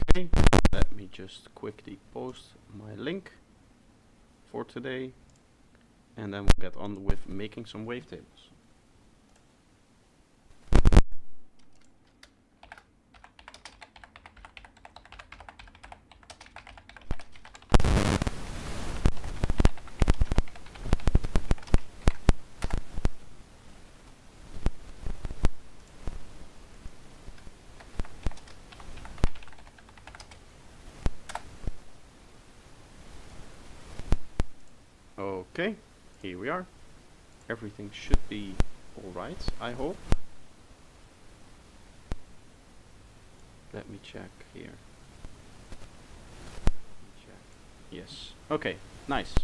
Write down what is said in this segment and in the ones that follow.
Okay, let me just quickly post my link for today, and then we'll get on with making some wavetables. Okay, here we are. Everything should be alright, I hope. Let me check here. Yes. Okay, nice.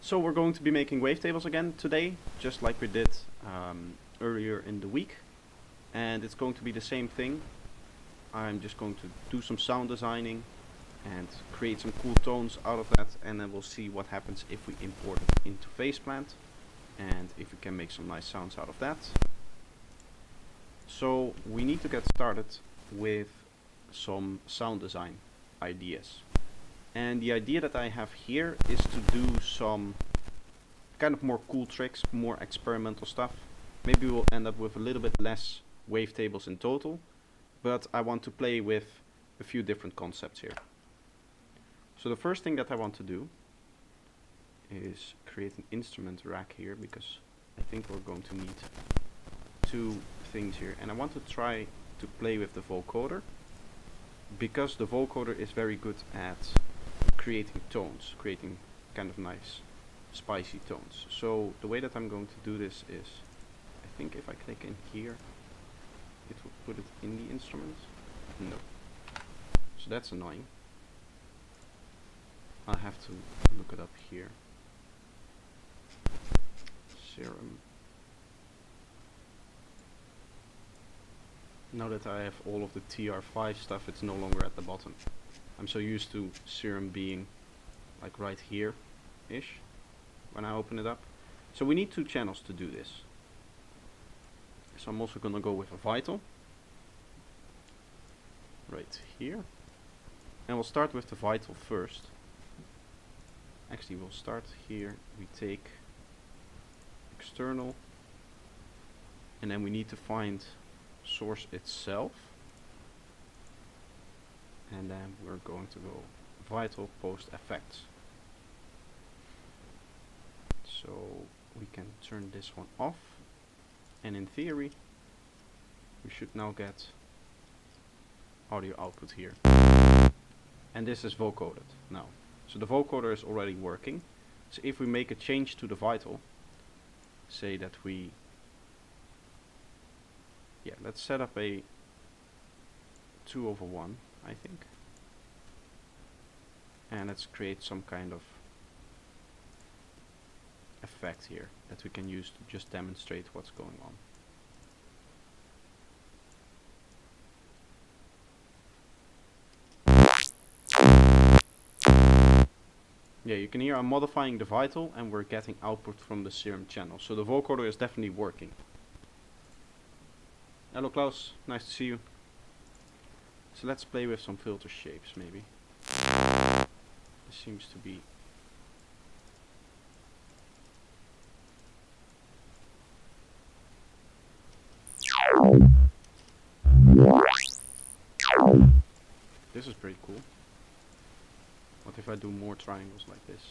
So we're going to be making wavetables again today, just like we did earlier in the week. And it's going to be the same thing. I'm just going to do some sound designing and create some cool tones out of that, and then we'll see what happens if we import it into Faceplant and if we can make some nice sounds out of that. So we need to get started with some sound design ideas, and the idea that I have here is to do some kind of more cool tricks, more experimental stuff. Maybe we'll end up with a little bit less wavetables in total, but I want to play with a few different concepts here. So the first thing that I want to do is create an instrument rack here, because I think we're going to need two things here, and I want to try to play with the vocoder, because the vocoder is very good at creating tones, creating kind of nice spicy tones. So the way that I'm going to do this is, I think if I click in here, it will put it in the instrument. No. So that's annoying. I'll have to look it up here. Serum. Now that I have all of the TR5 stuff, it's no longer at the bottom. I'm so used to Serum being like right here-ish when I open it up. So we need two channels to do this. So I'm also gonna go with a vital right here, and we'll start with the vital first. Actually, we'll start here. We take external, and then we need to find source itself, and then we're going to go vital post effects. So we can turn this one off, and in theory we should now get audio output here, and this is vocoded now. So the vocoder is already working. So if we make a change to the vital, say that we, let's set up a 2/1, I think, and let's create some kind of effect here that we can use to just demonstrate what's going on. Yeah, you can hear I'm modifying the vital and we're getting output from the Serum channel. So the vocoder is definitely working. Hello Klaus, nice to see you. So let's play with some filter shapes maybe. This seems to be... This is pretty cool. What if I do more triangles like this?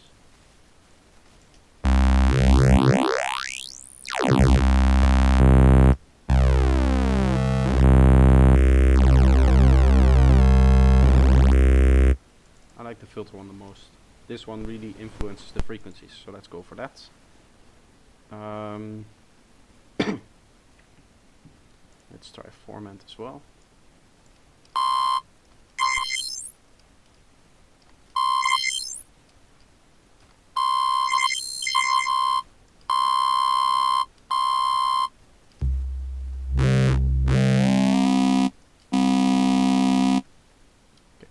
I like the filter one the most. This one really influences the frequencies, so let's go for that. Let's try format as well.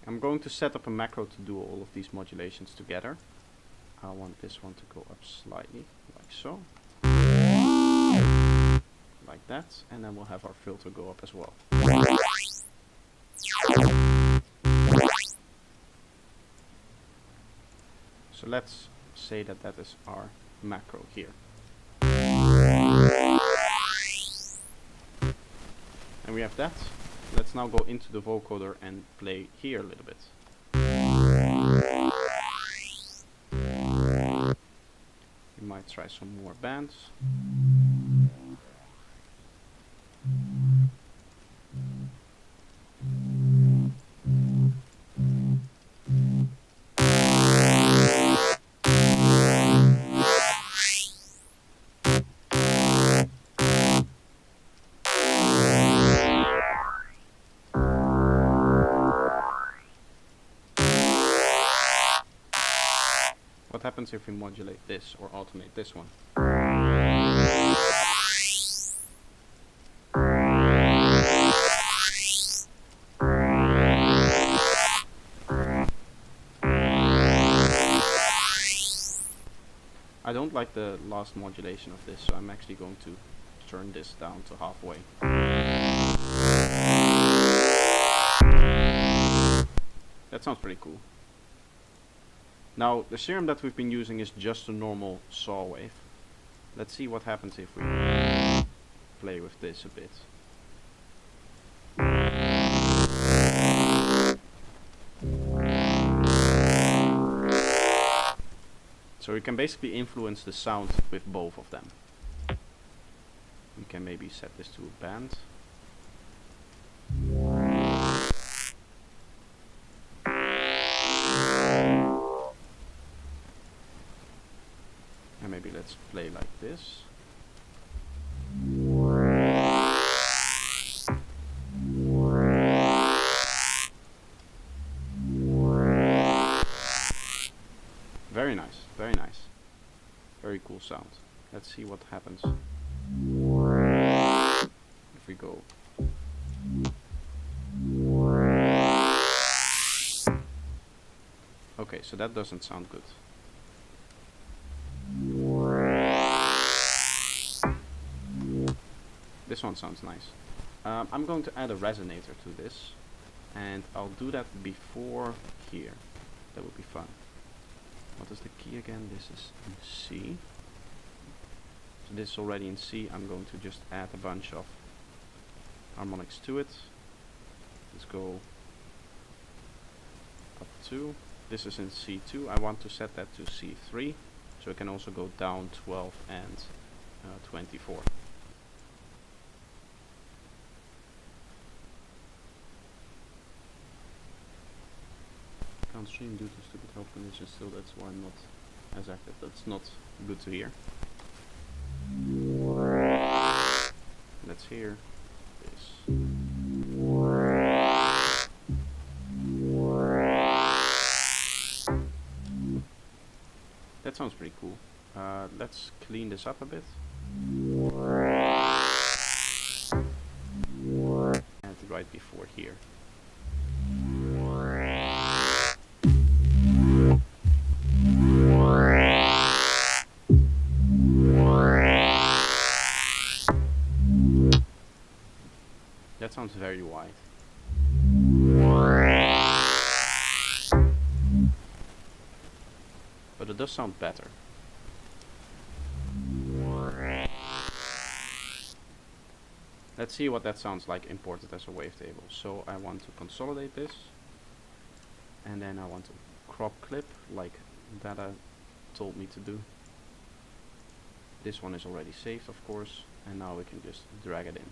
I'm going to set up a macro to do all of these modulations together. I want this one to go up slightly, like so. Like that, and then we'll have our filter go up as well. So let's say that that is our macro here. And we have that. Let's now go into the vocoder and play here a little bit. We might try some more bands. What happens if we modulate this or alternate this one? I don't like the last modulation of this, so I'm actually going to turn this down to halfway. That sounds pretty cool. Now, the serum that we've been using is just a normal saw wave. Let's see what happens if we play with this a bit. So we can basically influence the sound with both of them. We can maybe set this to a band. And maybe let's play like this. Very nice, very nice. Very cool sound. Let's see what happens if we go. Okay, so that doesn't sound good. This one sounds nice. I'm going to add a resonator to this, and I'll do that before here. That would be fun. What is the key again? This is in C. So this is already in C. I'm going to just add a bunch of harmonics to it. Let's go up 2. This is in C2. I want to set that to C3, so it can also go down 12 and 24. Can't stream due to stupid health conditions, still that's why I'm not as active. That's not good to hear. Let's hear this. That sounds pretty cool. Let's clean this up a bit. And right before here. That sounds very wide. But it does sound better. Let's see what that sounds like imported as a wavetable. So I want to consolidate this, and then I want to crop clip like Dada told me to do. This one is already saved, of course, and now we can just drag it in.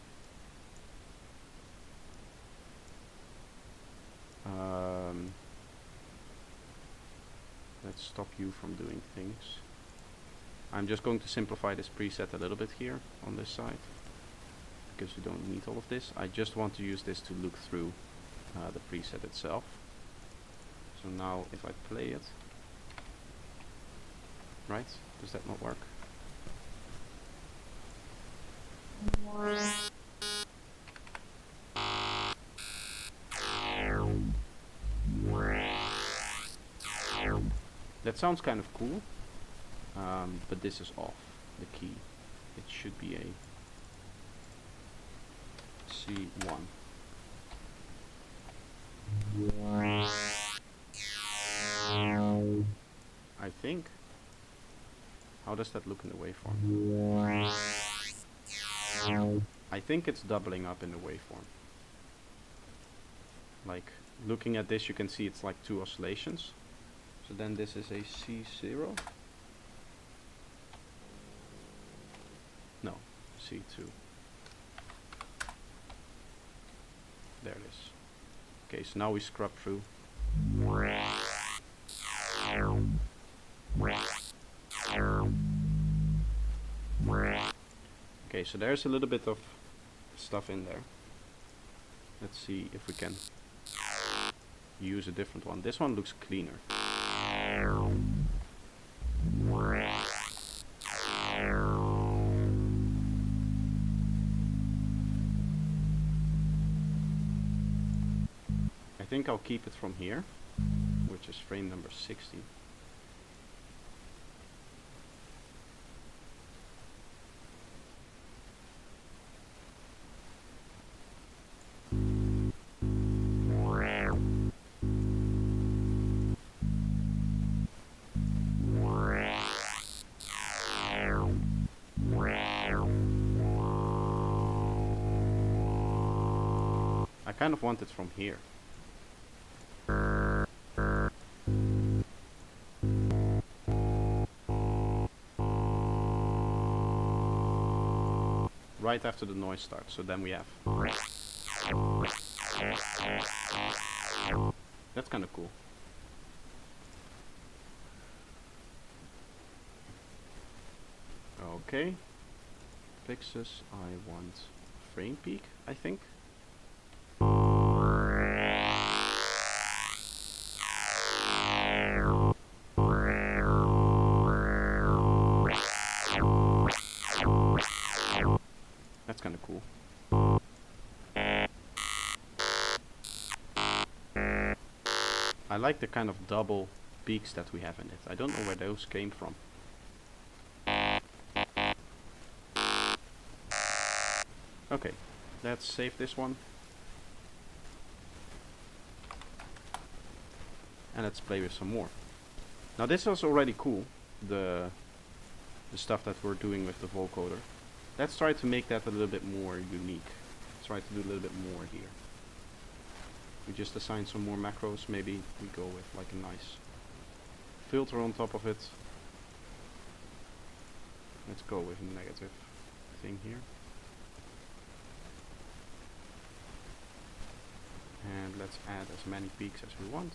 Let's stop you from doing things. I'm just going to simplify this preset a little bit here on this side, because you don't need all of this. I just want to use this to look through the preset itself. So now if I play it, right? Does that not work? That sounds kind of cool, but this is off the key. It should be a C1. I think. How does that look in the waveform? I think it's doubling up in the waveform. Like, looking at this, you can see it's like 2 oscillations. So then this is a C0. No, C2. There it is. Okay, so now we scrub through. Okay, so there's a little bit of stuff in there. Let's see if we can use a different one. This one looks cleaner. I think I'll keep it from here, which is frame number 60. I kind of want it from here. Right after the noise starts, so then we have. That's kind of cool. Okay. Fixes, I want frame peak, I think. That's kind of cool. I like the kind of double peaks that we have in it. I don't know where those came from. Okay, let's save this one. And let's play with some more. Now this is already cool, the stuff that we're doing with the vocoder. Let's try to make that a little bit more unique. Let's try to do a little bit more here. We just assign some more macros. Maybe we go with like a nice filter on top of it. Let's go with a negative thing here. And let's add as many peaks as we want.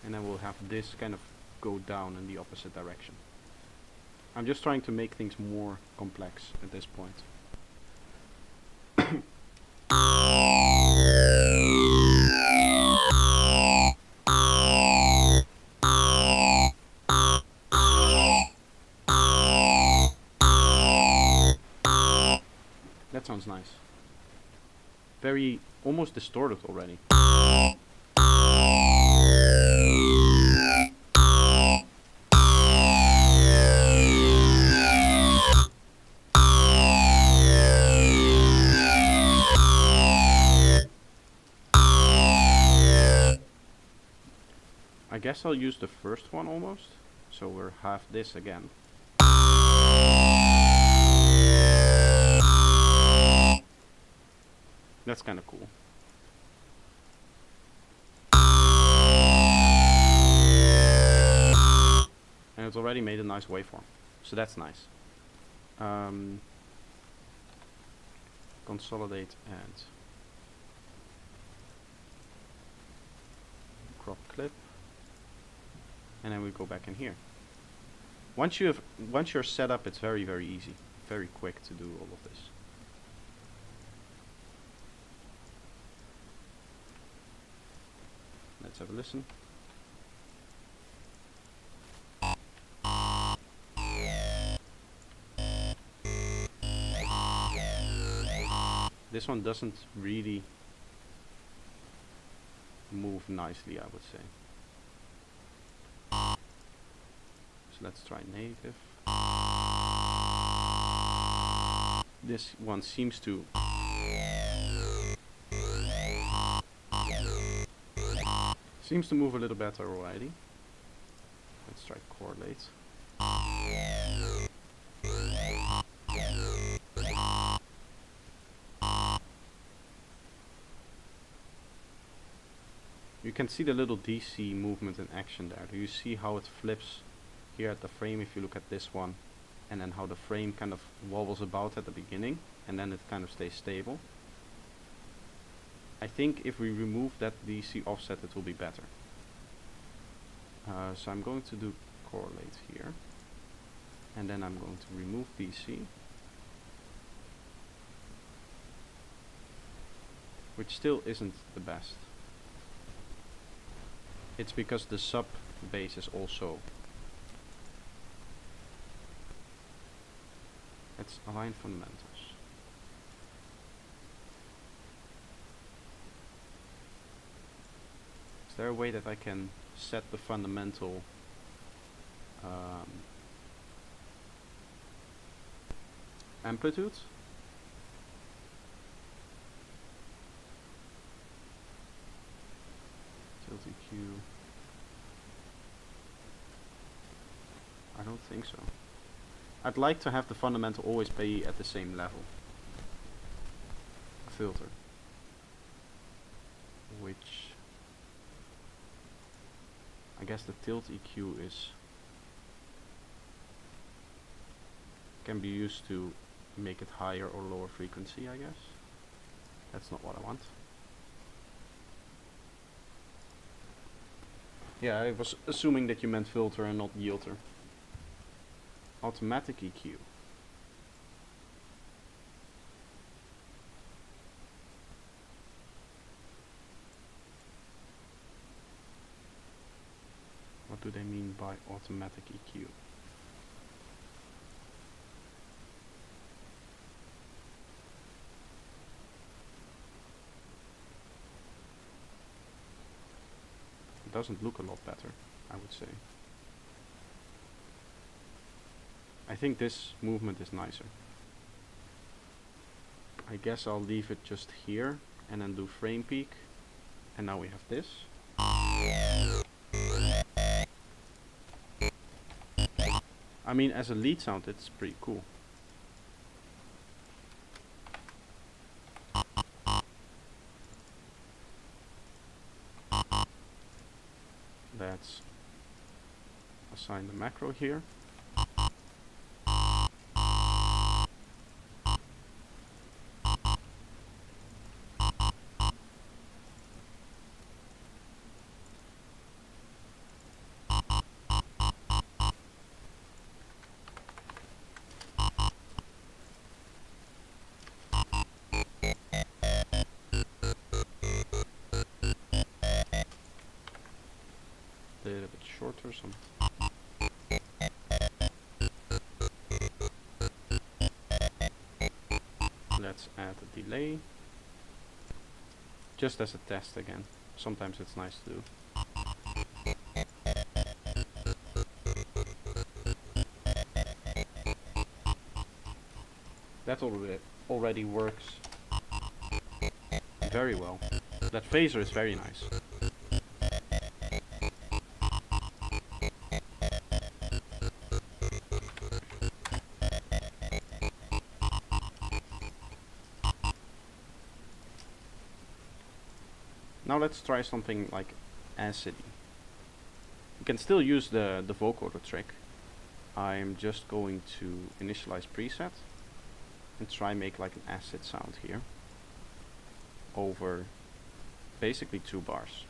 And then we'll have this kind of go down in the opposite direction. I'm just trying to make things more complex at this point. That sounds nice. Very almost distorted already. I guess I'll use the first one almost, so we're half this again. That's kind of cool. And it's already made a nice waveform, so that's nice. Consolidate and crop clip. And then we go back in here. Once you're set up, it's very, very easy, very quick to do all of this. Let's have a listen. This one doesn't really move nicely, I would say. So let's try native. This one seems to move a little better already. Let's try correlate. You can see the little DC movement in action there. Do you see how it flips here at the frame if you look at this one? And then how the frame kind of wobbles about at the beginning and then it kind of stays stable. I think if we remove that DC offset it will be better. So I'm going to do correlate here. And then I'm going to remove DC. Which still isn't the best. It's because the sub base is also. Let's align fundamentals. Is there a way that I can set the fundamental amplitude? Tilt EQ. I don't think so. I'd like to have the fundamental always be at the same level. A filter. Which I guess the tilt EQ can be used to make it higher or lower frequency, I guess. That's not what I want. Yeah, I was assuming that you meant filter and not yielder. Automatic EQ. What do they mean by automatic EQ? It doesn't look a lot better, I would say. I think this movement is nicer. I guess I'll leave it just here and then do frame peak. And now we have this. I mean, as a lead sound, it's pretty cool. Let's assign the macro here. A little bit shorter, some. Let's add a delay. Just as a test again. Sometimes it's nice to do. That already works very well. That phaser is very nice. Now let's try something like acidy. You can still use the vocoder trick. I'm just going to initialize preset and try make like an acid sound here over basically 2 bars.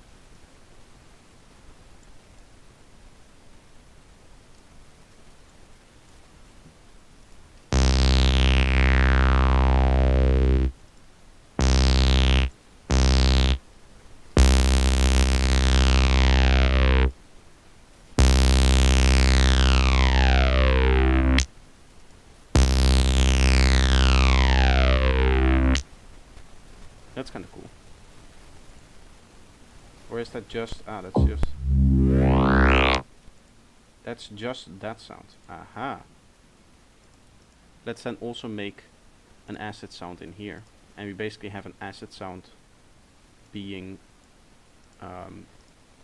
That's kind of cool. Or is that just... that's just that sound. Aha. Let's then also make an acid sound in here. And we basically have an acid sound being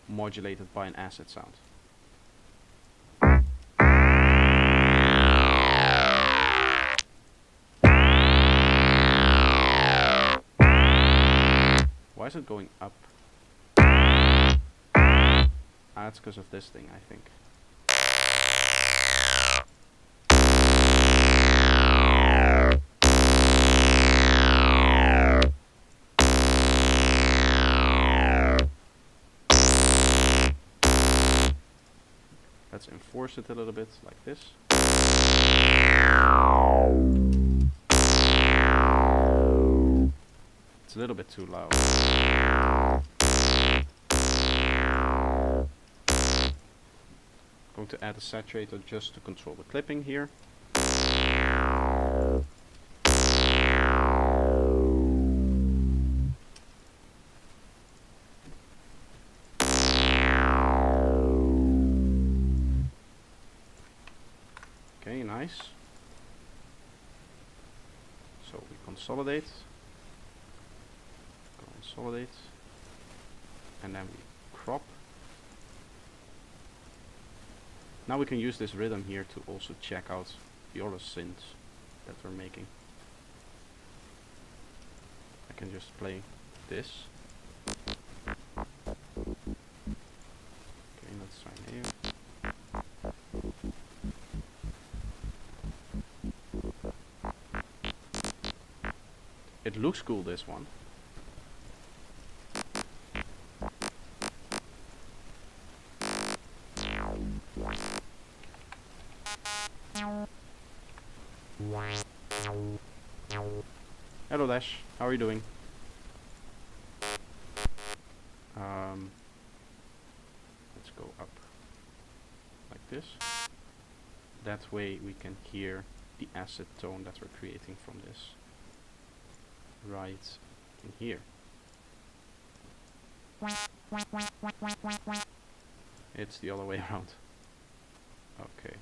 modulated by an acid sound. is it going up? That's because of this thing, I think. Let's enforce it a little bit like this. It's a little bit too loud. Going to add a saturator just to control the clipping here. Okay, nice. So we consolidate, and then we crop. Now we can use this rhythm here to also check out the other synths that we're making. I can just play this. Okay, let's try here. It looks cool, this one. Hello Dash, how are you doing? Let's go up like this. That way we can hear the acid tone that we're creating from this right in here. It's the other way around. Okay.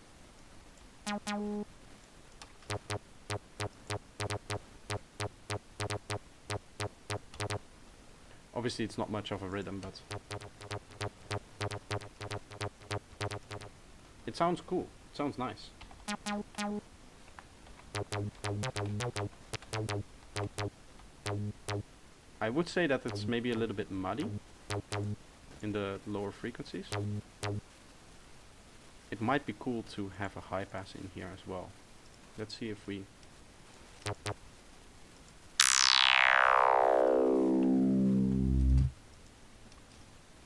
Obviously it's not much of a rhythm, but it sounds cool. It sounds nice. I would say that it's maybe a little bit muddy in the lower frequencies. It might be cool to have a high pass in here as well. Let's see if we...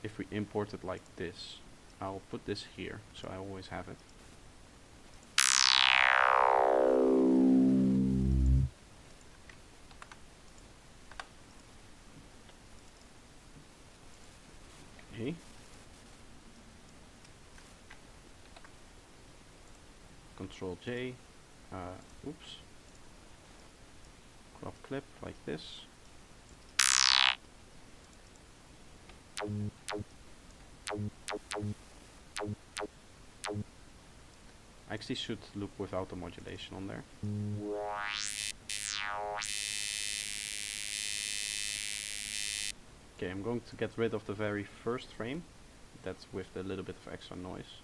if we import it like this. I'll put this here, so I always have it. Okay. Control J. Oops. Crop clip like this. I actually should loop without the modulation on there. Okay, I'm going to get rid of the very first frame. That's with a little bit of extra noise.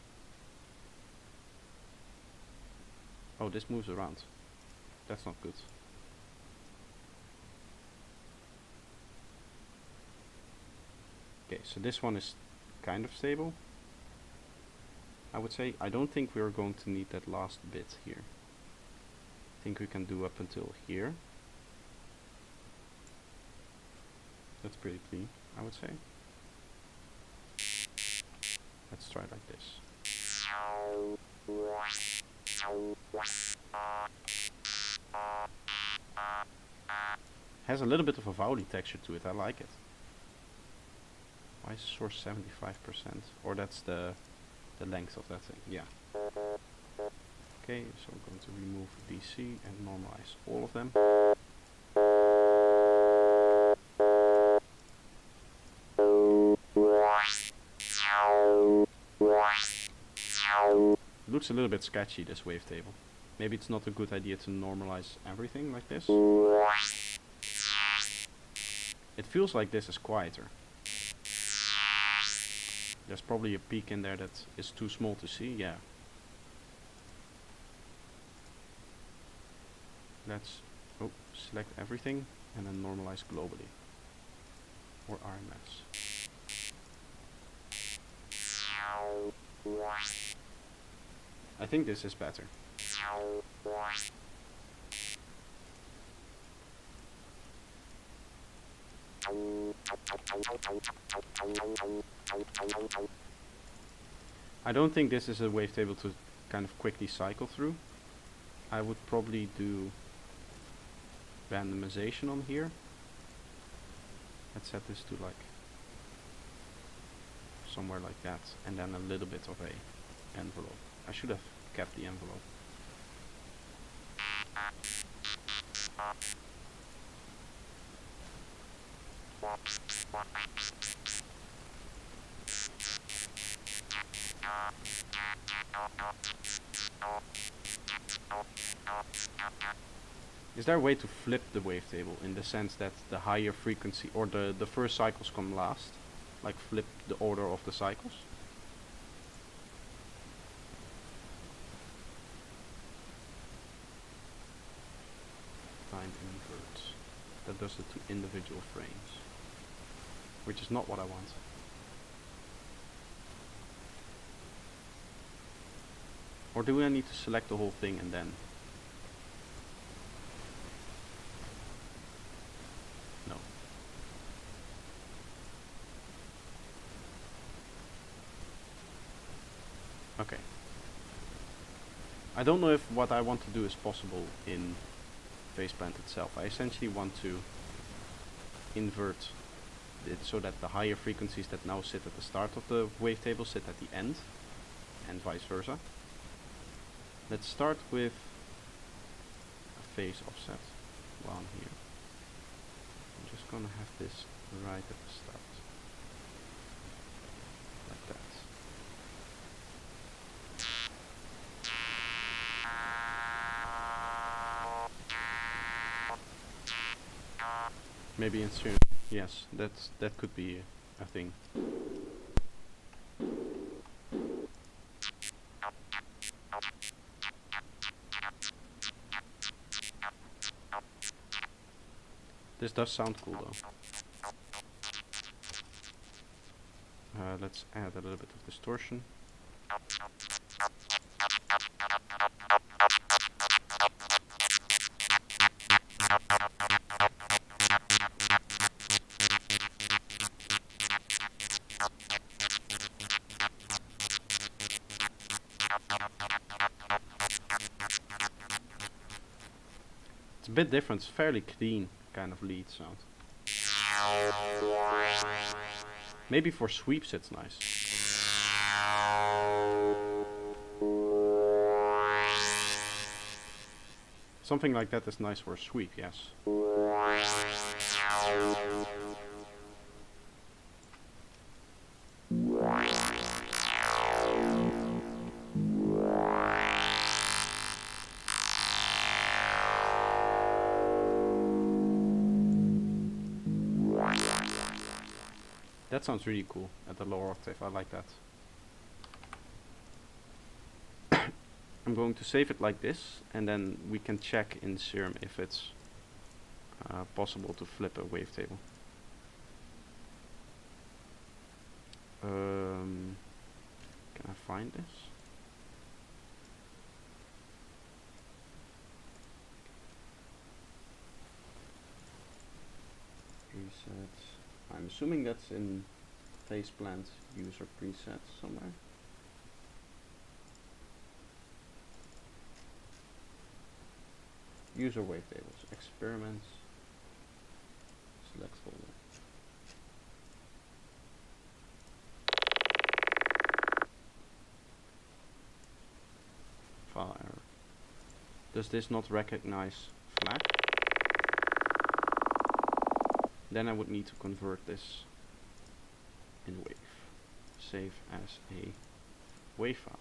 Oh, this moves around. That's not good. Okay, so this one is kind of stable. I would say I don't think we're going to need that last bit here. I think we can do up until here. That's pretty clean, I would say. Let's try it like this. Has a little bit of a vowely texture to it, I like it. Why is source 75%? Or that's the length of that thing, yeah. Okay, so I'm going to remove DC and normalize all of them. Looks a little bit sketchy, this wavetable. Maybe it's not a good idea to normalize everything like this. It feels like this is quieter. There's probably a peak in there that is too small to see, yeah. Let's select everything and then normalize globally. or RMS. I think this is better. I don't think this is a wavetable to kind of quickly cycle through. I would probably do randomization on here. Let's set this to like somewhere like that, and then a little bit of a envelope. I should have kept the envelope. Is there a way to flip the wavetable in the sense that the higher frequency or the first cycles come last? Like flip the order of the cycles? Time invert. That does it to individual frames. Which is not what I want. Or do I need to select the whole thing and then? No. Okay. I don't know if what I want to do is possible in Faceplant itself. I essentially want to invert it so that the higher frequencies that now sit at the start of the wavetable sit at the end, and vice versa. Let's start with a phase offset while I'm here. I'm just gonna have this right at the start. Like that. Maybe in stream. Yes, that could be a thing. This does sound cool though. Let's add a little bit of distortion. It's a bit different, it's fairly clean kind of lead sound. Maybe for sweeps it's nice. Something like that is nice for a sweep, yes. That sounds really cool at the lower octave, I like that. I'm going to save it like this, and then we can check in Serum if it's possible to flip a wavetable. Can I find this? Presets. I'm assuming that's in Faceplant user presets somewhere. User wavetables, experiments, select folder. File error. Does this not recognize FLAC? Then I would need to convert this in wave. Save as a wave file.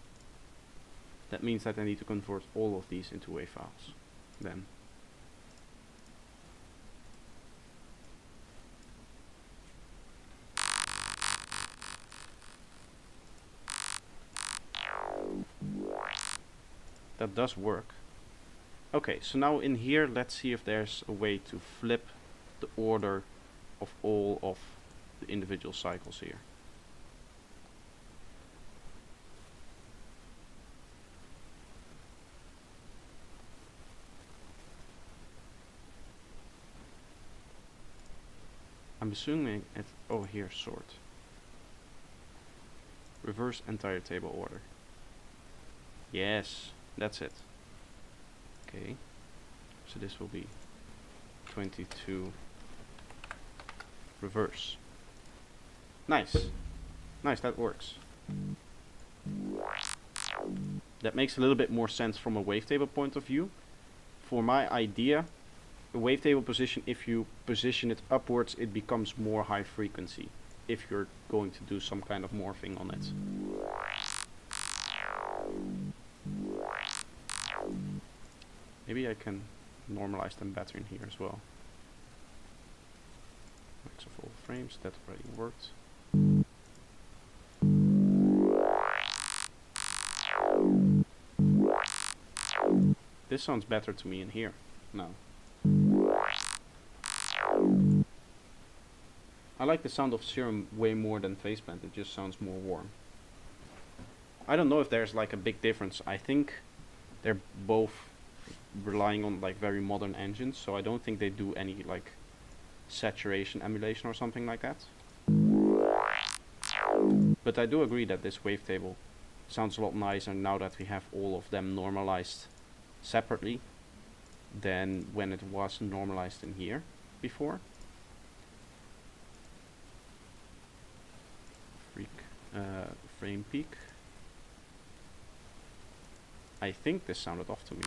That means that I need to convert all of these into wave files. Then. That does work. Okay, so now in here, let's see if there's a way to flip the order of all of the individual cycles here. I'm assuming it, oh here, sort. Reverse entire table order. Yes, that's it. Okay, so this will be 22 reverse. Nice, nice, that works. That makes a little bit more sense from a wavetable point of view. For my idea, a wavetable position, if you position it upwards, it becomes more high frequency if you're going to do some kind of morphing on it. Maybe I can normalize them better in here as well. Max of all frames, that already worked. This sounds better to me in here now. I like the sound of Serum way more than Faceplant, it just sounds more warm. I don't know if there's like a big difference. I think they're both relying on like very modern engines, so I don't think they do any like saturation emulation or something like that. But I do agree that this wavetable sounds a lot nicer now that we have all of them normalized separately than when it was normalized in here before. Frame peak. I think this sounded off to me.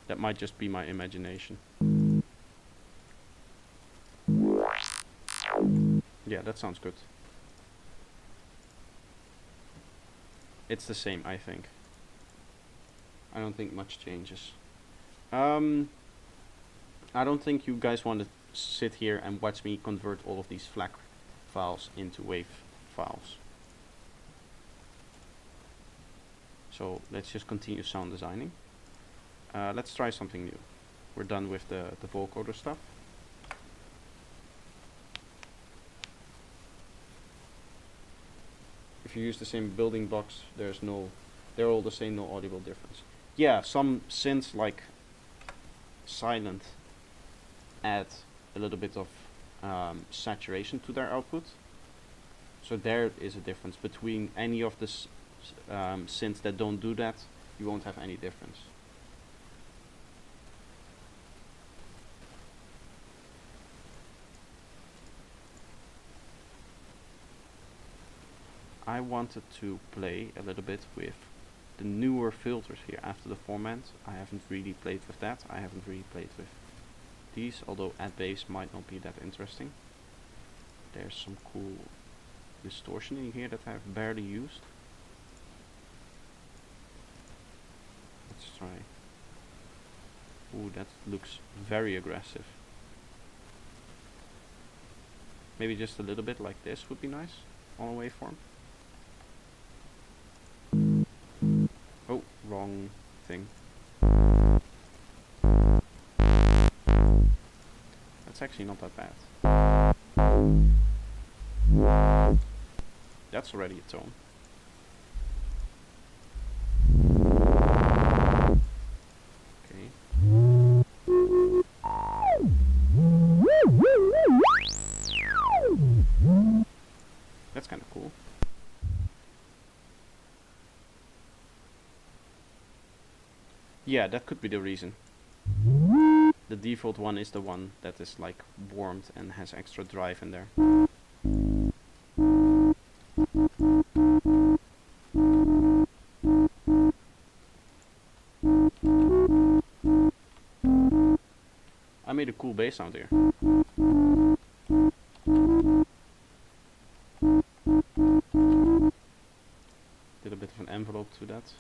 That might just be my imagination. Yeah, that sounds good. It's the same, I think. I don't think much changes. I don't think you guys want to sit here and watch me convert all of these FLAC files into wave files. So let's just continue sound designing. Let's try something new. We're done with the vocoder stuff. If you use the same building blocks, they're all the same, no audible difference. Yeah, some synths like Silent add a little bit of saturation to their output. So there is a difference between any of the synths that don't do that. You won't have any difference. I wanted to play a little bit with the newer filters here after the format. I haven't really played with that. I haven't really played with these, although at base might not be that interesting. There's some cool distortion in here that I've barely used. Let's try. Ooh, that looks very aggressive. Maybe just a little bit like this would be nice on a waveform. Oh, wrong thing. That's actually not that bad. That's already a tone. Okay. That's kind of cool. Yeah, that could be the reason. The default one is the one that is like warmed and has extra drive in there. I made a cool bass sound here. Did a bit of an envelope to that.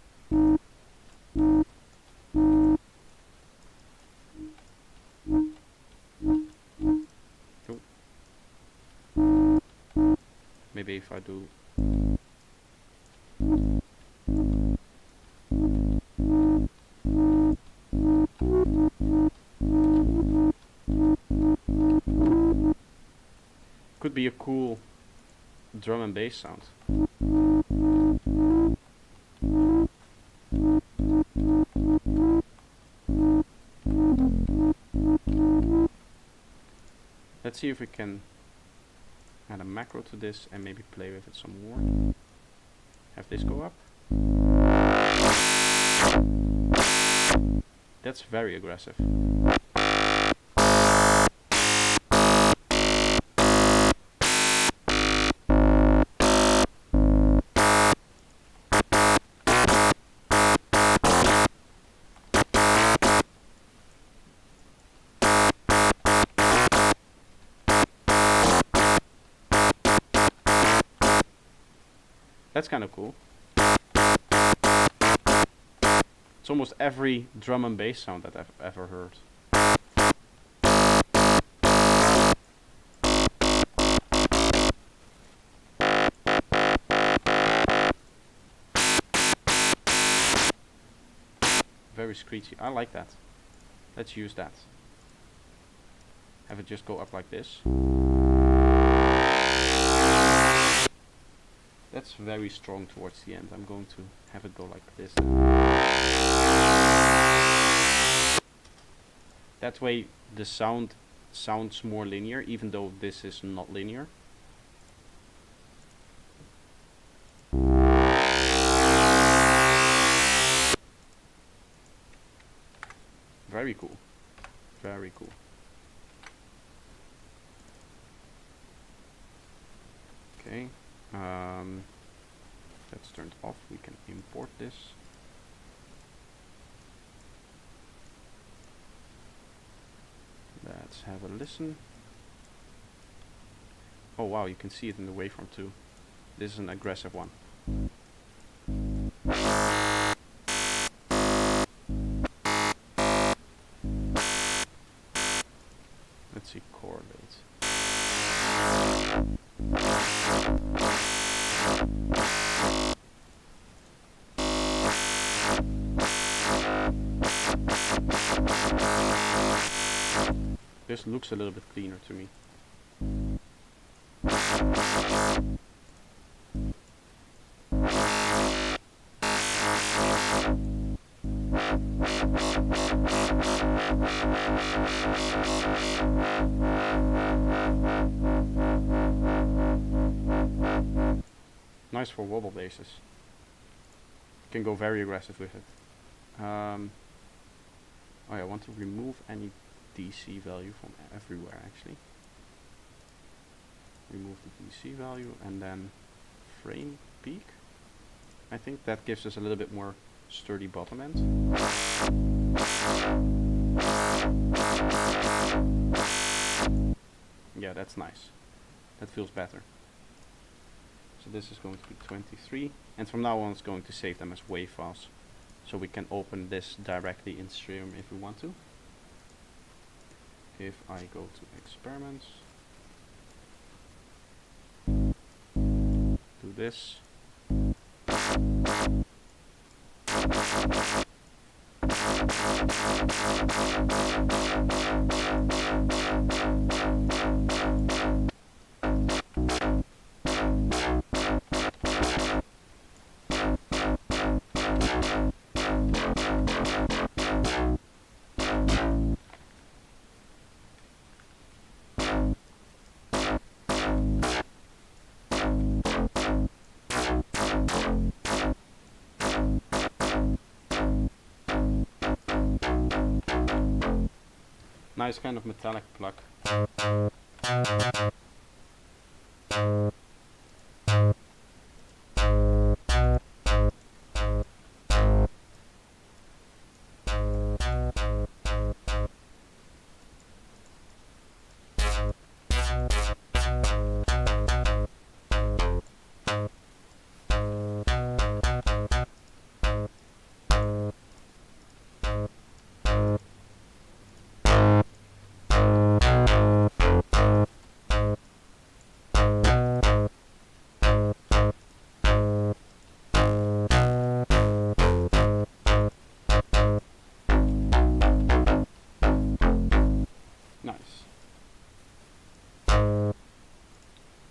Maybe if I do Could be a cool drum and bass sound. Let's see if we can add a macro to this and maybe play with it some more. Have this go up. That's very aggressive. That's kind of cool. It's almost every drum and bass sound that I've ever heard. Very screechy. I like that. Let's use that. Have it just go up like this. That's very strong towards the end. I'm going to have it go like this. That way the sound sounds more linear, even though this is not linear. Very cool. Very cool. Okay. That's turned off. We can import this. Let's have a listen. Oh wow, you can see it in the waveform too. This is an aggressive one. Let's see, correlate. This looks a little bit cleaner to me. Nice for wobble basses. Can go very aggressive with it. Oh yeah, I want to remove any DC value from everywhere actually. Remove the DC value and then frame peak. I think that gives us a little bit more sturdy bottom end. Yeah, that's nice. That feels better. So this is going to be 23, and from now on it's going to save them as wave files. So we can open this directly in Stream if we want to. If I go to experiments, do this. Nice kind of metallic pluck.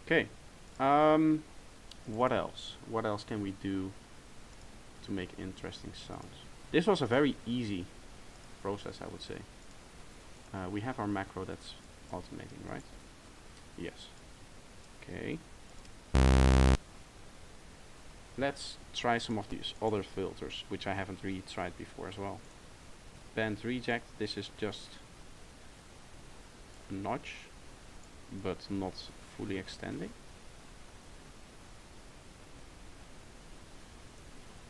Okay. What else? What else can we do to make interesting sounds? This was a very easy process, I would say. We have our macro that's automating, right? Yes. Okay. Let's try some of these other filters, which I haven't really tried before as well. Band reject, this is just a notch, but not fully extending.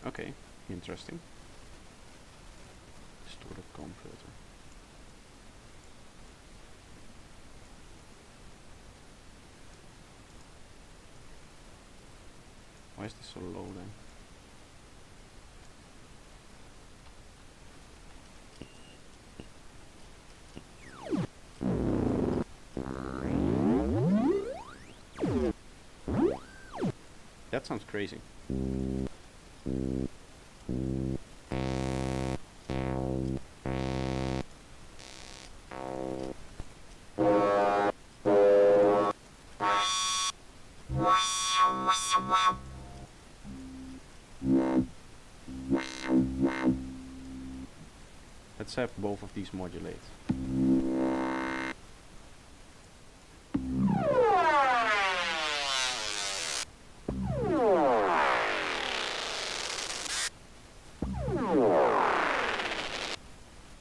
Okay, interesting. Distorted comb filter. Why is this so low then? That sounds crazy. Let's have both of these modulate.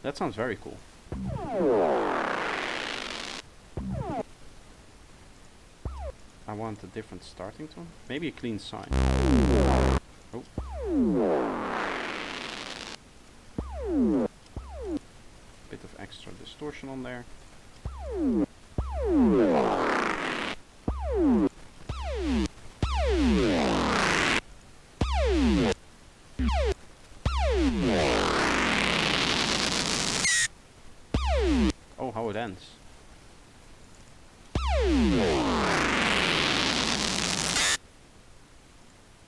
That sounds very cool. I want a different starting tone. Maybe a clean sine. Oh. Bit of extra distortion on there. Oh, how it ends.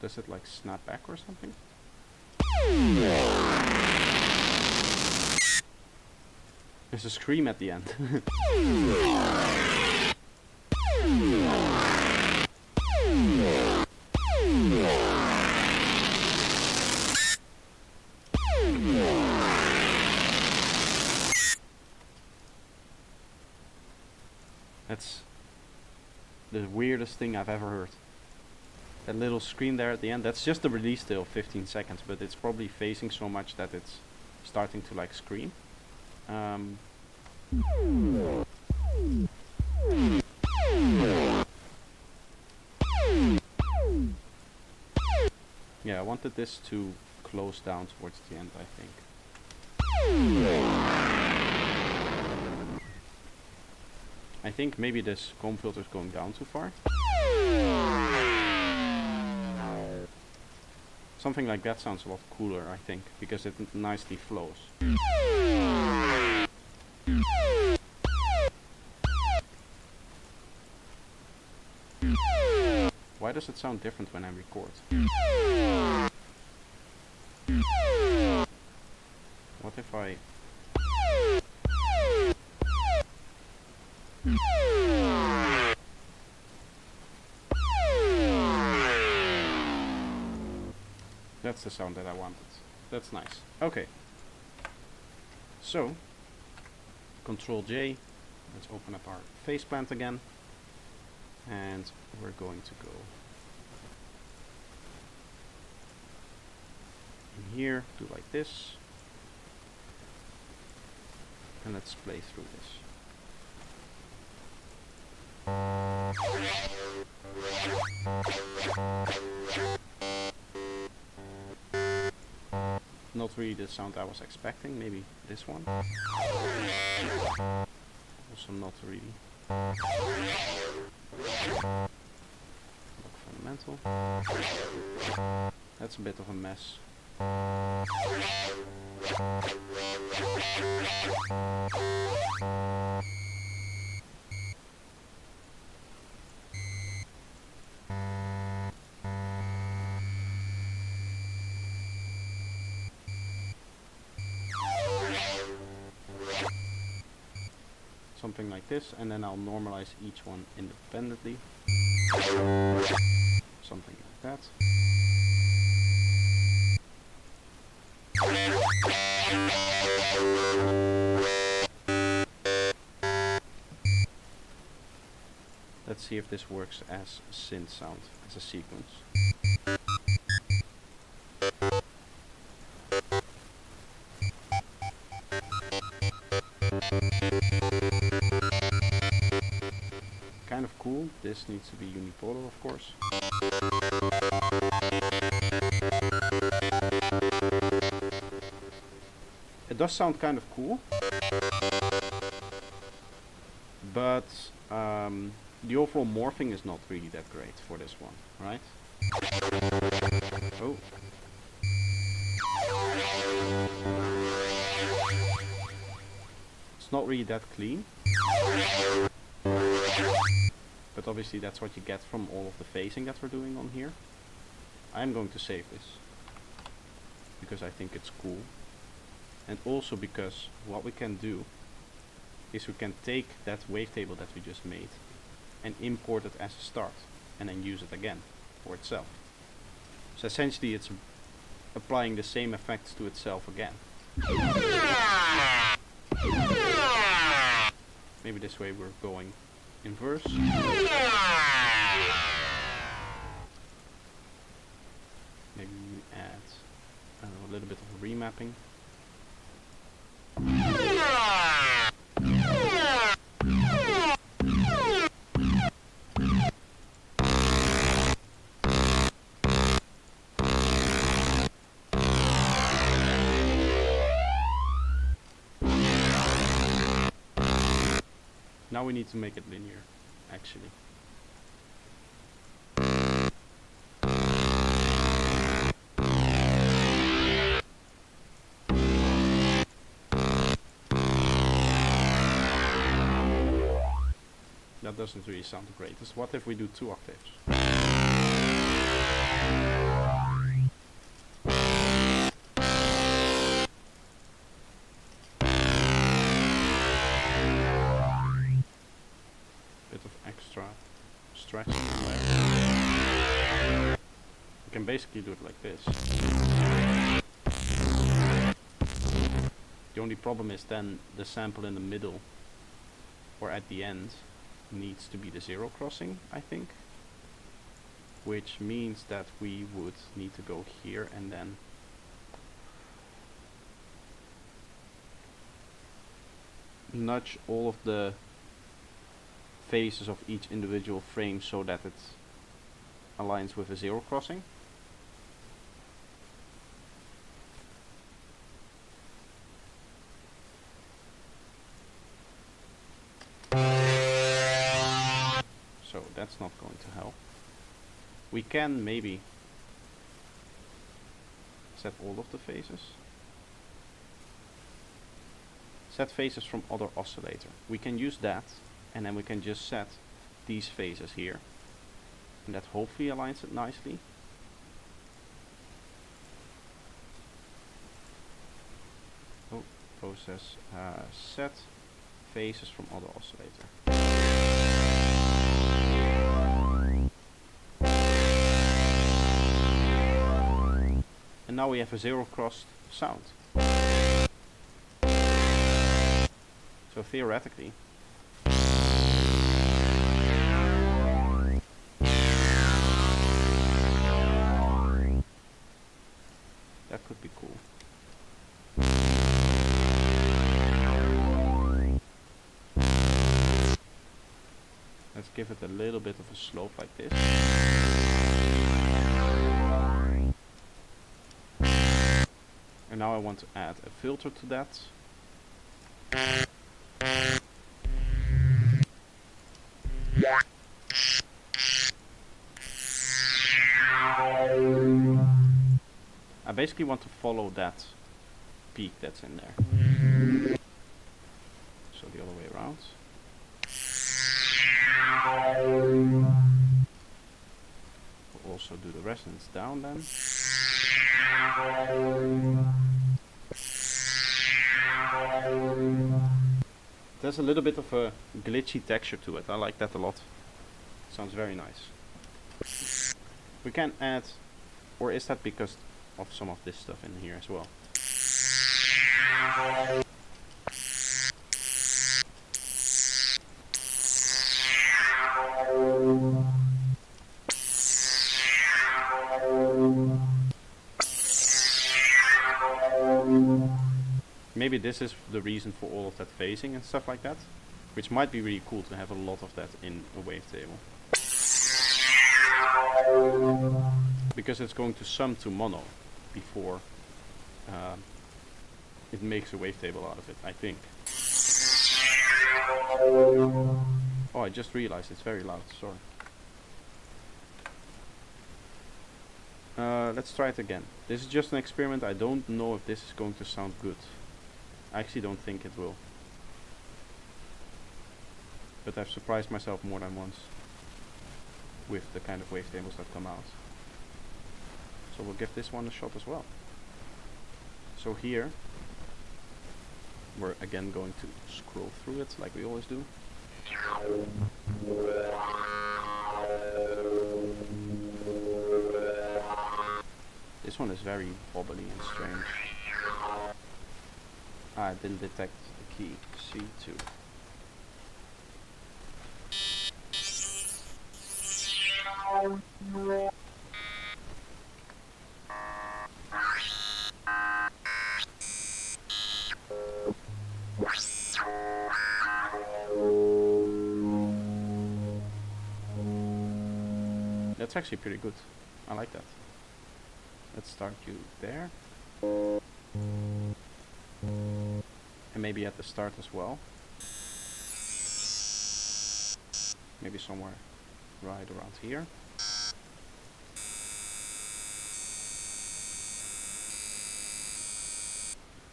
Does it like snap back or something? There's a scream at the end. That's the weirdest thing I've ever heard. That little scream there at the end, that's just the release tail, 15 seconds, but it's probably phasing so much that it's starting to like scream. Yeah, I wanted this to close down towards the end, I think. I think maybe this comb filter is going down too far. Something like that sounds a lot cooler, I think, because it nicely flows. Why does it sound different when I record? What if I... That's the sound that I wanted. That's nice. Okay. So, Control J. Let's open up our faceplant again. And we're going to go in here, do like this. And let's play through this. Not really the sound I was expecting, maybe this one. Also not really. Fundamental. That's a bit of a mess. something like this, and then I'll normalize each one independently. Something like that. Let's see if this works as a synth sound, as a sequence. Kind of cool. This needs to be unipolar, of course. It does sound kind of cool, but the overall morphing is not really that great for this one, right? Oh. It's not really that clean. But obviously that's what you get from all of the phasing that we're doing on here. I'm going to save this, because I think it's cool. And also because what we can do is we can take that wavetable that we just made and import it as a start, and then use it again for itself. So essentially it's applying the same effects to itself again. Maybe this way we're going inverse. Maybe we add a little bit of remapping. Now we need to make it linear, actually. That doesn't really sound the greatest. What if we do 2 octaves? Bit of extra stretching in there. You can basically do it like this. The only problem is then the sample in the middle or at the end needs to be the 0 crossing, I think, which means that we would need to go here and then nudge all of the faces of each individual frame so that it aligns with a 0 crossing. So that's not going to help. We can maybe set all of the faces. Set faces from other oscillator. We can use that, and then we can just set these faces here. And that hopefully aligns it nicely. Oh, process set faces from other oscillator. And now we have a 0 crossed sound. So theoretically, that could be cool. Let's give it a little bit of a slope like this. And now I want to add a filter to that. I basically want to follow that peak that's in there. So the other way around. We'll also do the resonance down then. has a little bit of a glitchy texture to it. I like that a lot. Sounds very nice. We can add, or is that because of some of this stuff in here as well? Maybe this is the reason for all of that phasing and stuff like that, which might be really cool to have a lot of that in a wavetable. Because it's going to sum to mono before it makes a wavetable out of it, I think. Oh, I just realized it's very loud, sorry. Let's try it again. This is just an experiment. I don't know if this is going to sound good. I actually don't think it will. But I've surprised myself more than once with the kind of wavetables that come out. So we'll give this one a shot as well. So here, we're again going to scroll through it like we always do. This one is very wobbly and strange. I didn't detect the key C2. That's actually pretty good. I like that. Let's start you there. And maybe at the start as well. Maybe somewhere right around here.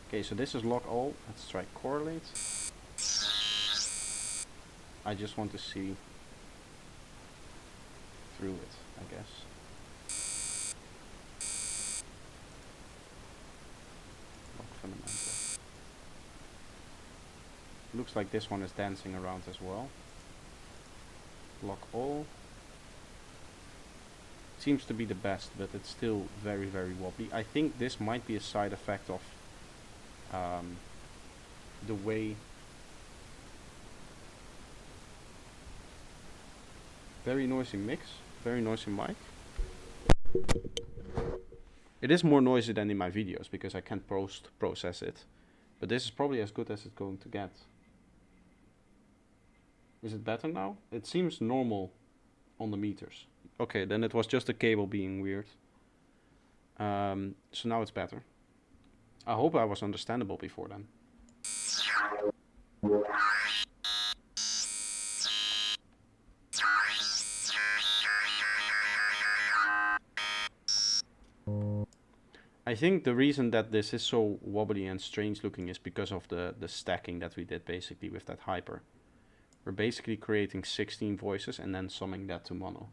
Okay, so this is lock all. Let's try correlate. I just want to see through it, I guess. Lock fundamental. Looks like this one is dancing around as well. Lock all. Seems to be the best, but it's still very, very wobbly. I think this might be a side effect of the way very noisy mix, very noisy mic. It is more noisy than in my videos because I can't process it, but this is probably as good as it's going to get. Is it better now? It seems normal on the meters. Okay, then it was just the cable being weird. So now it's better. I hope I was understandable before then. I think the reason that this is so wobbly and strange looking is because of the stacking that we did basically with that hyper. We're basically creating 16 voices and then summing that to mono.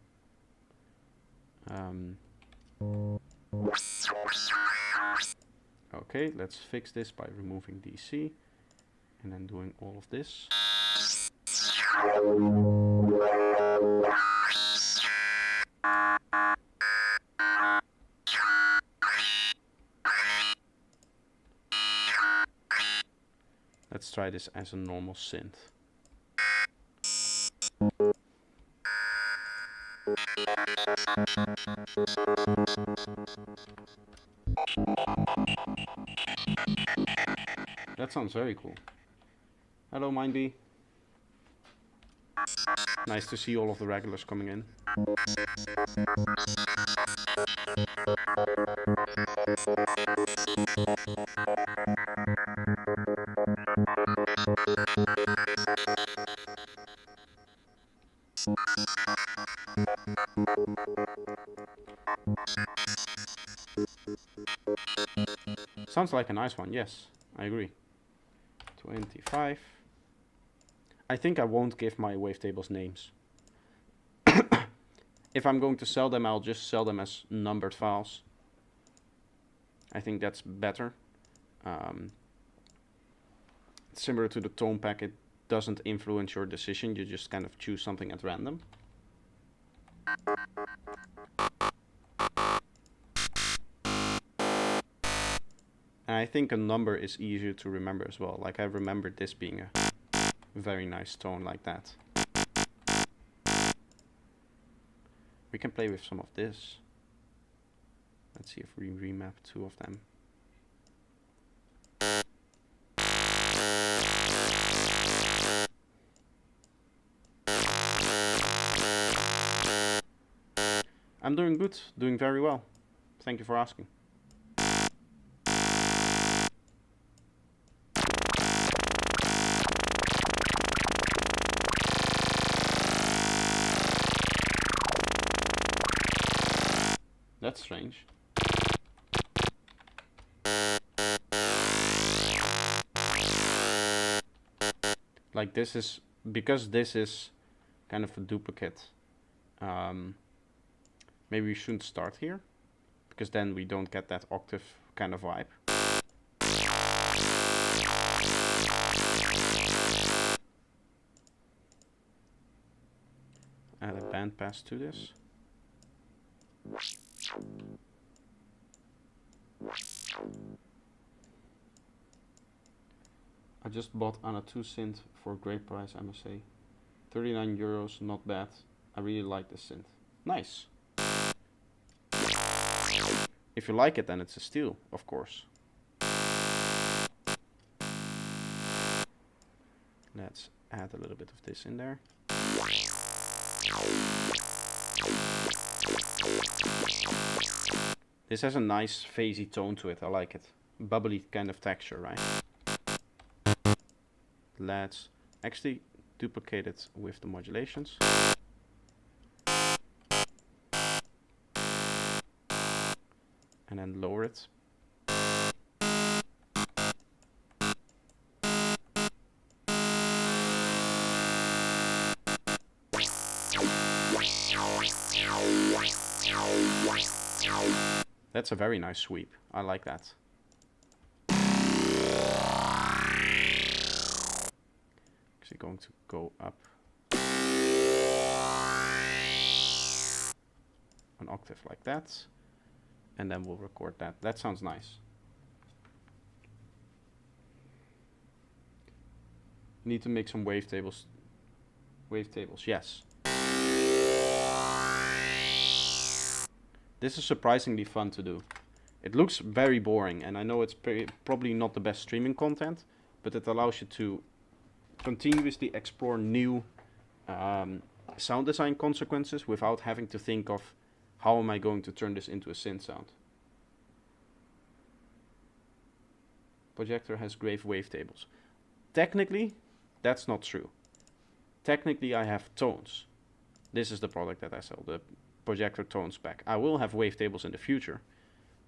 Okay, let's fix this by removing DC and then doing all of this. Let's try this as a normal synth. That sounds very cool. Hello, Mindbee. Nice to see all of the regulars coming in. Sounds like a nice one, yes, I agree. 25. I think I won't give my wavetables names. If I'm going to sell them, I'll just sell them as numbered files. I think that's better. Similar to the tone packet doesn't influence your decision. You just kind of choose something at random. And I think a number is easier to remember as well. Like I remember this being a very nice tone like that. We can play with some of this. Let's see if we remap two of them. I'm doing good, doing very well. Thank you for asking. That's strange. Like this is, because this is kind of a duplicate, maybe we shouldn't start here, because then we don't get that octave kind of vibe. Add a bandpass to this. I just bought Anna 2 synth for a great price, I must say. 39 euros, not bad. I really like this synth. Nice. If you like it, then it's a steal, of course. Let's add a little bit of this in there. This has a nice phasey tone to it, I like it. Bubbly kind of texture, right? Let's actually duplicate it with the modulations. And then lower it. That's a very nice sweep. I like that. Actually going to go up an octave like that. And then we'll record that. That sounds nice. Need to make some wavetables. Wavetables, yes. This is surprisingly fun to do. It looks very boring, and I know it's probably not the best streaming content, but it allows you to continuously explore new sound design consequences without having to think of how am I going to turn this into a synth sound. Projector has great wavetables. Technically, that's not true. Technically, I have tones. This is the product that I sell, the Projector Tones pack. I will have wavetables in the future,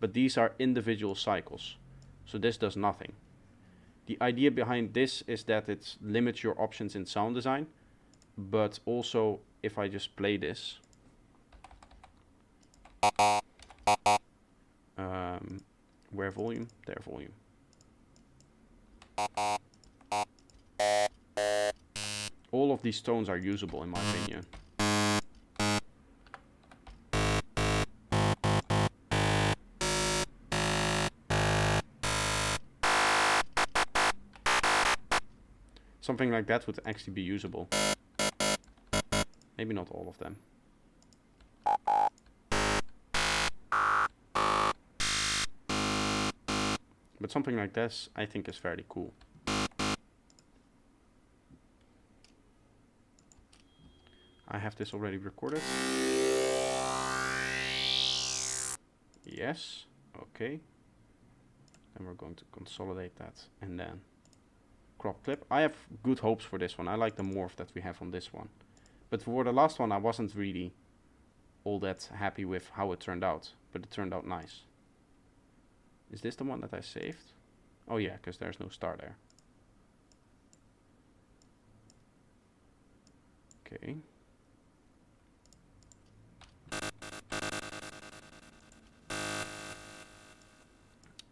but these are individual cycles, so this does nothing. The idea behind this is that it limits your options in sound design, but also if I just play this, where volume? There, volume. All of these tones are usable in my opinion. Something like that would actually be usable. Maybe not all of them. But something like this, I think, is fairly cool. I have this already recorded. Yes, okay. Then we're going to consolidate that and then crop clip. I have good hopes for this one. I like the morph that we have on this one. But for the last one, I wasn't really all that happy with how it turned out, but it turned out nice. Is this the one that I saved? Oh yeah, because there's no star there. Okay.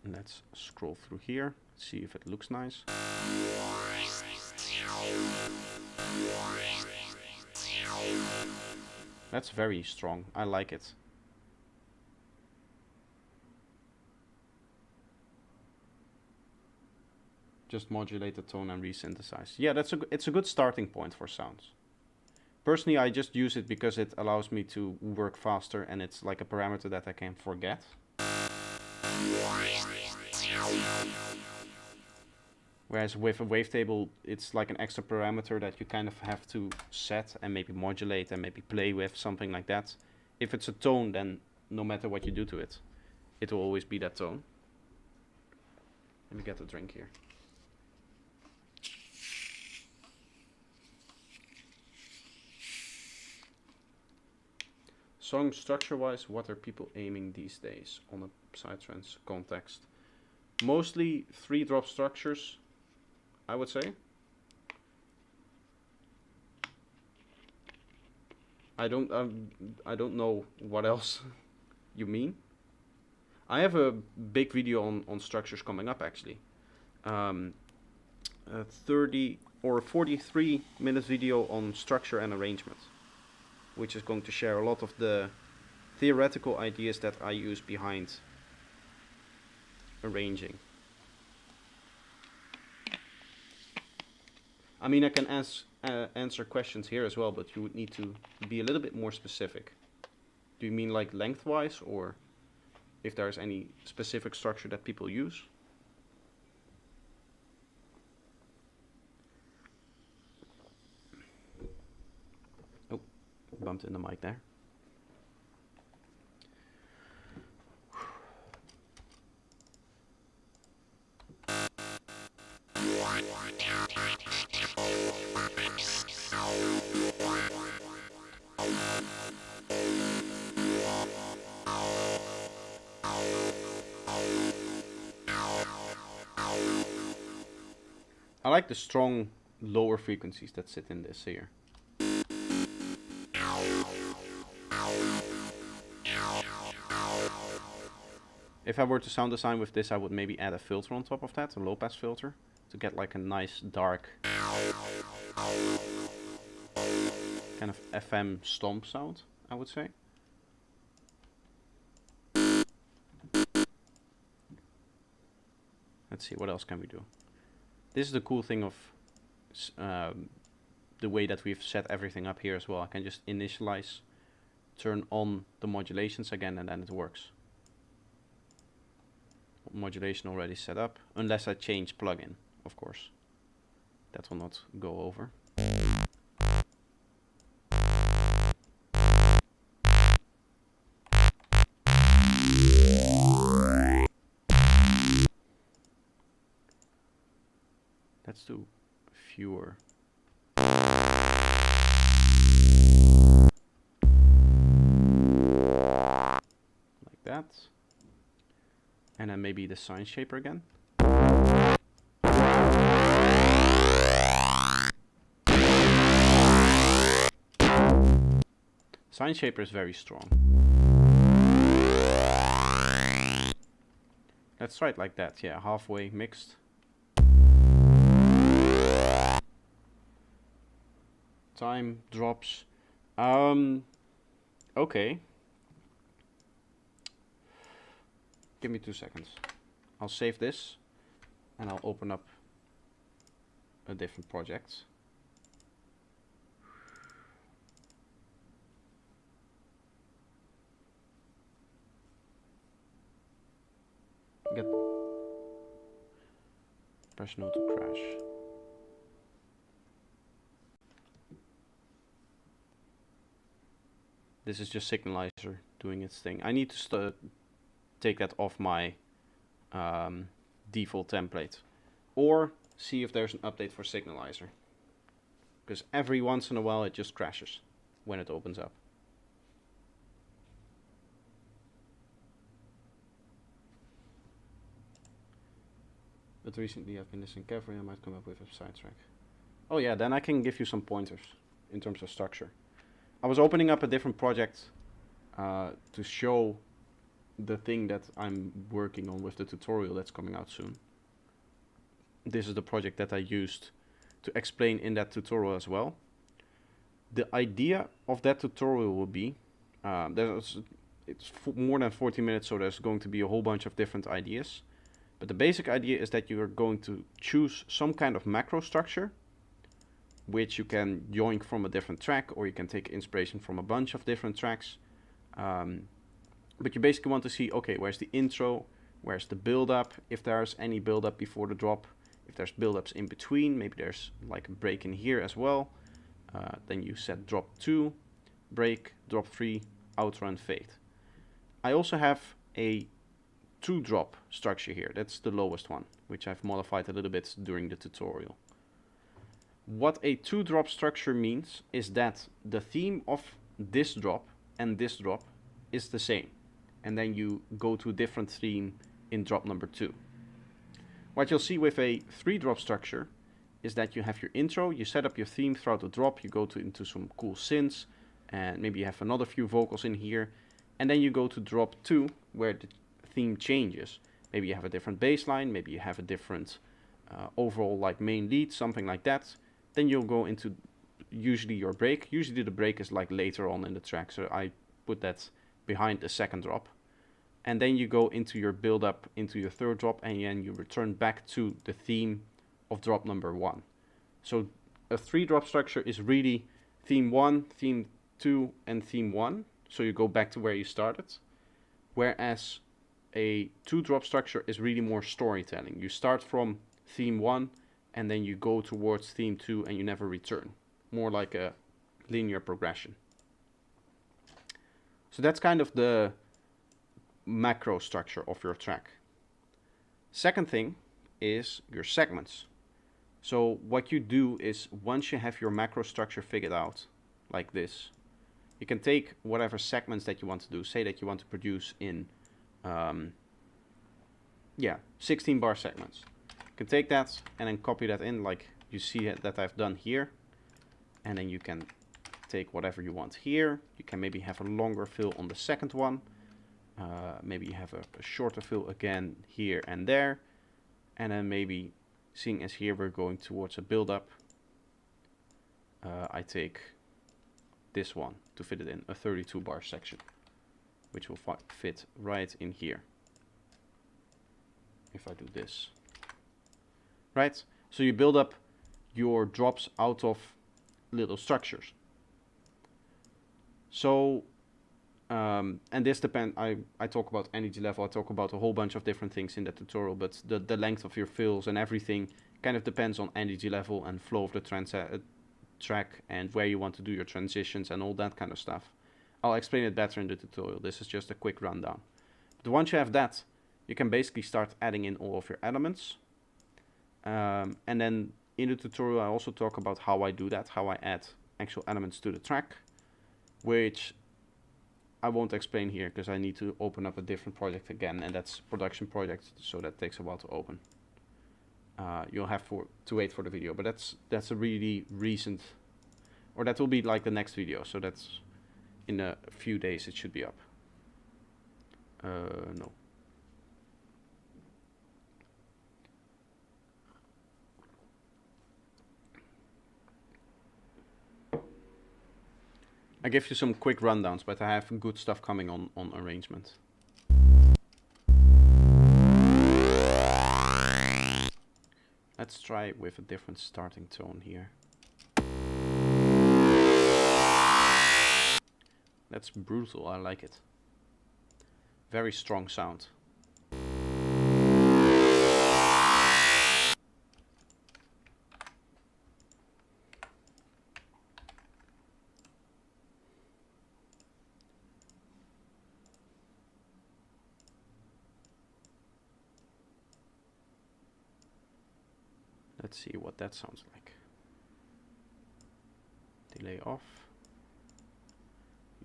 Let's scroll through here, see if it looks nice. That's very strong. I like it. Just modulate the tone and resynthesize. Yeah, it's a good starting point for sounds. Personally, I just use it because it allows me to work faster, and it's like a parameter that I can forget. Whereas with a wavetable, it's like an extra parameter that you kind of have to set and maybe modulate and maybe play with, something like that. If it's a tone, then no matter what you do to it, it will always be that tone. Let me get a drink here. Song structure-wise, what are people aiming these days on a psytrance context? Mostly 3-drop structures, I would say. I don't know what else you mean. I have a big video on structures coming up actually. A 30 or 43-minute video on structure and arrangement, which is going to share a lot of the theoretical ideas that I use behind arranging. I mean, I can answer questions here as well, but you would need to be a little bit more specific. Do you mean like lengthwise, or if there's any specific structure that people use? Oh, bumped in the mic there. I like the strong lower frequencies that sit in this here. If I were to sound design with this, I would maybe add a filter on top of that, a low pass filter, to get like a nice dark kind of FM stomp sound, I would say. Let's see, what else can we do? This is the cool thing of the way that we've set everything up here as well. I can just initialize, turn on the modulations again, and then it works. Modulation already set up, unless I change plugin, of course. That will not go over. Let's do fewer. Like that. And then maybe the sine shaper again. Sine shaper is very strong. Let's try it like that, yeah, halfway mixed. Time drops. Okay. Give me 2 seconds. I'll save this and I'll open up a different project. Press no to crash. This is just Signalizer doing its thing. I need to take that off my default template, or see if there's an update for Signalizer, because every once in a while it just crashes when it opens up. But recently I've been listening carefully. I might come up with a sidetrack. Oh yeah, then I can give you some pointers in terms of structure. I was opening up a different project to show the thing that I'm working on with the tutorial that's coming out soon. This is the project that I used to explain in that tutorial as well. The idea of that tutorial will be, it's more than 40 minutes, so there's going to be a whole bunch of different ideas. But the basic idea is that you are going to choose some kind of macro structure, which you can yoink from a different track, or you can take inspiration from a bunch of different tracks. But you basically want to see, okay, where's the intro, where's the build-up, if there's any build-up before the drop, if there's build-ups in between, maybe there's like a break in here as well. Then you set drop 2, break, drop 3, outro and fade. I also have a 2-drop structure here. That's the lowest one, which I've modified a little bit during the tutorial. What a 2-drop structure means is that the theme of this drop and this drop is the same. And then you go to a different theme in drop number 2. What you'll see with a 3-drop structure is that you have your intro, you set up your theme throughout the drop, you go into some cool synths, and maybe you have another few vocals in here, and then you go to drop 2, where the theme changes. Maybe you have a different bass line, maybe you have a different overall like main lead, something like that. Then you'll go into usually your break. Usually the break is like later on in the track, so I put that behind the second drop. And then you go into your build up into your 3rd drop, and then you return back to the theme of drop number 1. So a 3-drop structure is really theme 1, theme 2, and theme 1. So you go back to where you started. Whereas a 2-drop structure is really more storytelling. You start from theme 1 and then you go towards theme 2 and you never return. More like a linear progression. So that's kind of the macro structure of your track. Second thing is your segments. So what you do is, once you have your macro structure figured out, like this, you can take whatever segments that you want to do. Say that you want to produce in 16 bar segments. You can take that and then copy that in, like you see it, that I've done here. And then you can take whatever you want here. You can maybe have a longer fill on the second one. Maybe you have a shorter fill again here and there. And then maybe, seeing as here we're going towards a build-up, I take this one to fit it in, a 32 bar section, which will fit right in here. If I do this. Right? So you build up your drops out of little structures. So, and this depends, I talk about energy level, I talk about a whole bunch of different things in the tutorial, but the length of your fills and everything kind of depends on energy level and flow of the track and where you want to do your transitions and all that kind of stuff. I'll explain it better in the tutorial. This is just a quick rundown. But once you have that, you can basically start adding in all of your elements. And then in the tutorial I also talk about how I do that, how I add actual elements to the track, which I won't explain here because I need to open up a different project again, and that's production project, so that takes a while to open. You'll have to wait for the video, but that's a really recent, or that will be like the next video, so that's in a few days it should be up. No. I give you some quick rundowns, but I have good stuff coming on arrangement. Let's try with a different starting tone here. That's brutal, I like it. Very strong sound. Let's see what that sounds like. Delay off.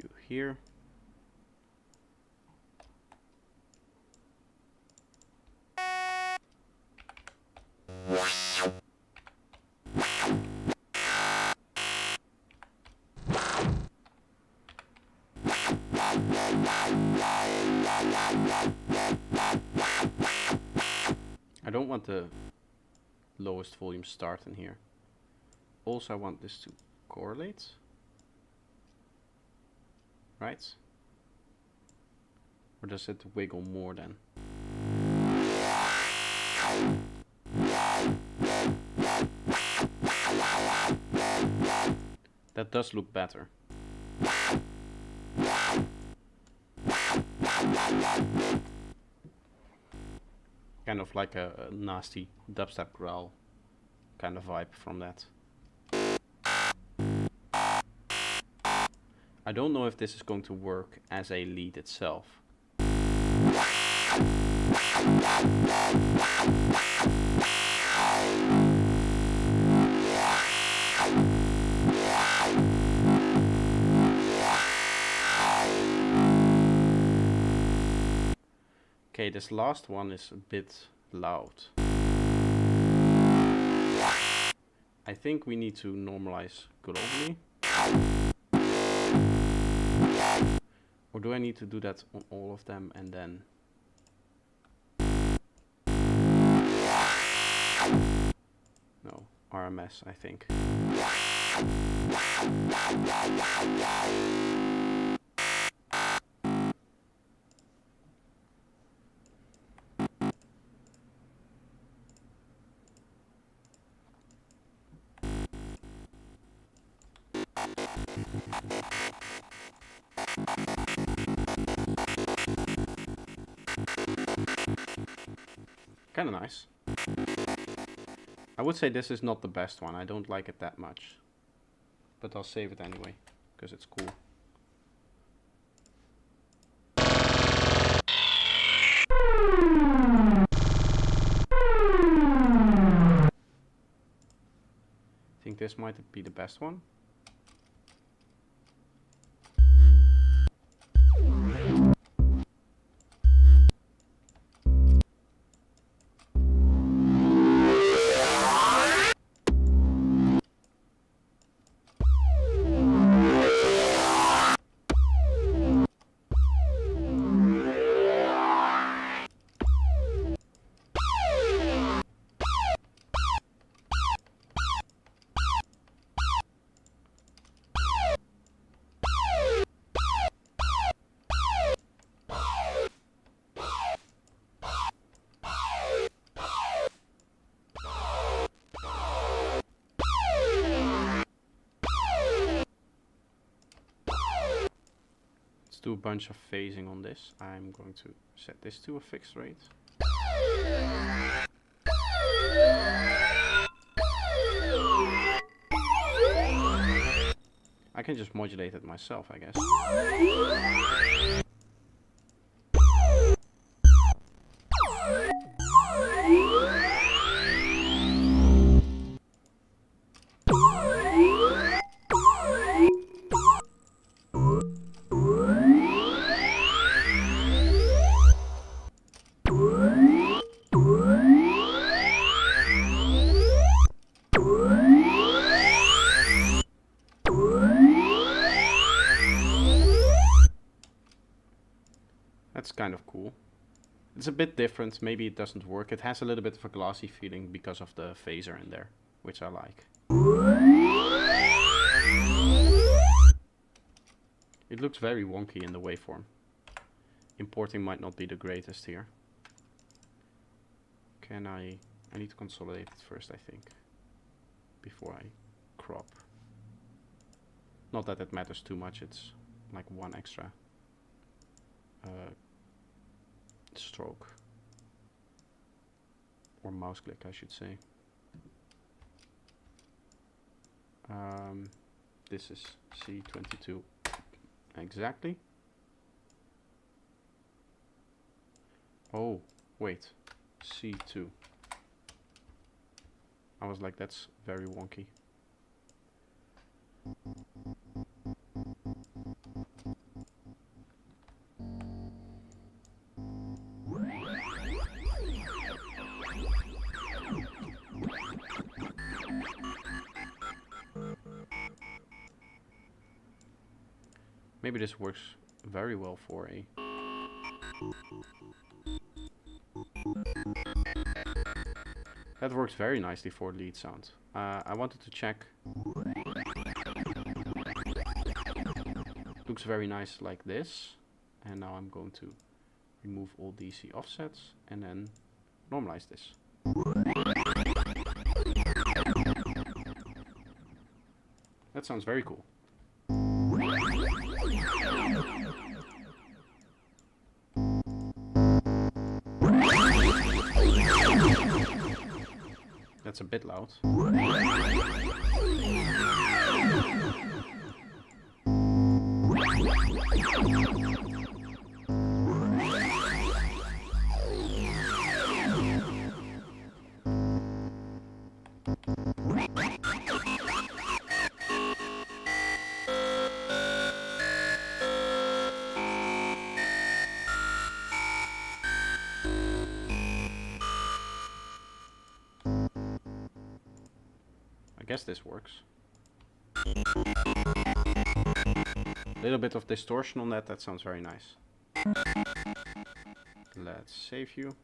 You here. I don't want the lowest volume start in here. Also, I want this to correlate. right? Or does it wiggle more then? That does look better. Kind of like a nasty dubstep growl kind of vibe from that. I don't know if this is going to work as a lead itself. Okay, this last one is a bit loud. I think we need to normalize globally. Or do I need to do that on all of them and then... No, RMS, I think. Kinda nice. I would say this is not the best one. I don't like it that much. But I'll save it anyway, because it's cool. I think this might be the best one. Do a bunch of phasing on this. I'm going to set this to a fixed rate. I can just modulate it myself, I guess. That's kind of cool. It's a bit different. Maybe it doesn't work. It has a little bit of a glossy feeling because of the phaser in there, which I like. It looks very wonky in the waveform. Importing might not be the greatest here. Can I need to consolidate it first, I think, before I crop. Not that it matters too much. It's like one extra stroke, or mouse click, I should say. This is C22 exactly. Oh, wait, C2. I was like, that's very wonky. Maybe this works very well for a... That works very nicely for lead sound. I wanted to check. looks very nice like this. And now I'm going to remove all DC offsets and then normalize this. That sounds very cool. That's a bit loud. I guess this works. A little bit of distortion on that, that sounds very nice. Let's save you.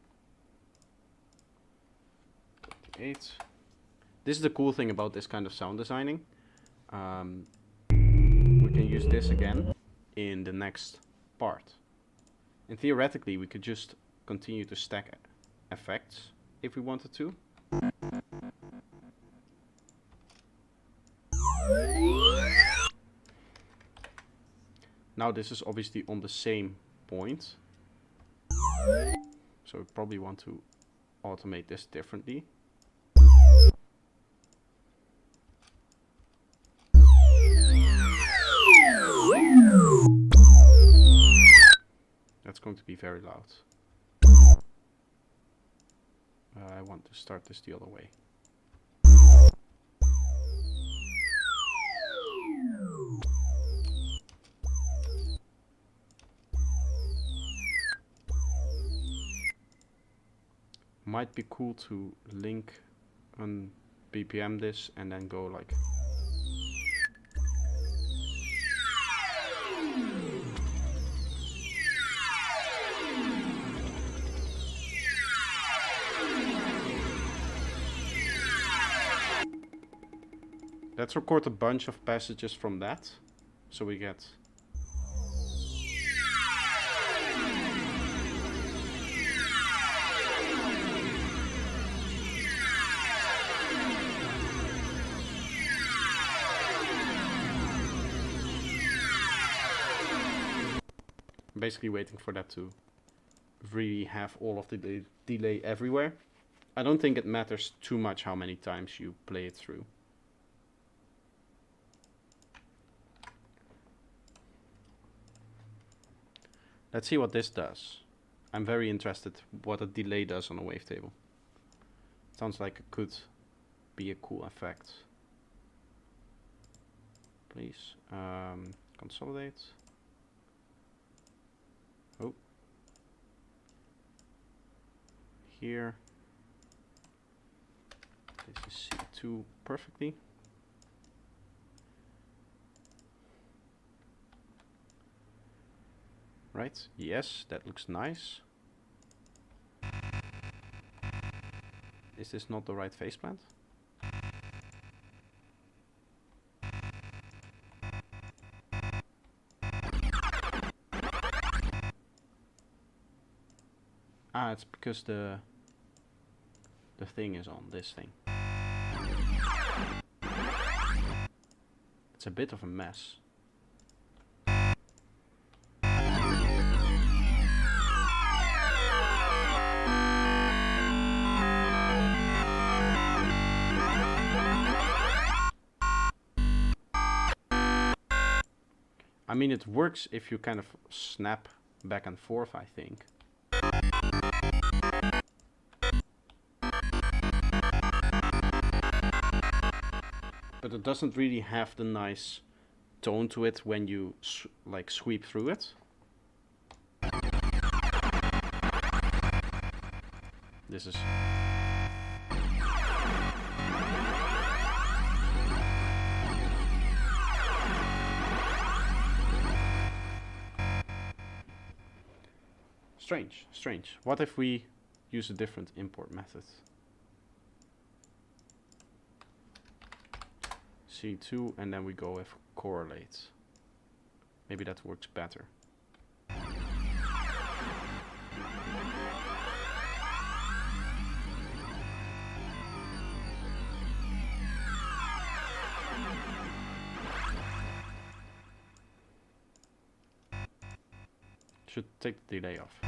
8. This is the cool thing about this kind of sound designing. We can use this again in the next part. And theoretically we could just continue to stack effects if we wanted to. Now this is obviously on the same point, so we probably want to automate this differently. That's going to be very loud. I want to start this the other way. Might be cool to link and BPM this and then go like. Let's record a bunch of passages from that, so we get. Basically waiting for that to really have all of the delay everywhere. I don't think it matters too much how many times you play it through. Let's see what this does. I'm very interested what a delay does on a wavetable. Sounds like it could be a cool effect. Please consolidate. Oh. Here. This is C2 perfectly. Right, yes, that looks nice. Is this not the right faceplant? Ah, it's because the thing is on this thing. It's a bit of a mess. I mean, it works if you kind of snap back and forth, I think. But it doesn't really have the nice tone to it when you like sweep through it. This is strange, strange. What if we use a different import method? C2 and then we go with correlate. Maybe that works better. Should take the delay off.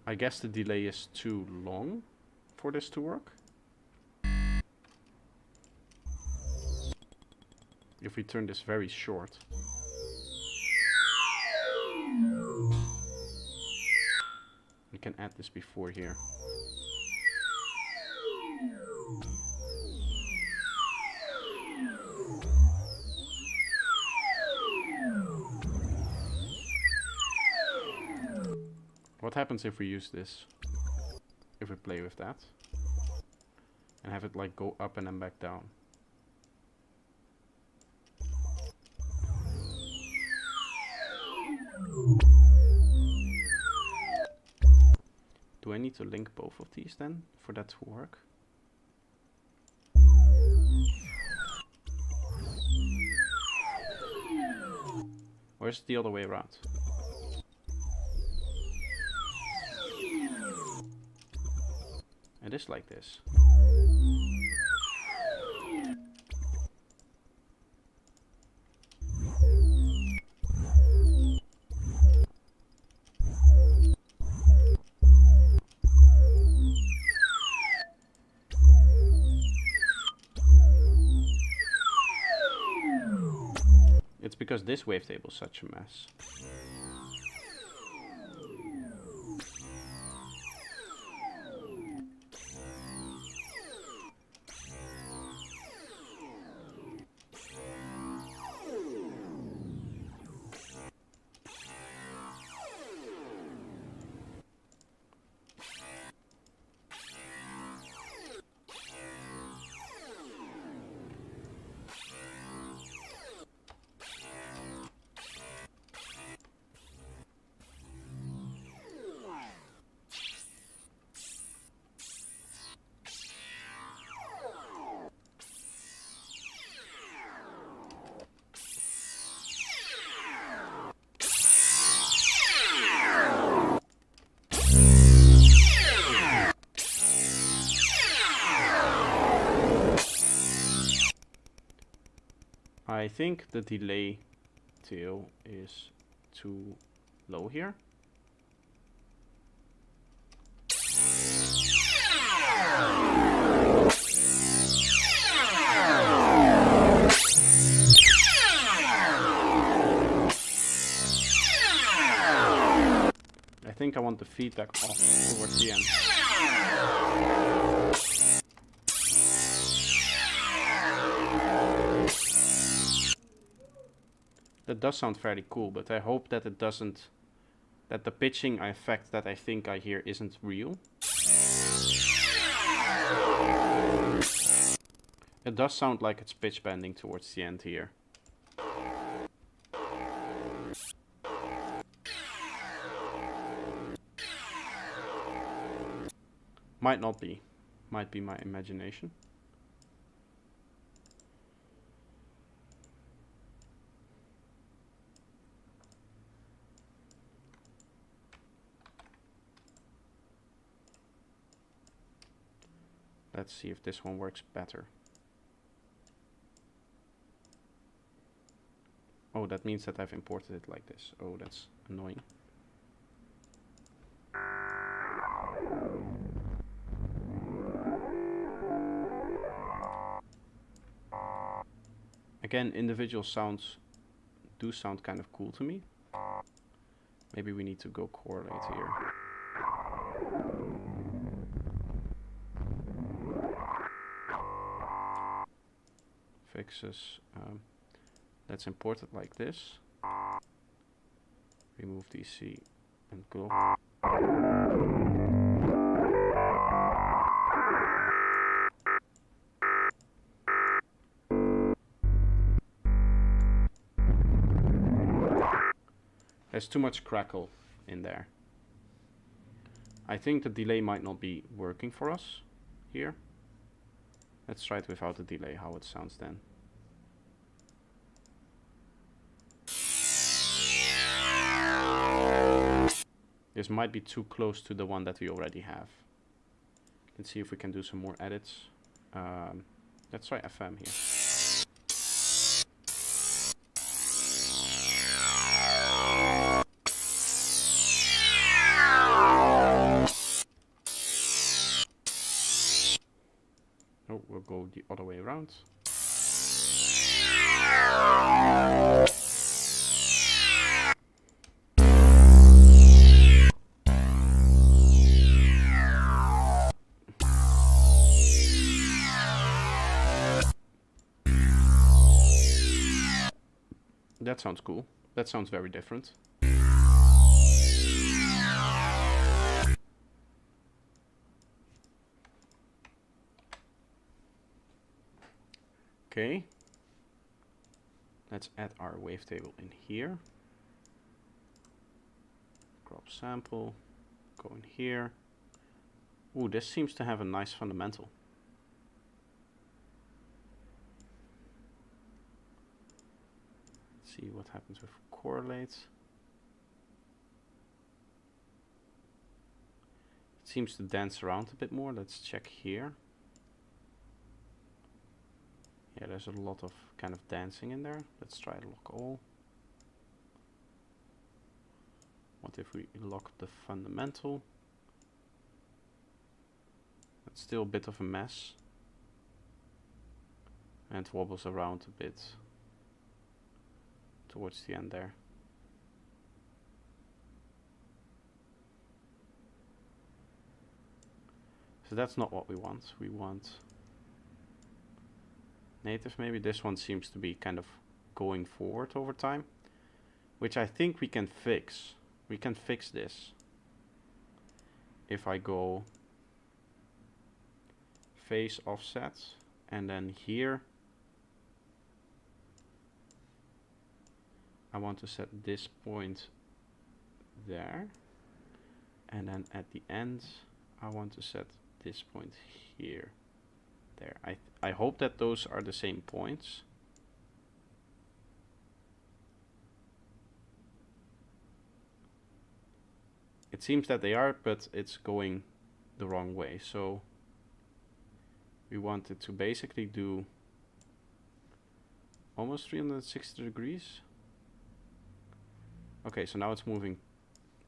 I guess the delay is too long for this to work. If we turn this very short. We can add this before here. What happens if we use this? If we play with that and have it like go up and then back down. Do I need to link both of these then for that to work? Or is it the other way around? It is like this. It's because this wavetable is such a mess. I think the delay tail is too low here. I think I want the feedback off towards the end. That does sound fairly cool, but I hope that it doesn't, that the pitching effect that I think I hear isn't real. It does sound like it's pitch bending towards the end here. Might not be. Might be my imagination. Let's see if this one works better. Oh, that means that I've imported it like this. Oh, that's annoying. Again, individual sounds do sound kind of cool to me. Maybe we need to go correlate here. Fixes. Let's import it like this. Remove DC and go. There's too much crackle in there. I think the delay might not be working for us here. Let's try it without the delay, how it sounds then. This might be too close to the one that we already have. Let's see if we can do some more edits. Let's try FM here. Oh, we'll go the other way around. That sounds cool. That sounds very different. Okay. Let's add our wavetable in here. Crop sample. Go in here. Ooh, this seems to have a nice fundamental. See what happens with correlate. It seems to dance around a bit more. Let's check here. Yeah, there's a lot of kind of dancing in there. Let's try to lock all. What if we lock the fundamental? It's still a bit of a mess. And wobbles around a bit towards the end there. So that's not what we want. We want native maybe. This one seems to be kind of going forward over time, which I think we can fix. We can fix this if I go phase offset, and then here I want to set this point there, and then at the end I want to set this point here. There. I hope that those are the same points. It seems that they are, but it's going the wrong way. So we want it to basically do almost 360 degrees. Okay, so now it's moving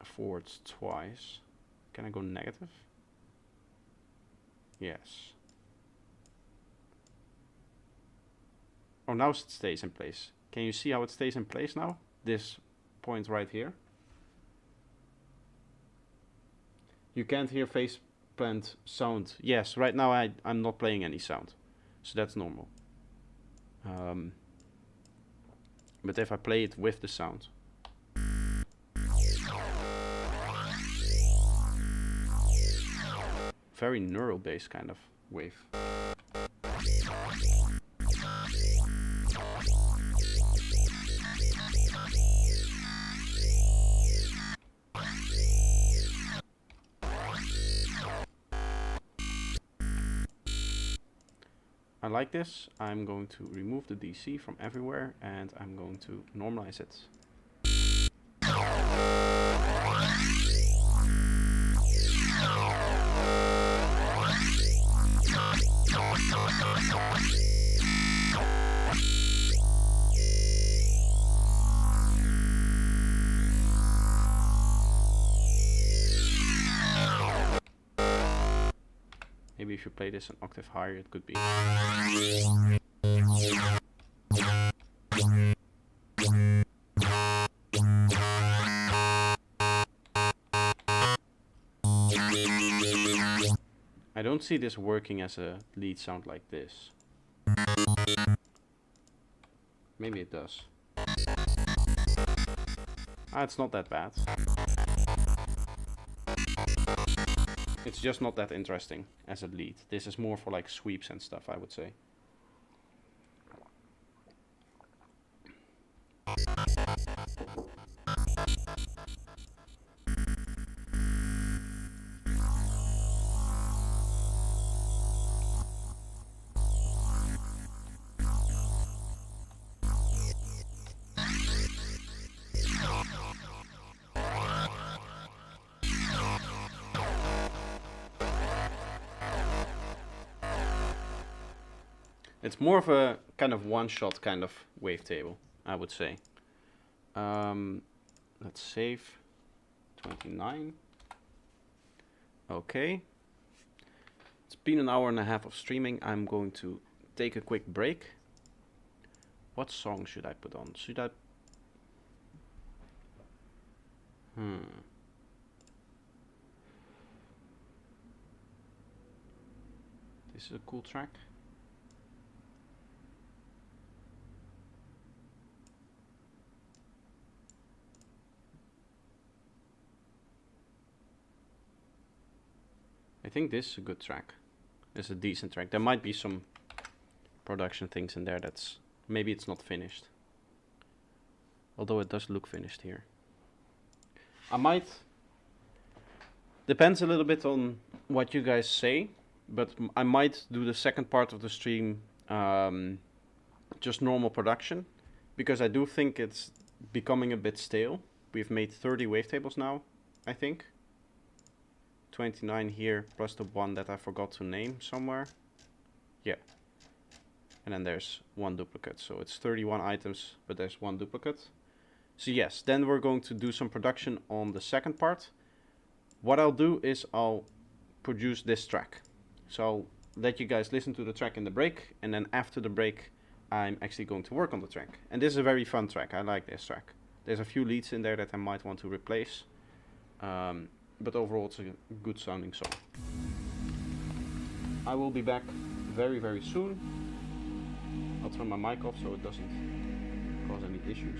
forwards twice. Can I go negative? Yes. Oh, now it stays in place. Can you see how it stays in place now? This point right here. You can't hear phase plant sound. Yes, right now I'm not playing any sound. So that's normal. But if I play it with the sound. Very neural based kind of wave. I like this. I'm going to remove the DC from everywhere and I'm going to normalize it. Maybe if you play this an octave higher, it could be. I don't see this working as a lead sound like this. Maybe it does. Ah, it's not that bad. It's just not that interesting as a lead. This is more for like sweeps and stuff, I would say. It's more of a kind of one-shot kind of wavetable, I would say. Let's save 29. Okay. It's been an hour and a half of streaming. I'm going to take a quick break. What song should I put on? Should I... This is a cool track. I think this is a good track. It's a decent track. There might be some production things in there that's... Maybe it's not finished. Although it does look finished here. I might... Depends a little bit on what you guys say. But I might do the second part of the stream just normal production. Because I do think it's becoming a bit stale. We've made 30 wavetables now, I think. 29 here, plus the one that I forgot to name somewhere. Yeah. And then there's one duplicate. So it's 31 items, but there's one duplicate. So yes, then we're going to do some production on the second part. What I'll do is I'll produce this track. So I'll let you guys listen to the track in the break. And then after the break, I'm actually going to work on the track. And this is a very fun track. I like this track. There's a few leads in there that I might want to replace. But overall it's a good sounding song. I will be back very, very soon. I'll turn my mic off so it doesn't cause any issues.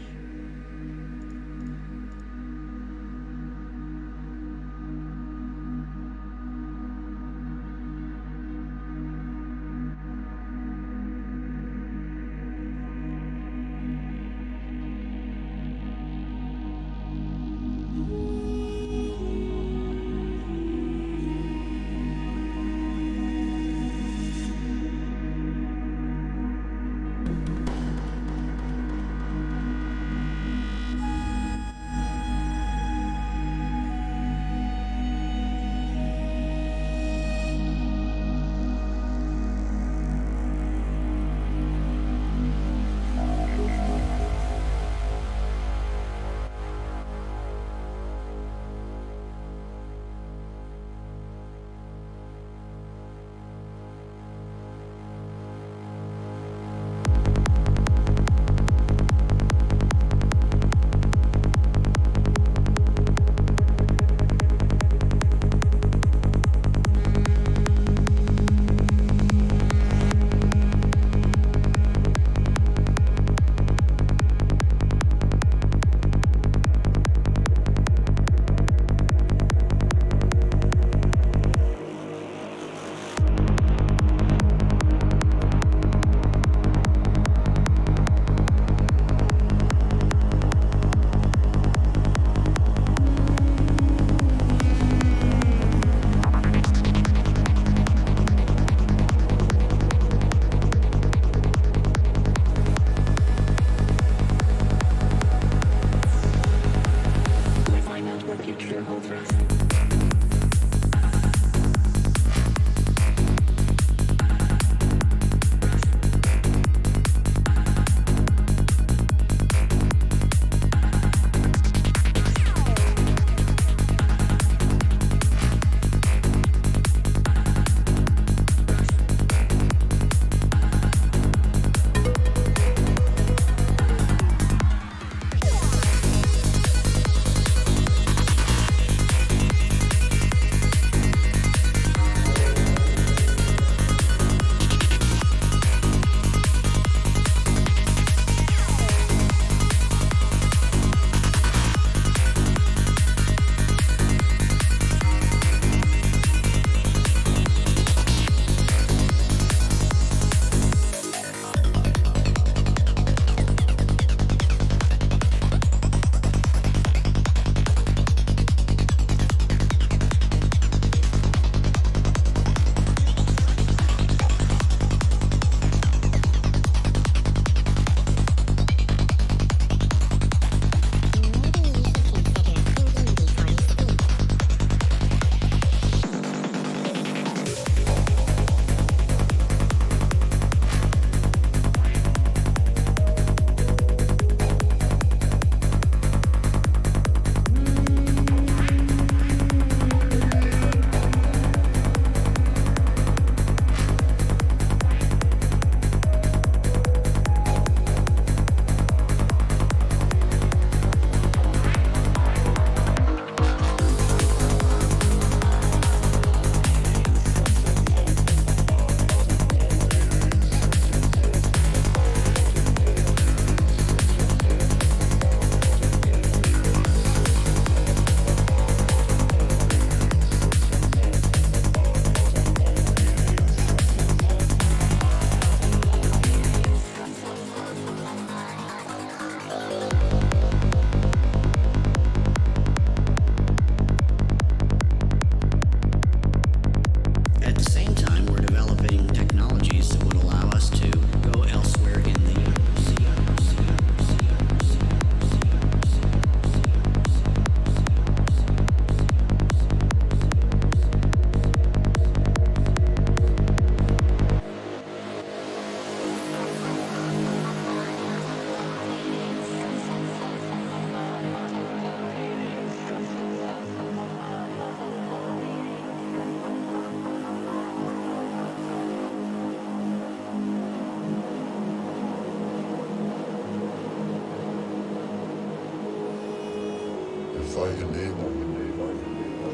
if I enable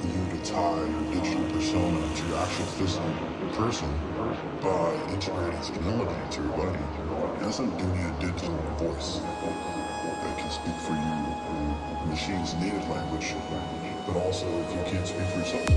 you to tie your digital persona to your actual physical person by integrating stability into your body, it doesn't give you a digital voice that can speak for you in machine's native language, but also if you can't speak for yourself.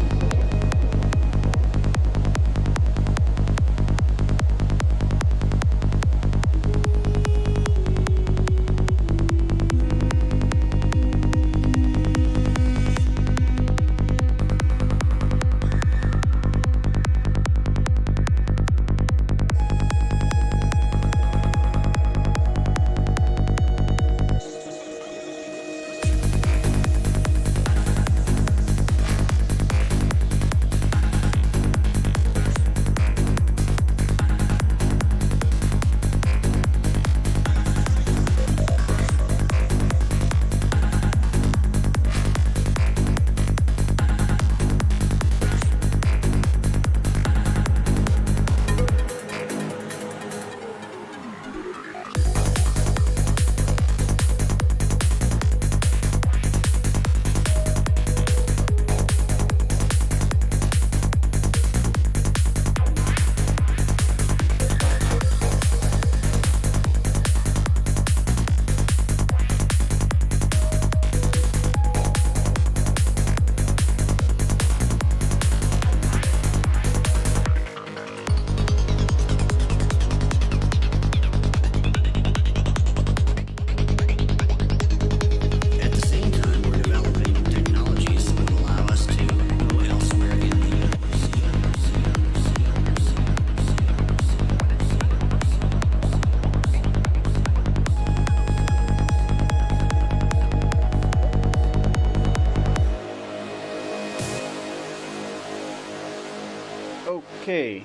Okay,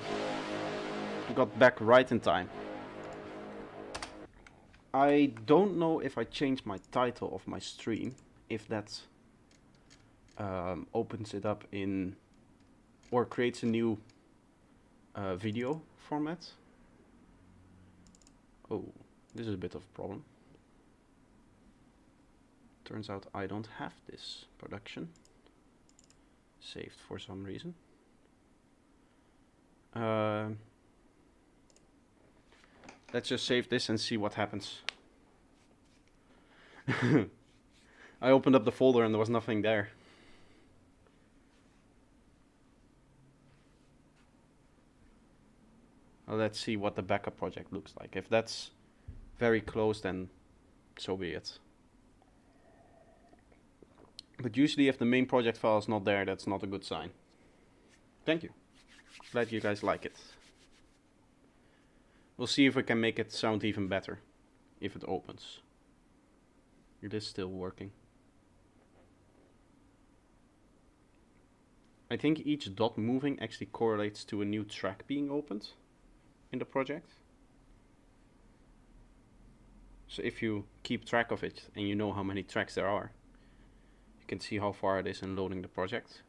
got back right in time. I don't know if I changed my title of my stream, if that opens it up in, or creates a new video format. Oh, this is a bit of a problem. Turns out I don't have this production saved for some reason. Let's just save this and see what happens. I opened up the folder and there was nothing there. Well, let's see what the backup project looks like. If that's very close, then so be it. But usually if the main project file is not there, that's not a good sign. Thank you. Glad you guys like it. We'll see if we can make it sound even better if it opens. It is still working. I think each dot moving actually correlates to a new track being opened in the project. So if you keep track of it and you know how many tracks there are, you can see how far it is in loading the project.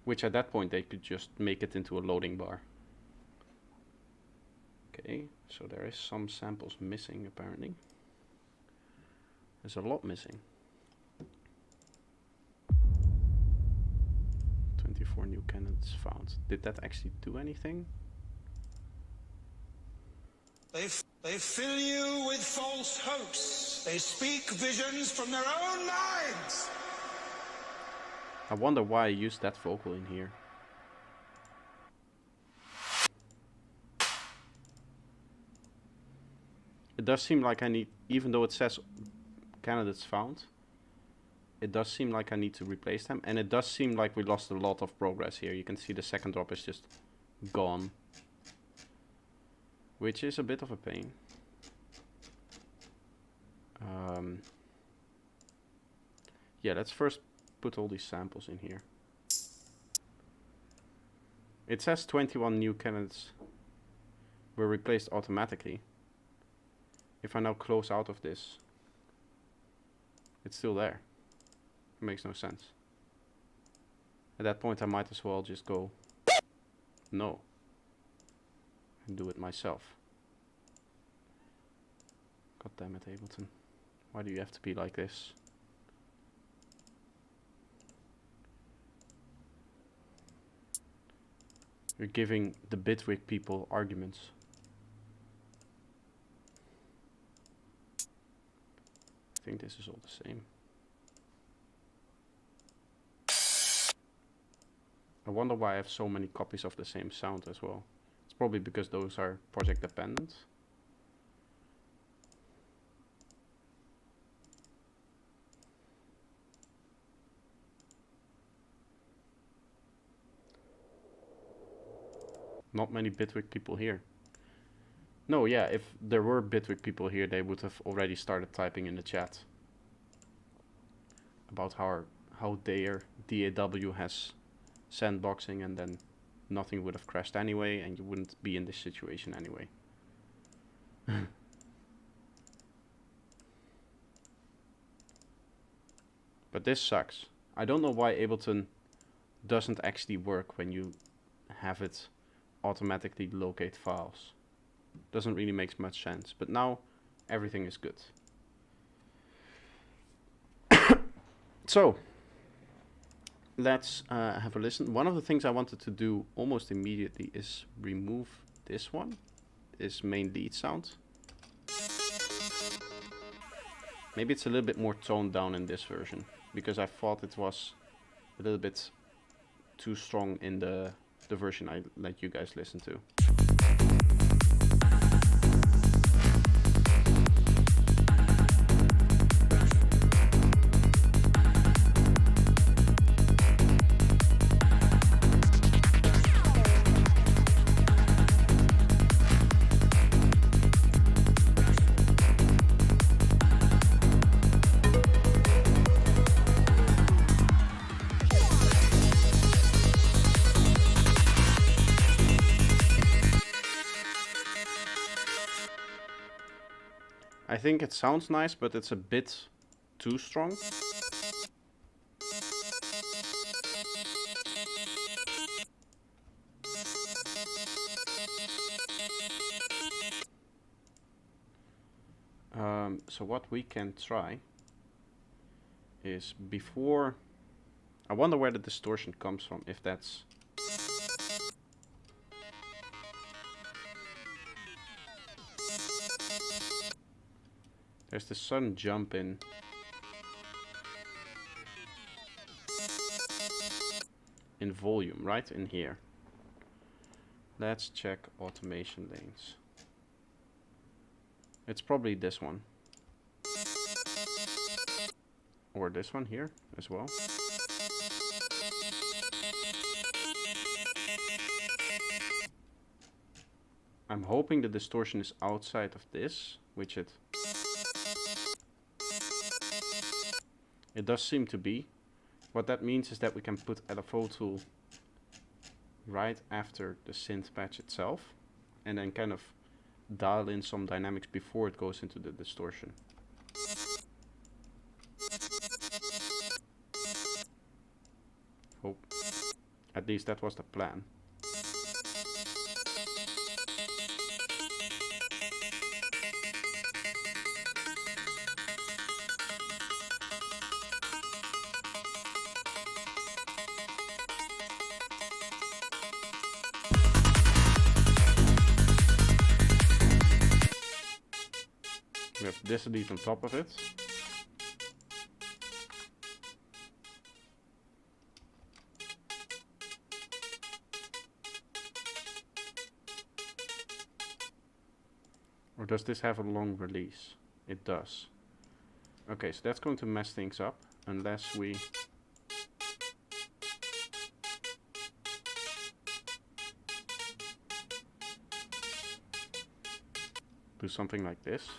Which at that point they could just make it into a loading bar. Okay, so there is some samples missing apparently. There's a lot missing. 24 new candidates found. Did that actually do anything? They fill you with false hopes. They speak visions from their own minds. I wonder why I used that vocal in here. It does seem like I need, even though it says candidates found, it does seem like I need to replace them. And it does seem like we lost a lot of progress here. You can see the second drop is just gone. Which is a bit of a pain. Yeah, let's first put all these samples in here. It says 21 new candidates were replaced automatically. If I now close out of this, it's still there. It makes no sense. At that point I might as well just go no and do it myself. God damn it, Ableton. Why do you have to be like this? You're giving the Bitwig people arguments. I think this is all the same. I wonder why I have so many copies of the same sound as well. It's probably because those are project dependent. Not many Bitwig people here. No, yeah, if there were Bitwig people here, they would have already started typing in the chat about how their DAW has sandboxing, and then nothing would have crashed anyway, and you wouldn't be in this situation anyway. But this sucks. I don't know why Ableton doesn't actually work when you have it automatically locate files. Doesn't really make much sense, but now everything is good. So let's have a listen. One of the things I wanted to do almost immediately is remove this one, this main lead sound. Maybe it's a little bit more toned down in this version, because I thought it was a little bit too strong in the version I let you guys listen to. I think it sounds nice, but it's a bit too strong. So what we can try is before... I wonder where the distortion comes from, if that's... There's this sudden jump in volume, right in here. Let's check automation lanes. It's probably this one. Or this one here as well. I'm hoping the distortion is outside of this, which it does seem to be. What that means is that we can put LFO tool right after the synth patch itself, and then kind of dial in some dynamics before it goes into the distortion. Oh, at least that was the plan. We have this lead on top of it. Or does this have a long release? It does. Okay, so that's going to mess things up unless we do something like this.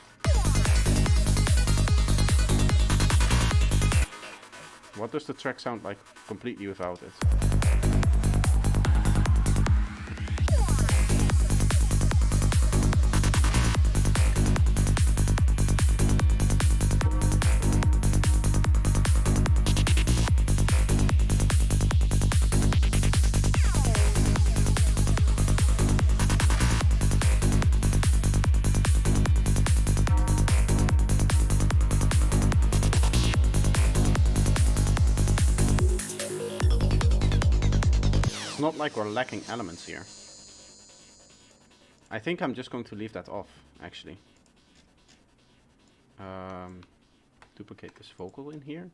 What does the track sound like completely without it? not like we're lacking elements here. I think I'm just going to leave that off, actually. Duplicate this vocal in here.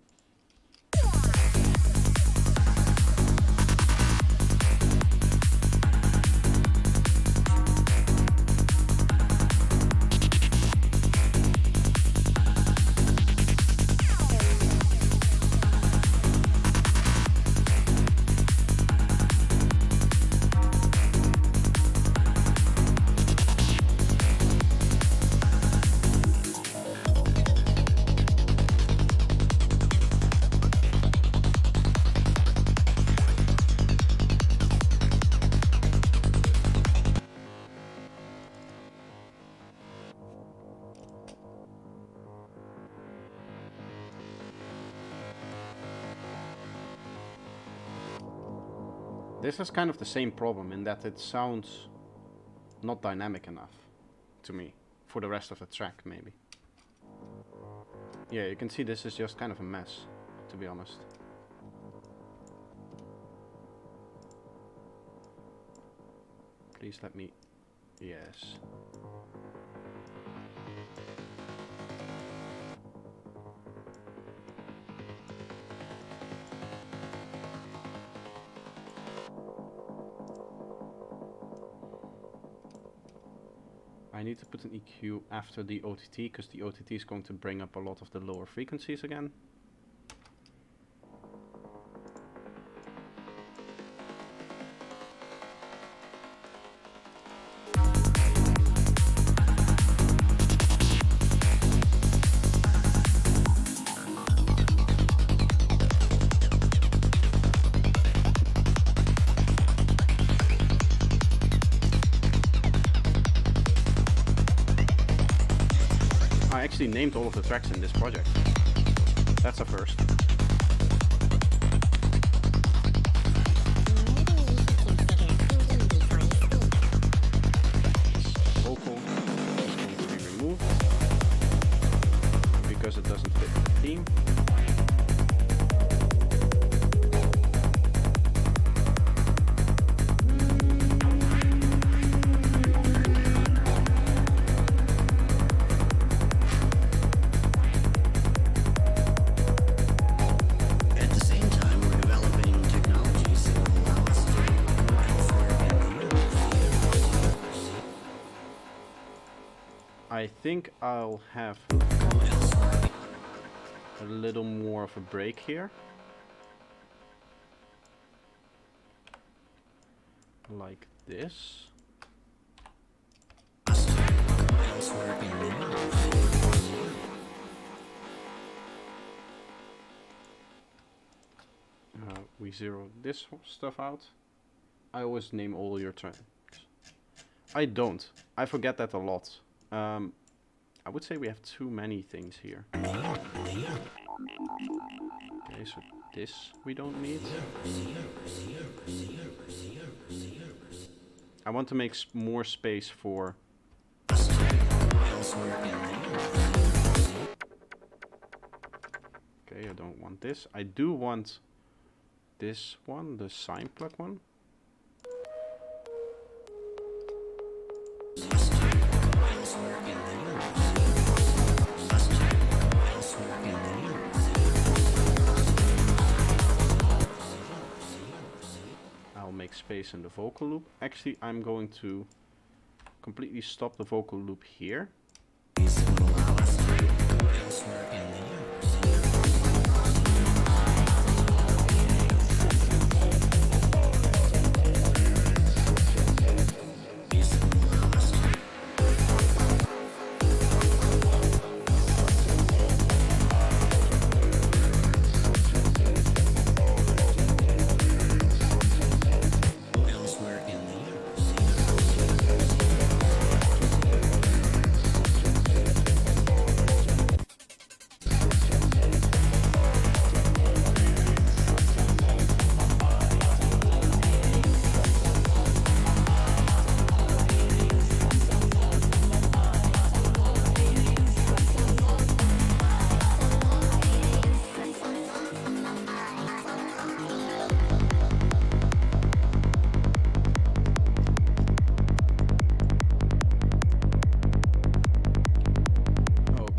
This is kind of the same problem in that it sounds not dynamic enough to me for the rest of the track, maybe. Yeah, you can see this is just kind of a mess, to be honest. Please let me... Yes. I need to put an EQ after the OTT, because the OTT is going to bring up a lot of the lower frequencies again. I actually named all of the tracks in this project. That's a first. Vocal is going to be removed because it doesn't fit the theme. I think I'll have a little more of a break here. Like this. We zero this stuff out. I always name all your tracks. I don't. I forget that a lot. I would say we have too many things here. Okay, so this we don't need. I want to make more space for... Okay, I don't want this. I do want this one, the sine plug one. I'll make space in the vocal loop. Actually, I'm going to completely stop the vocal loop here.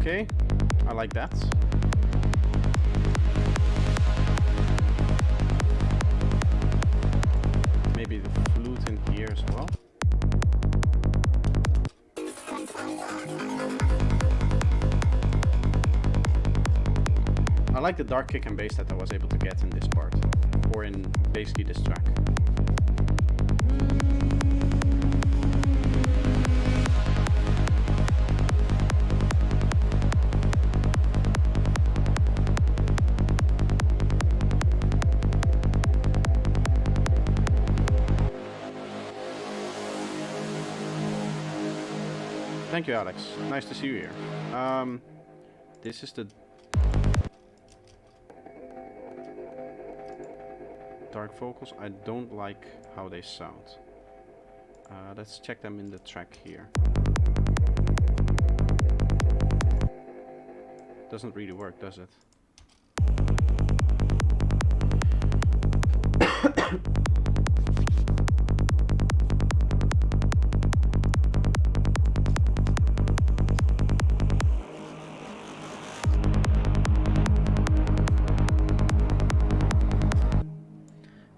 Okay, I like that. Maybe the flute in here as well. I like the dark kick and bass that I was able to get in this part, or in basically this track. Thank you, Alex. Nice to see you here. This is the dark vocals. I don't like how they sound. Let's check them in the track here. Doesn't really work, does it?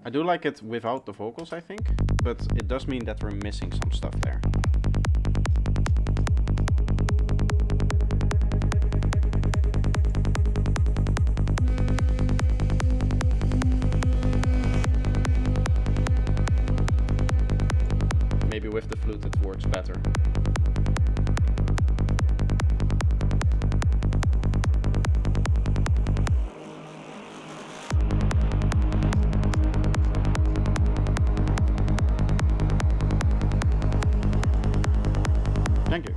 I do like it without the vocals, I think, but it does mean that we're missing some stuff there. Maybe with the flute it works better. Thank you.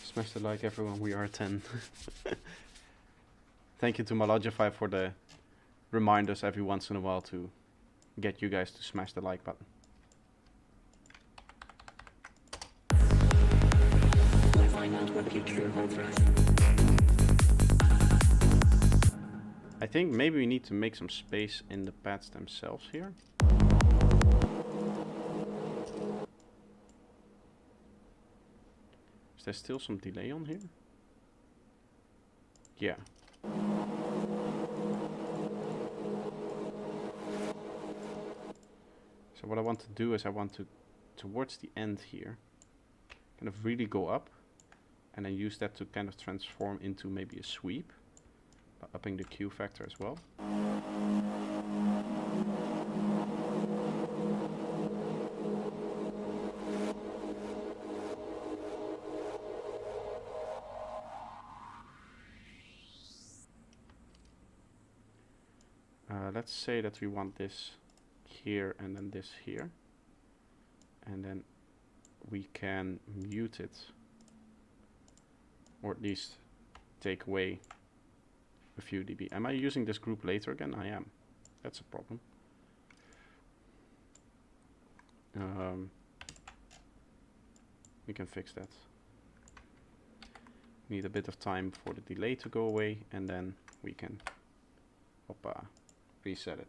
Smash the like, everyone. We are 10. Thank you to Malogify for the reminders every once in a while to get you guys to smash the like button. I think maybe we need to make some space in the pads themselves here. Is there still some delay on here? Yeah. So what I want to do is I want to, towards the end here, kind of really go up and then use that to kind of transform into maybe a sweep, by upping the Q factor as well. Let's say that we want this here and then this here, and then we can mute it, or at least take away a few dB. Am I using this group later again? I am. That's a problem. We can fix that. Need a bit of time for the delay to go away, and then we can reset it.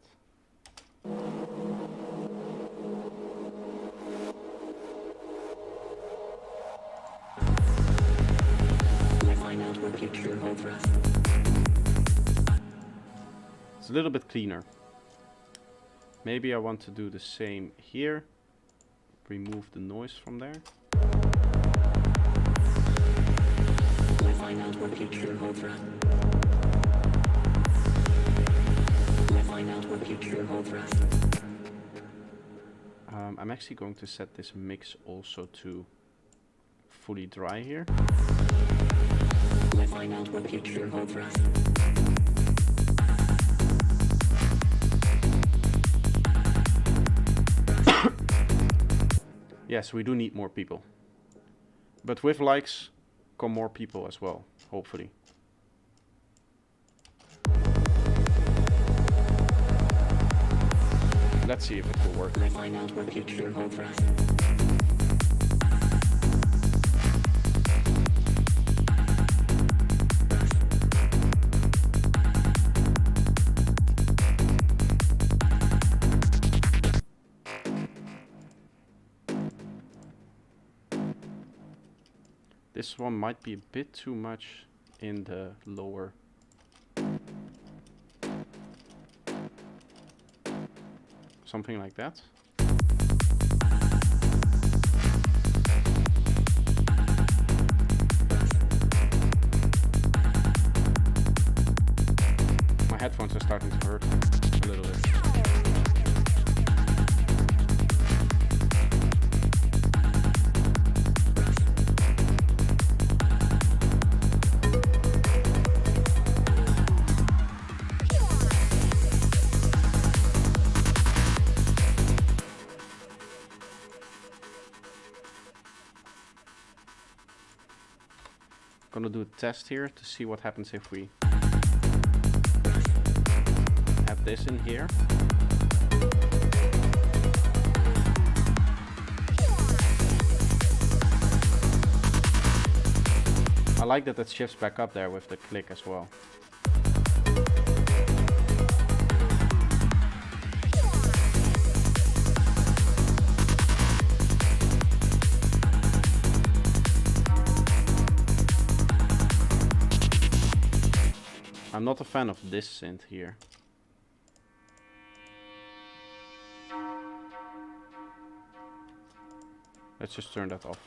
It's a little bit cleaner. Maybe I want to do the same here. Remove the noise from there. I'm actually going to set this mix also to fully dry here. Yes, we do need more people. But with likes come more people as well, hopefully. Let's see if it will work. I find out what keeps your whole breath. This one might be a bit too much in the lower. Something like that. My headphones are starting to hurt a little bit. Gonna do a test here to see what happens if we have this in here. I like that it shifts back up there with the click as well. I'm not a fan of this synth here. Let's just turn that off.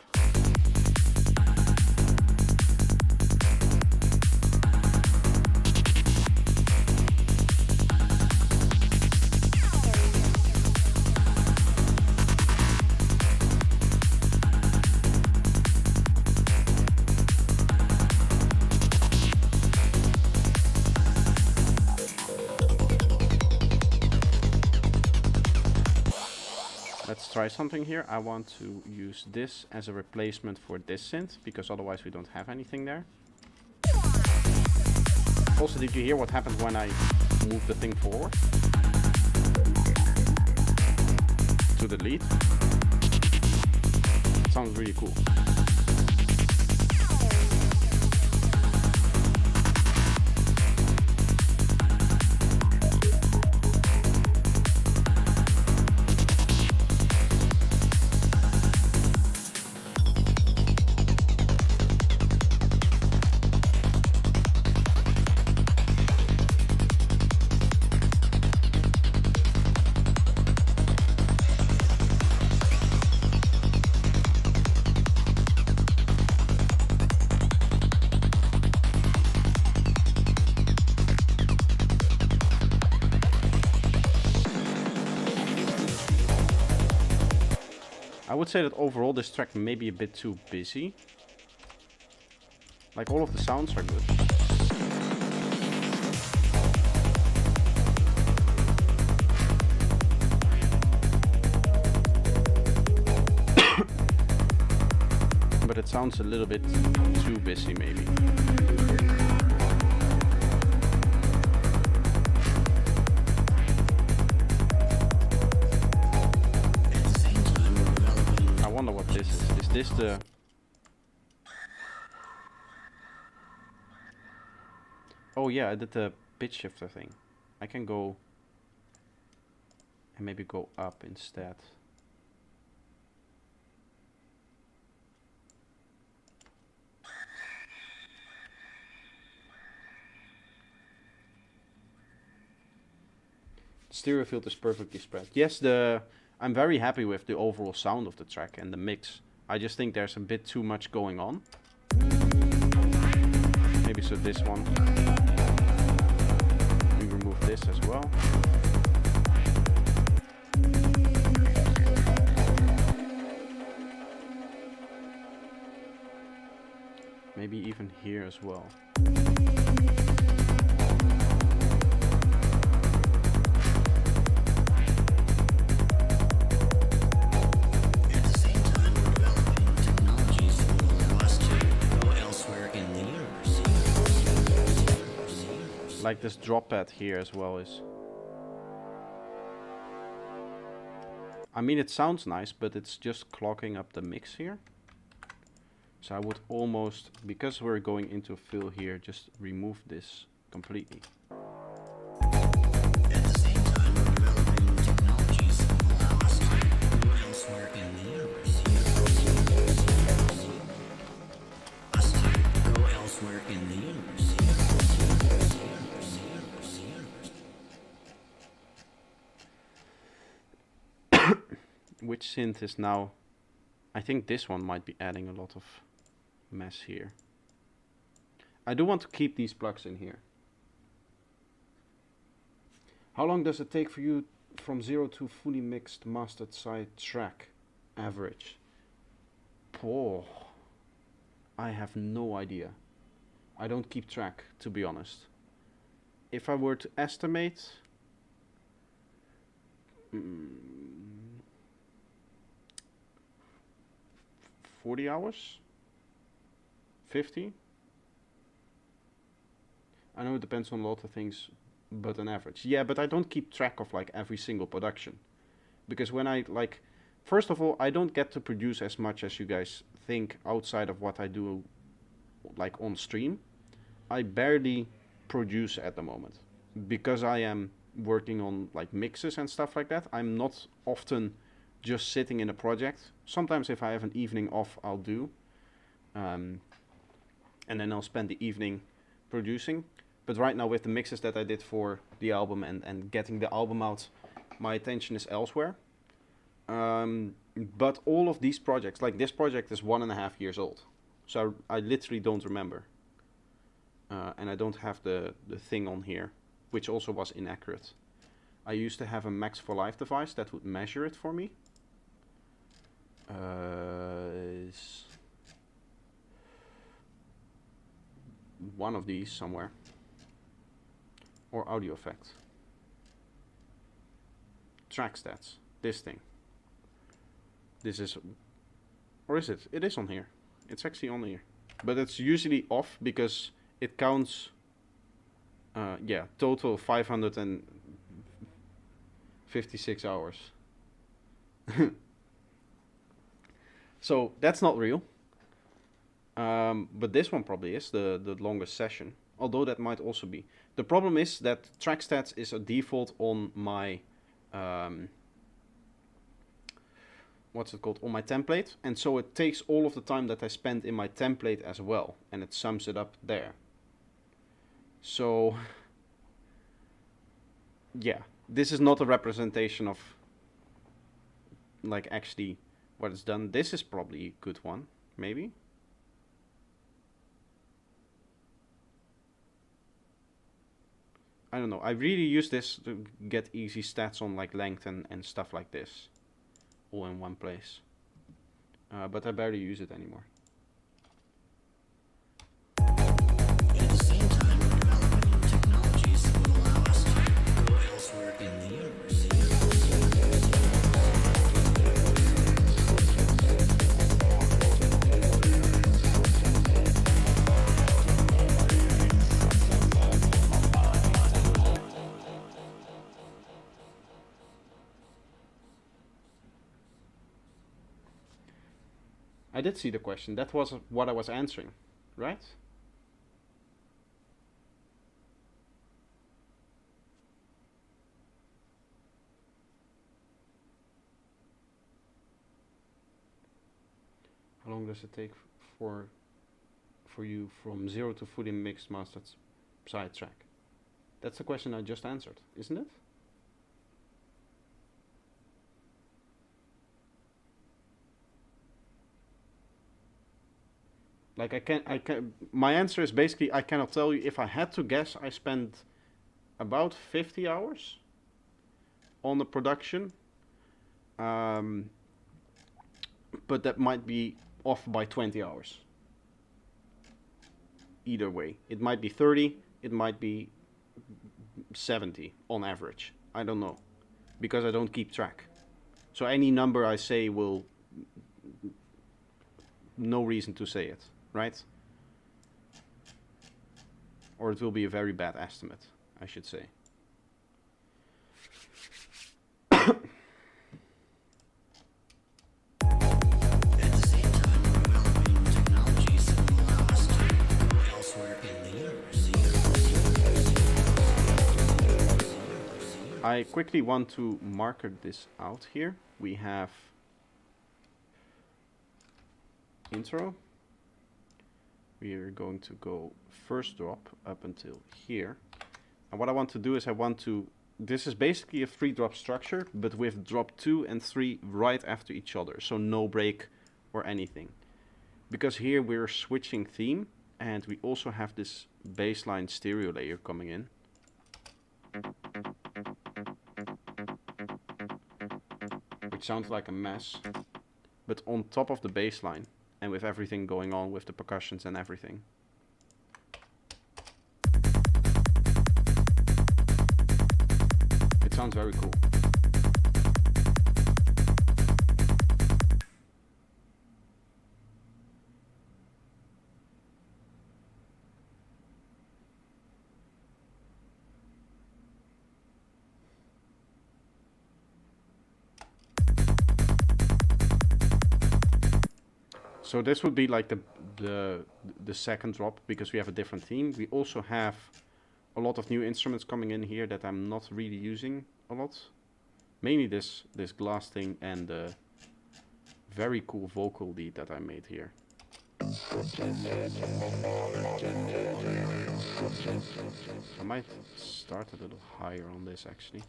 Let's try something here. I want to use this as a replacement for this synth, because otherwise we don't have anything there. Also, did you hear what happened when I moved the thing forward to the lead? It sounds really cool. I would say that overall this track may be a bit too busy. Like, all of the sounds are good. But it sounds a little bit too busy maybe. I wonder what this is. Is this the... Oh yeah, I did the pitch shifter thing. I can go and maybe go up instead. Stereo field is perfectly spread. Yes, I'm very happy with the overall sound of the track and the mix. I just think there's a bit too much going on. Maybe so this one. We remove this as well. Maybe even here as well. Like this drop pad here as well is I mean, it sounds nice, but it's just clogging up the mix here. So I would almost, because we're going into fill here, just remove this completely. At the same time, we're developing new technologies that will allow us to go elsewhere in the universe. Us to go elsewhere in the universe. Which synth is now... I think this one might be adding a lot of mess here. I do want to keep these plugs in here. How long does it take for you from 0 to fully mixed mastered side track? Average. Oh, I have no idea. I don't keep track, to be honest. If I were to estimate... 40 hours? 50? I know it depends on a lot of things, but an average. Yeah, but I don't keep track of like every single production. Because when I like... First of all, I don't get to produce as much as you guys think outside of what I do like on stream. I barely produce at the moment. Because I am working on like mixes and stuff like that, I'm not often just sitting in a project. Sometimes if I have an evening off, I'll do. And then I'll spend the evening producing. But right now with the mixes that I did for the album and getting the album out, my attention is elsewhere. But all of these projects, like this project is 1.5 years old. So I literally don't remember. And I don't have the thing on here, which also was inaccurate. I used to have a Max for Life device that would measure it for me. One of these somewhere. Or audio effect. Track stats. This thing. This is... Or is it? It is on here. It's actually on here. But it's usually off because it counts... yeah, total 556 hours. So that's not real. But this one probably is the longest session. Although that might also be. The problem is that track stats is a default on my... what's it called? On my template. And so it takes all of the time that I spend in my template as well. And it sums it up there. So... yeah. This is not a representation of... like actually what it's done. This is probably a good one. Maybe? I don't know. I really use this to get easy stats on like length and stuff like this. All in one place. But I barely use it anymore. At the same time, we're developing new technologies that will allow us to go elsewhere in the universe. I did see the question. That was what I was answering, right? How long does it take for you from 0 to fully mixed mastered side track? That's the question I just answered, isn't it? Like my answer is basically I cannot tell you. If I had to guess, I spent about 50 hours on the production. But that might be off by 20 hours. Either way. It might be 30, it might be 70 on average. I don't know. Because I don't keep track. So any number I say will... no reason to say it. Right? Or it will be a very bad estimate, I should say. I quickly want to marker this out here. We have intro. We are going to go first drop up until here. And what I want to do is this is basically a 3-drop structure, but with drop 2 and 3 right after each other, so no break or anything. Because here we're switching theme, and we also have this baseline stereo layer coming in. Which sounds like a mess, but on top of the baseline, and with everything going on with the percussions and everything. It sounds very cool. So this would be like the second drop, because we have a different theme. We also have a lot of new instruments coming in here that I'm not really using a lot. Mainly this glass thing and the very cool vocal lead that I made here. I might start a little higher on this actually.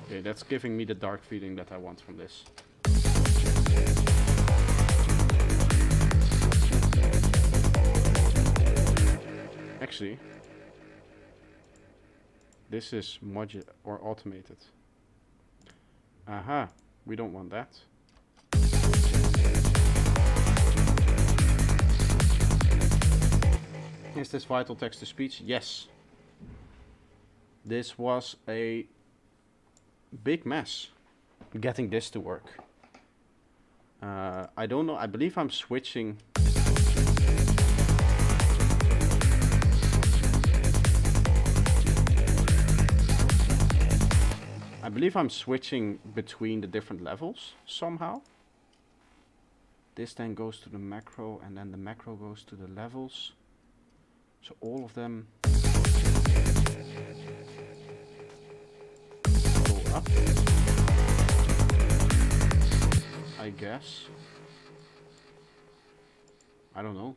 Okay, that's giving me the dark feeling that I want from this. Actually, this is modular or automated. Aha, we don't want that. Is this vital text to speech? Yes. This was a big mess getting this to work. I don't know, I believe I'm switching. I believe I'm switching between the different levels somehow. This then goes to the macro, and then the macro goes to the levels. So all of them go up, I guess. I don't know.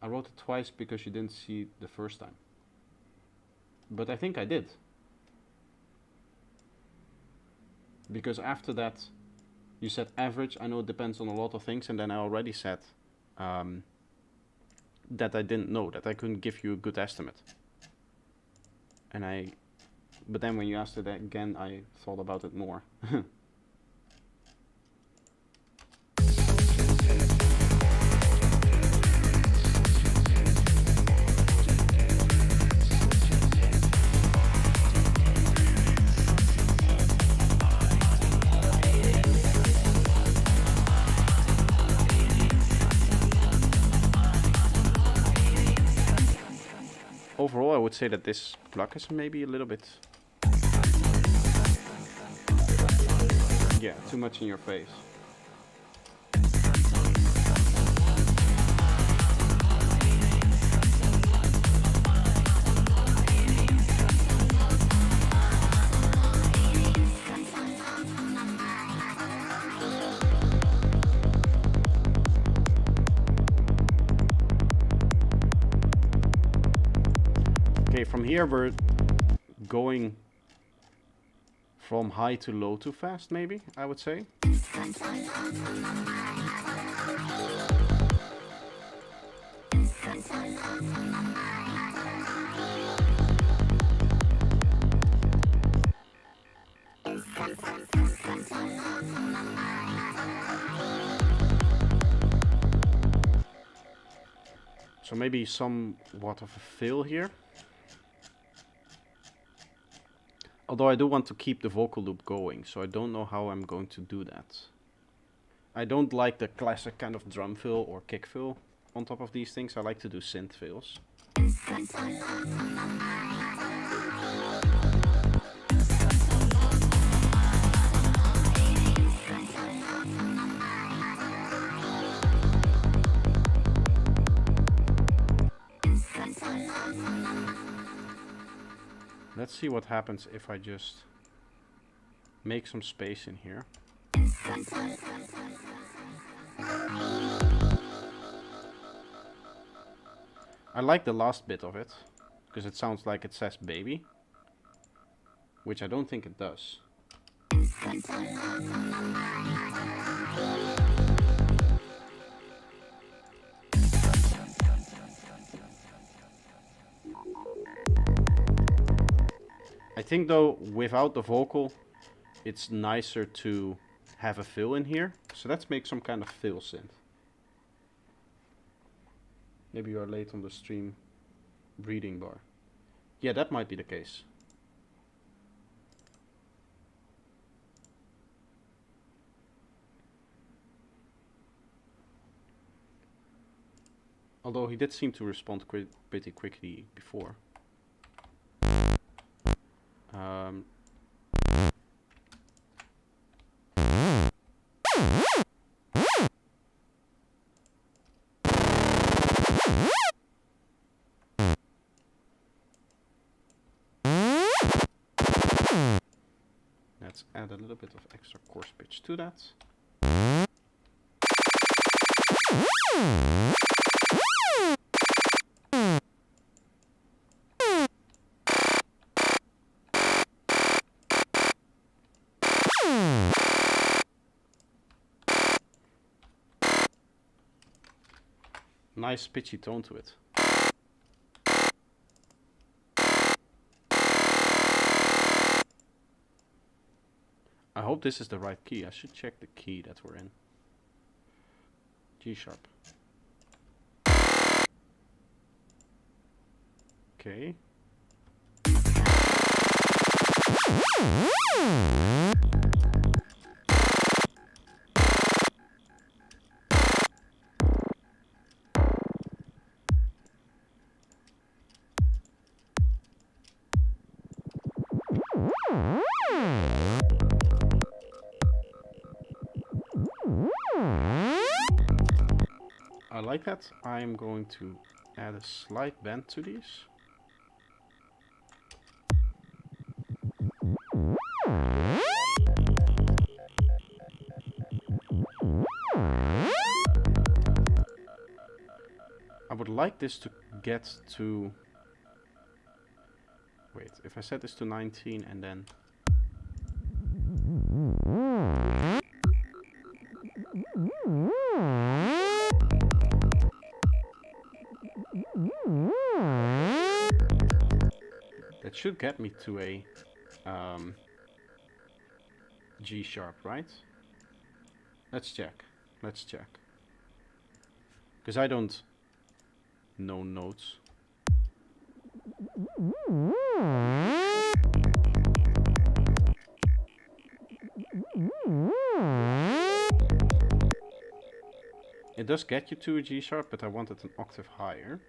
I wrote it twice because you didn't see it the first time. But I think I did. Because after that, you said average. I know it depends on a lot of things, and then I already said that I didn't know, that I couldn't give you a good estimate. But then when you asked it again, I thought about it more. Overall, I would say that this plug is maybe a little bit, yeah, too much in your face. Okay, from here we're going from high to low too fast, maybe, I would say. So maybe somewhat of a fill here. Although I do want to keep the vocal loop going, so I don't know how I'm going to do that. I don't like the classic kind of drum fill or kick fill on top of these things. I like to do synth fills. Let's see what happens if I just make some space in here. I like the last bit of it, because it sounds like it says baby, which I don't think it does. I think though, without the vocal, it's nicer to have a fill in here. So let's make some kind of fill synth. Maybe you are late on the stream breathing bar. Yeah, that might be the case. Although he did seem to respond pretty quickly before. Let's add a little bit of extra coarse pitch to that. Nice pitchy tone to it. I hope this is the right key. I should check the key that we're in. G sharp. Okay. I like that. I'm going to add a slight bend to these. I would like this to get to... Wait, if I set this to 19 and then... That should get me to a G sharp, right? Let's check. Let's check. Because I don't know notes. It does get you to a G sharp, but I want it an octave higher.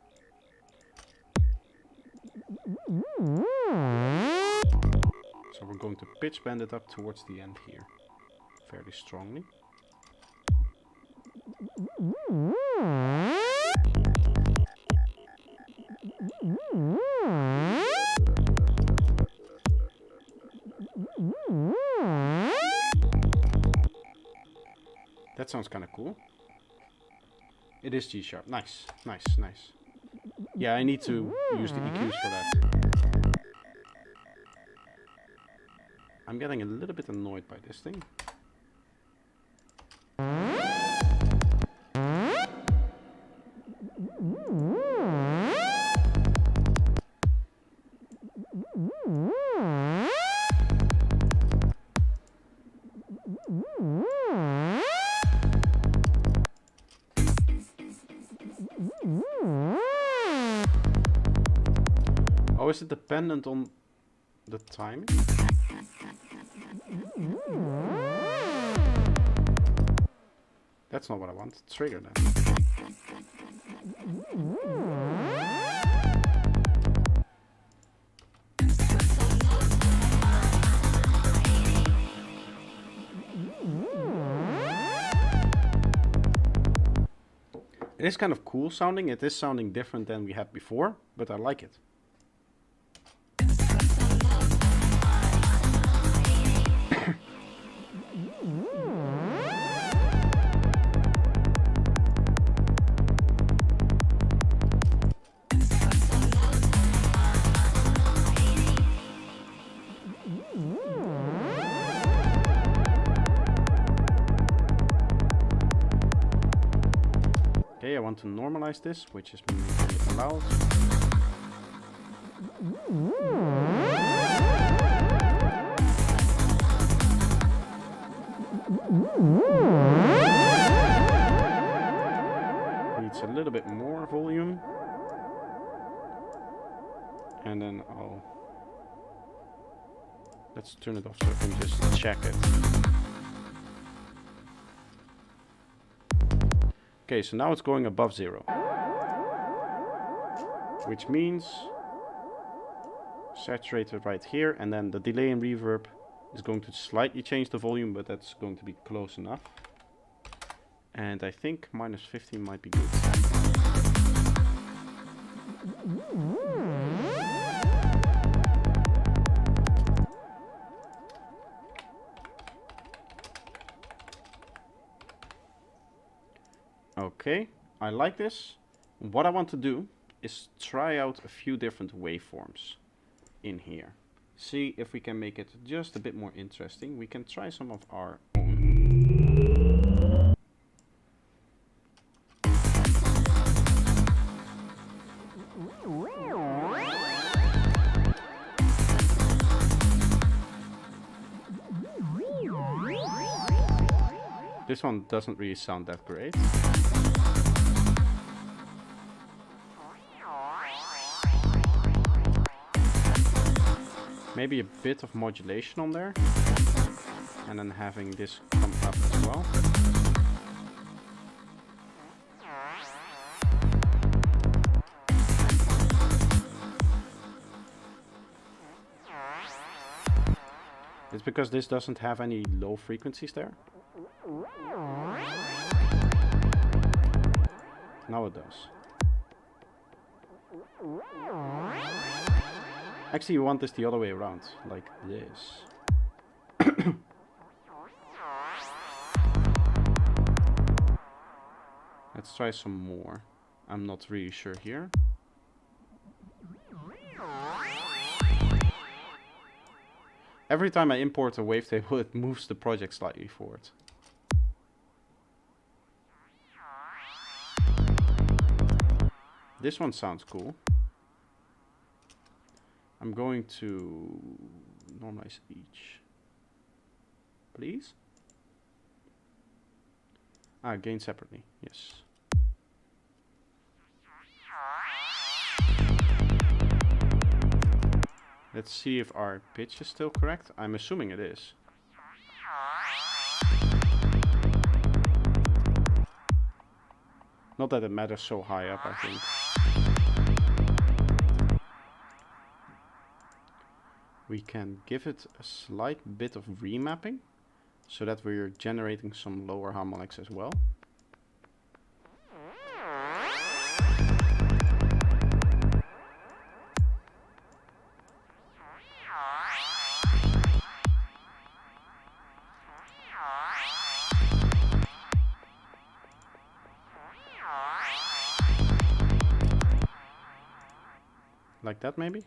So we're going to pitch bend it up towards the end here, fairly strongly. That sounds kind of cool. It is G sharp. Nice, nice, nice. Yeah, I need to use the EQs for that. I'm getting a little bit annoyed by this thing. Oh, is it dependent on the timing? That's not what I want. Trigger that. It is kind of cool sounding. It is sounding different than we had before, but I like it. Okay, I want to normalize this, which is making it loud. Needs a little bit more volume. And then let's turn it off so I can just check it. Okay, so now it's going above 0. Which means saturated right here, and then the delay and reverb is going to slightly change the volume, but that's going to be close enough. And I think minus 15 might be good. Okay, I like this. What I want to do is try out a few different waveforms in here. See if we can make it just a bit more interesting. We can try some of our own. This one doesn't really sound that great. Maybe a bit of modulation on there, and then having this come up as well. It's because this doesn't have any low frequencies there. Now it does. Actually, you want this the other way around, like this. Let's try some more. I'm not really sure here. Every time I import a wavetable, it moves the project slightly forward. This one sounds cool. I'm going to normalize each. Please? Ah, gain separately, yes. Let's see if our pitch is still correct. I'm assuming it is. Not that it matters so high up, I think. We can give it a slight bit of remapping so that we're generating some lower harmonics as well. Like that, maybe?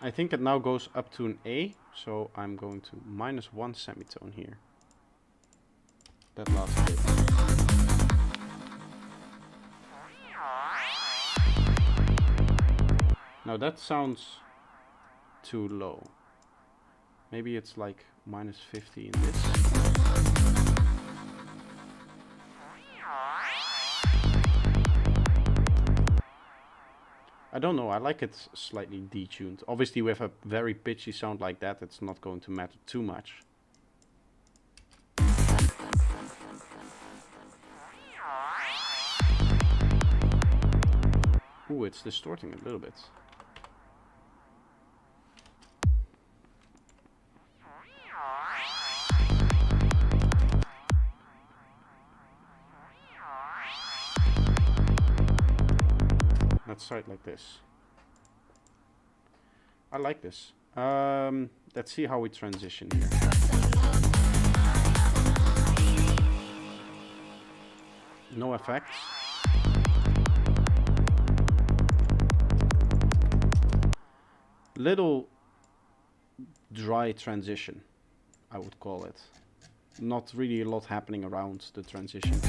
I think it now goes up to an A, so I'm going to -1 semitone here. That last bit. Now that sounds too low. Maybe it's like -50 in this. I don't know, I like it slightly detuned. Obviously with a very pitchy sound like that, it's not going to matter too much. Ooh, it's distorting a little bit. Let's try it like this. I like this. Let's see how we transition here. No effects. Little dry transition, I would call it. Not really a lot happening around the transition.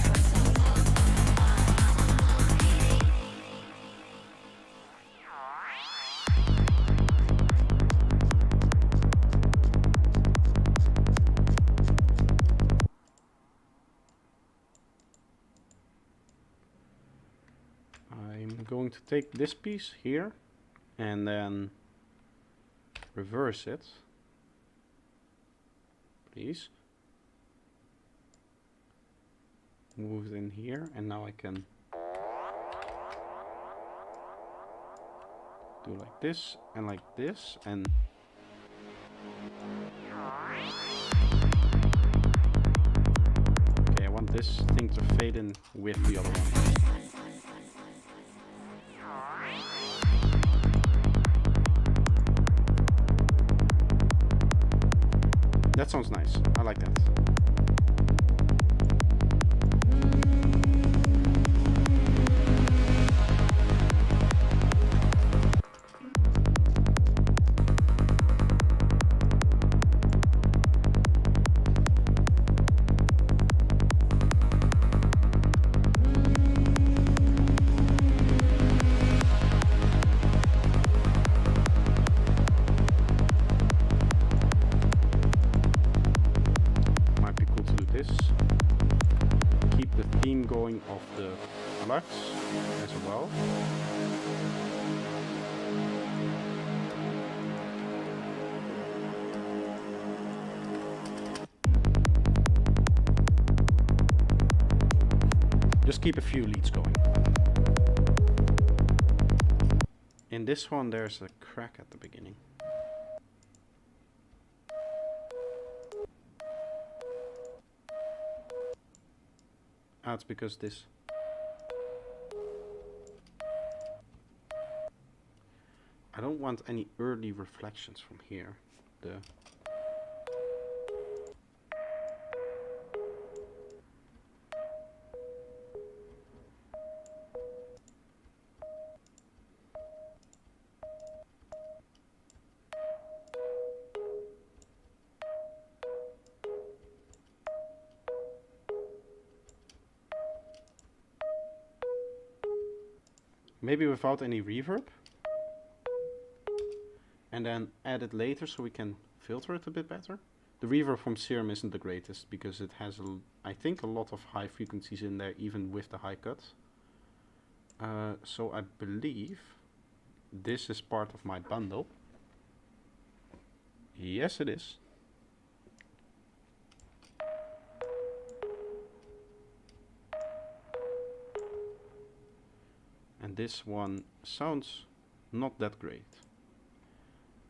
I'm going to take this piece here and then reverse it, please. Move it in here, and now I can do like this, and okay, I want this thing to fade in with the other one. That sounds nice. I like that. Of the flux as well. Just keep a few leads going. In this one there's a crack at the beginning. It's because this. I don't want any early reflections from here. Maybe without any reverb, and then add it later so we can filter it a bit better. The reverb from Serum isn't the greatest because it has, I think, a lot of high frequencies in there, even with the high cut. So I believe this is part of my bundle. Yes, it is. And this one sounds not that great.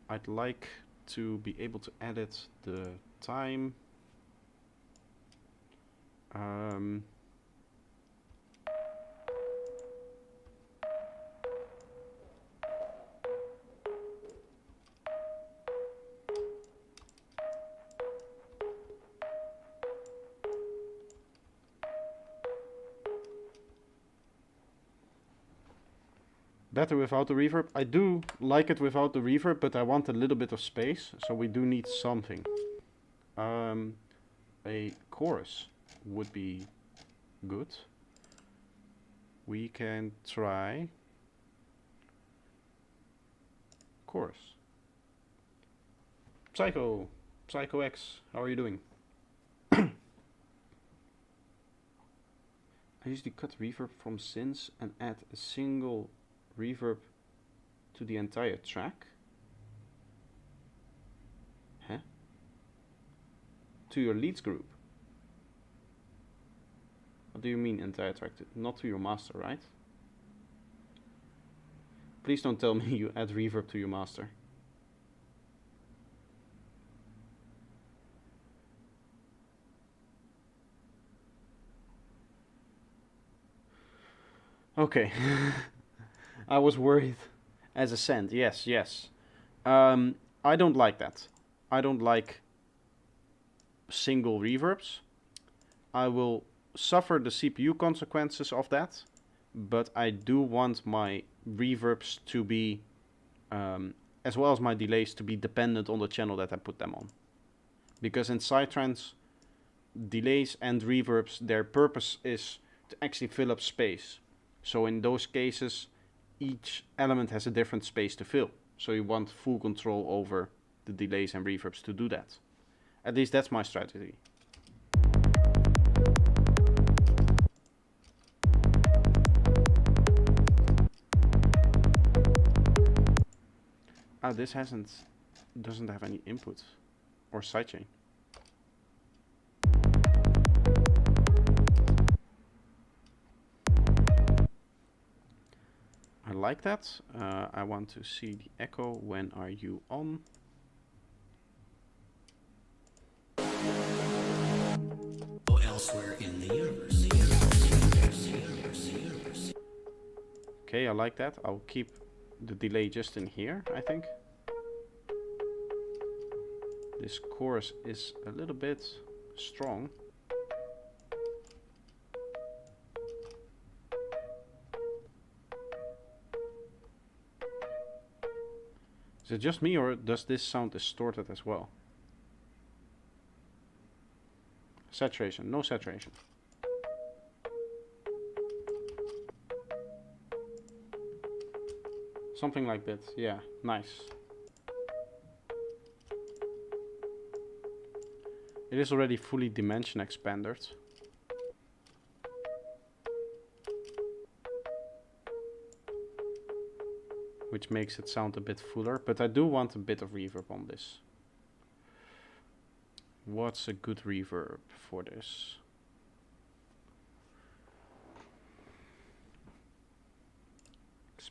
I'd like to be able to edit the time. Better without the reverb. I do like it without the reverb, but I want a little bit of space, so we do need something. A chorus would be good. We can try chorus. Psycho X, how are you doing? I usually cut reverb from synths and add a single reverb to the entire track. Huh? To your leads group. What do you mean entire track? Not to your master, right? Please don't tell me you add reverb to your master. Okay. I was worried. As a send, yes, yes. I don't like that. I don't like single reverbs. I will suffer the CPU consequences of that, but I do want my reverbs to be, as well as my delays, to be dependent on the channel that I put them on. Because in psytrance, delays and reverbs, their purpose is to actually fill up space. So in those cases, each element has a different space to fill. So you want full control over the delays and reverbs to do that. At least that's my strategy. Ah, this doesn't have any input or sidechain. I like that. I want to see the echo. When are you on? Go elsewhere in the universe. Okay, I like that. I'll keep the delay just in here, I think. This chorus is a little bit strong. Is it just me, or does this sound distorted as well? Saturation, no saturation. Something like that, yeah, nice. It is already fully dimension expanded. Which makes it sound a bit fuller, but I do want a bit of reverb on this. What's a good reverb for this?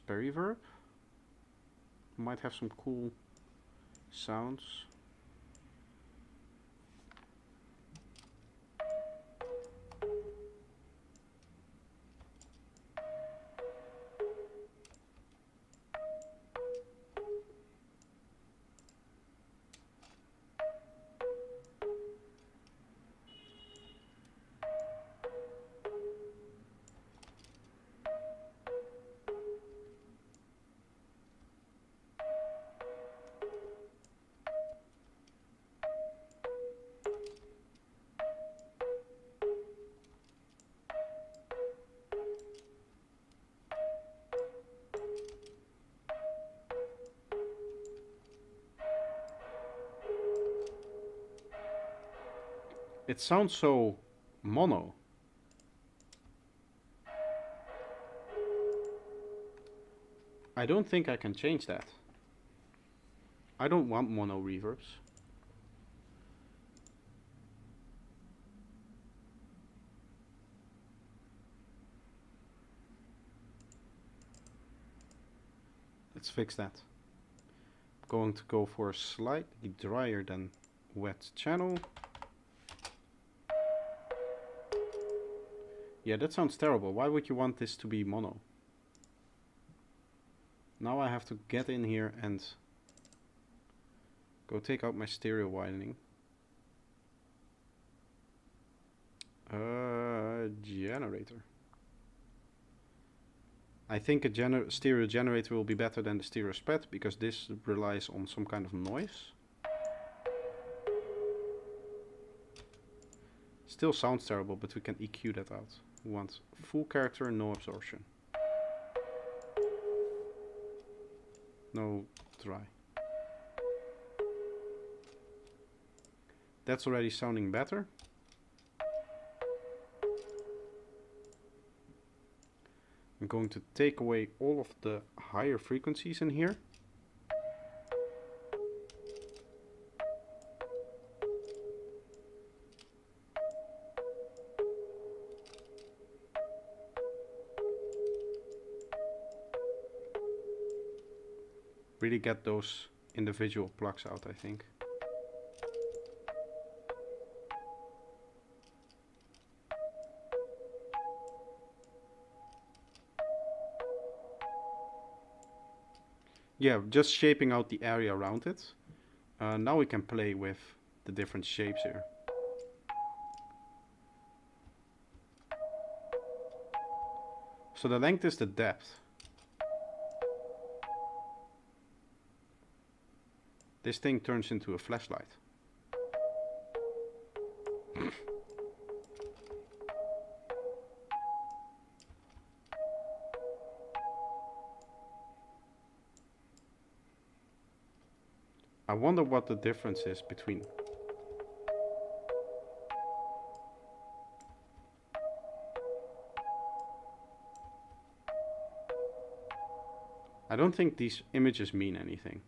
Reverb might have some cool sounds. It sounds so mono. I don't think I can change that. I don't want mono reverbs. Let's fix that. I'm going to go for a slightly drier than wet channel. Yeah, that sounds terrible. Why would you want this to be mono? Now I have to get in here and go take out my stereo widening. Generator. I think a stereo generator will be better than the stereo spread, because this relies on some kind of noise. Still sounds terrible, but we can EQ that out. We want full character, no absorption. No dry. That's already sounding better. I'm going to take away all of the higher frequencies in here. really get those individual plugs out, I think. Yeah, just shaping out the area around it. Now we can play with the different shapes here. So the length is the depth. This thing turns into a flashlight. I wonder what the difference is between. I don't think these images mean anything.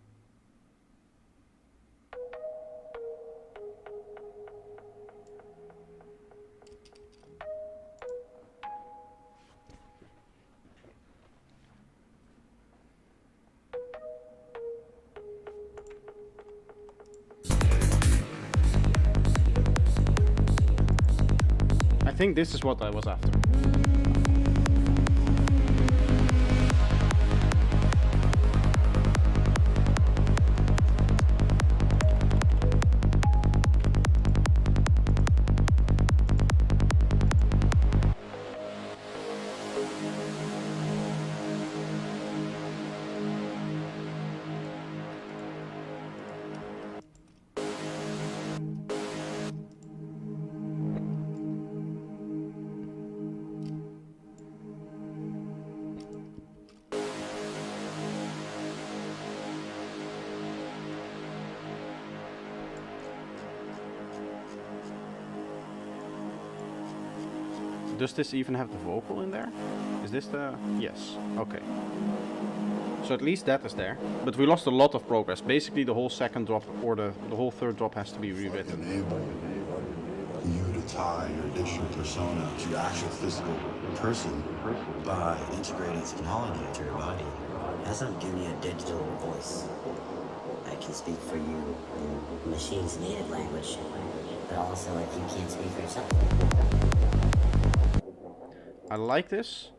I think this is what I was after. Does this even have the vocal in there? Is this the... Yes. Okay. So at least that is there. But we lost a lot of progress. Basically the whole second drop or the whole third drop has to be rewritten. Enable you to tie your digital persona to your actual physical person By integrating technology into your body. As I'm giving you a digital voice, I can speak for you in machine's native language, but also if you can't speak for yourself. I like this.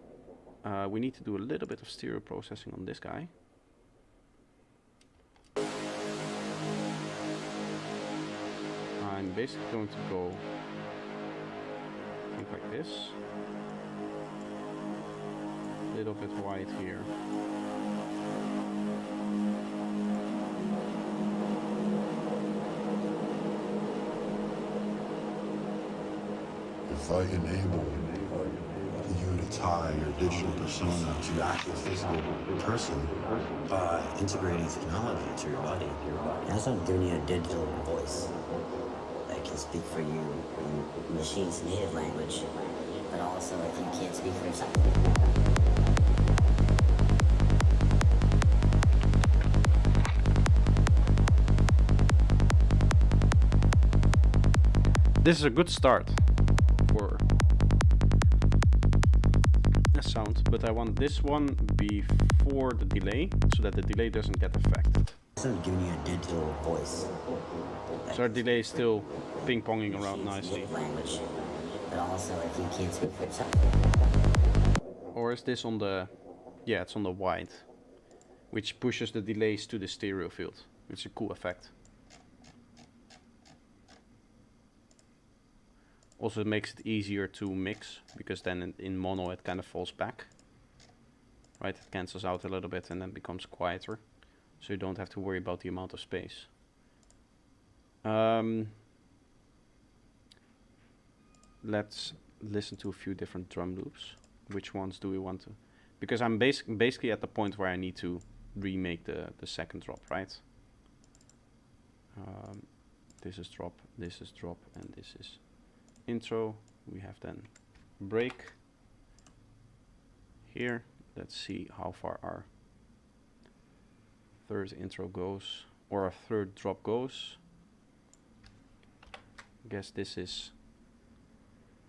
We need to do a little bit of stereo processing on this guy. I'm basically going to go, I think like this. A little bit wide here. if I enable you to tie your digital persona to your actual physical person By integrating technology into your body. As I'm giving you a digital voice, I can speak for you in machine's native language, but also if you can't speak for yourself. This is a good start for a sound, but I want this one before the delay so that the delay doesn't get affected. As I'm giving you a digital voice. So our delay is still ping-ponging around machine's nicely. native language, but also if you can't speak for yourself. Or is this on the... Yeah, it's on the wide, which pushes the delays to the stereo field, which is a cool effect. Also it makes it easier to mix, because then in mono it kind of falls back. Right, it cancels out a little bit and then becomes quieter. So you don't have to worry about the amount of space. Let's listen to a few different drum loops. Which ones do we want to... Because I'm basically at the point where I need to remake the second drop, right? This is drop, and this is intro. We have then break here. Let's see how far our third intro goes, or our third drop goes. I guess this is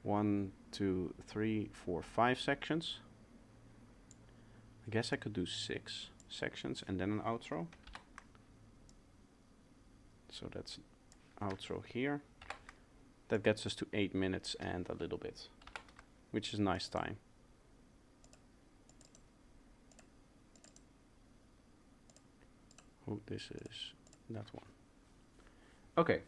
1, 2, 3, 4, 5 sections. I guess I could do 6. sections and then an outro. So that's outro here. That gets us to 8 minutes and a little bit, which is nice time. Oh, this is that one. Okay.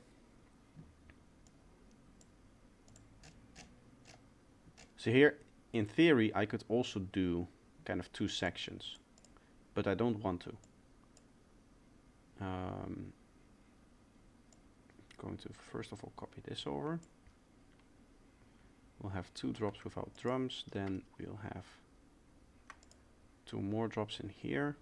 So here, in theory, I could also do kind of 2 sections, but I don't want to. Going to first of all copy this over. We'll have 2 drops without drums, then we'll have 2 more drops in here.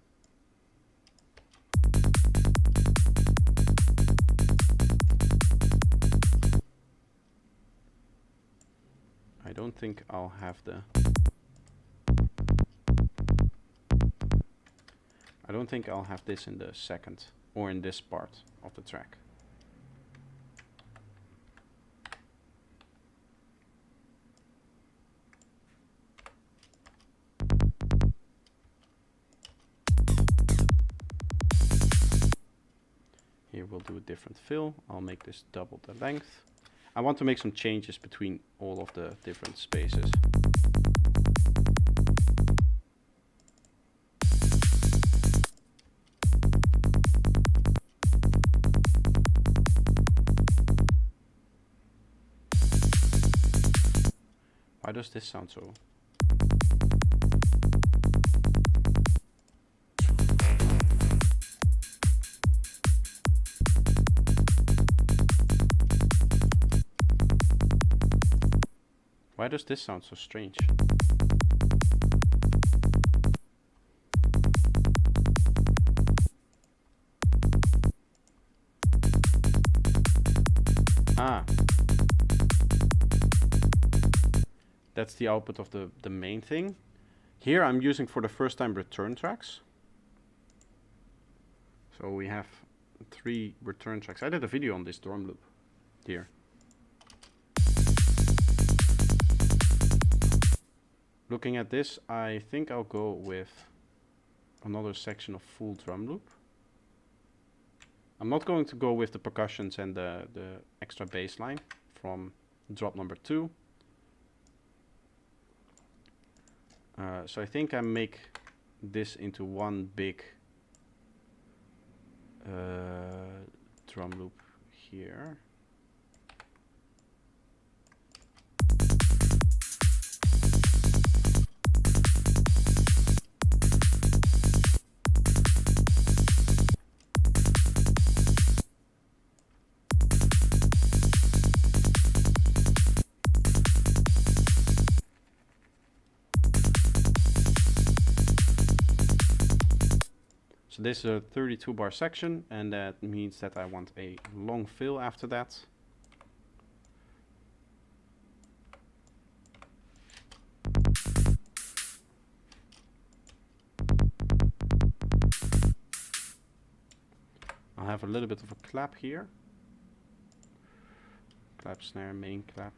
I don't think I'll have the... I don't think I'll have this in the second or in this part of the track. Here we'll do a different fill. I'll make this double the length. I want to make some changes between all of the different spaces. Why does this sound so? Why does this sound so strange? Ah. That's the output of the main thing. Here I'm using for the first time return tracks. So we have 3 return tracks. I did a video on this drum loop here. Looking at this, I think I'll go with another section of full drum loop. I'm not going to go with the percussions and the extra bass line from drop number 2. So I think I make this into one big drum loop here. So this is a 32 bar section, and that means that I want a long fill after that. I'll have a little bit of a clap here. Clap, snare, main clap.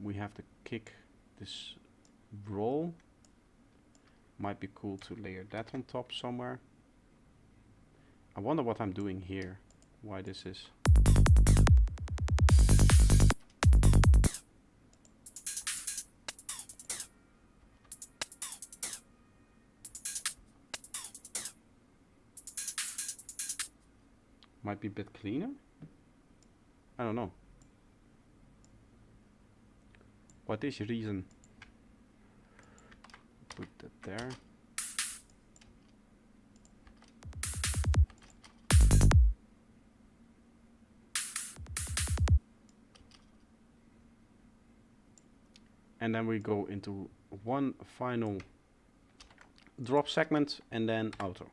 We have to kick this roll. Might be cool to layer that on top somewhere. I wonder what I'm doing here. Why this is. Might be a bit cleaner. I don't know. What is reason? Put that there. And then we go into one final drop segment and then outro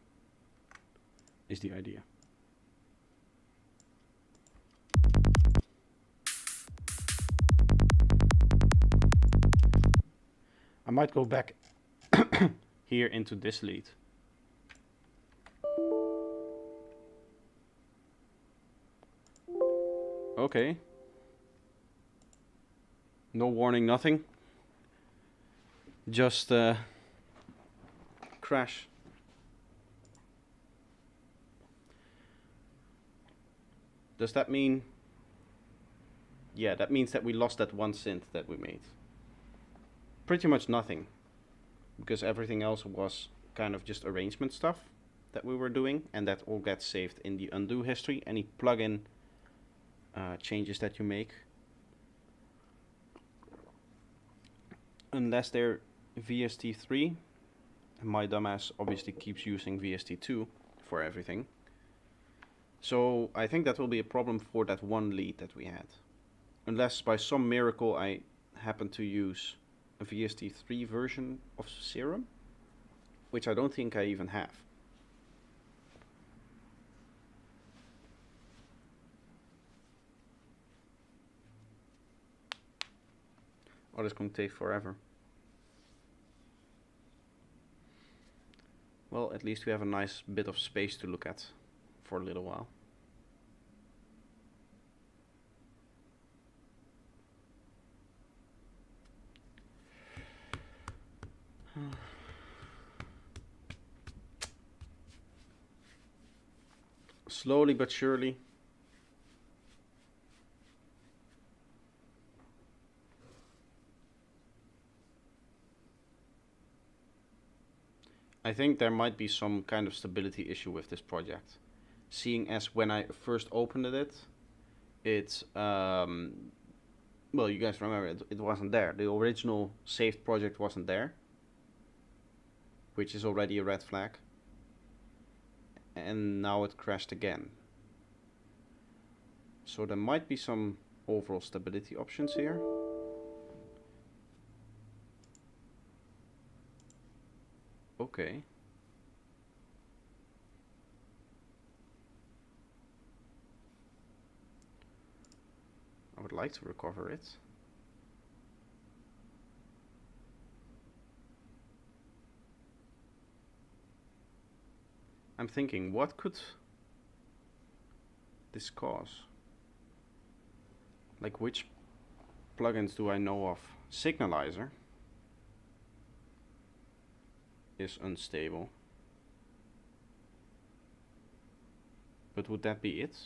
is the idea. I might go back here into this lead. Okay. No warning, nothing. Just crash. Does that mean... Yeah, that means that we lost that 1 cent that we made. Pretty much nothing. Because everything else was kind of just arrangement stuff that we were doing. And that all gets saved in the undo history. Any plugin changes that you make. Unless they're VST3. And my dumbass obviously keeps using VST2 for everything. So I think that will be a problem for that one lead that we had. Unless by some miracle I happen to use a VST3 version of Serum, which I don't think I even have. Oh, that's going to take forever. Well, at least we have a nice bit of space to look at for a little while. Slowly but surely. I think there might be some kind of stability issue with this project. Seeing as when I first opened it, well, you guys remember it wasn't there. The original saved project wasn't there, which is already a red flag. And now it crashed again. So there might be some overall stability options here. Okay. I would like to recover it. I'm thinking, what could this cause? Like, which plugins do I know of? Signalizer is unstable. But would that be it?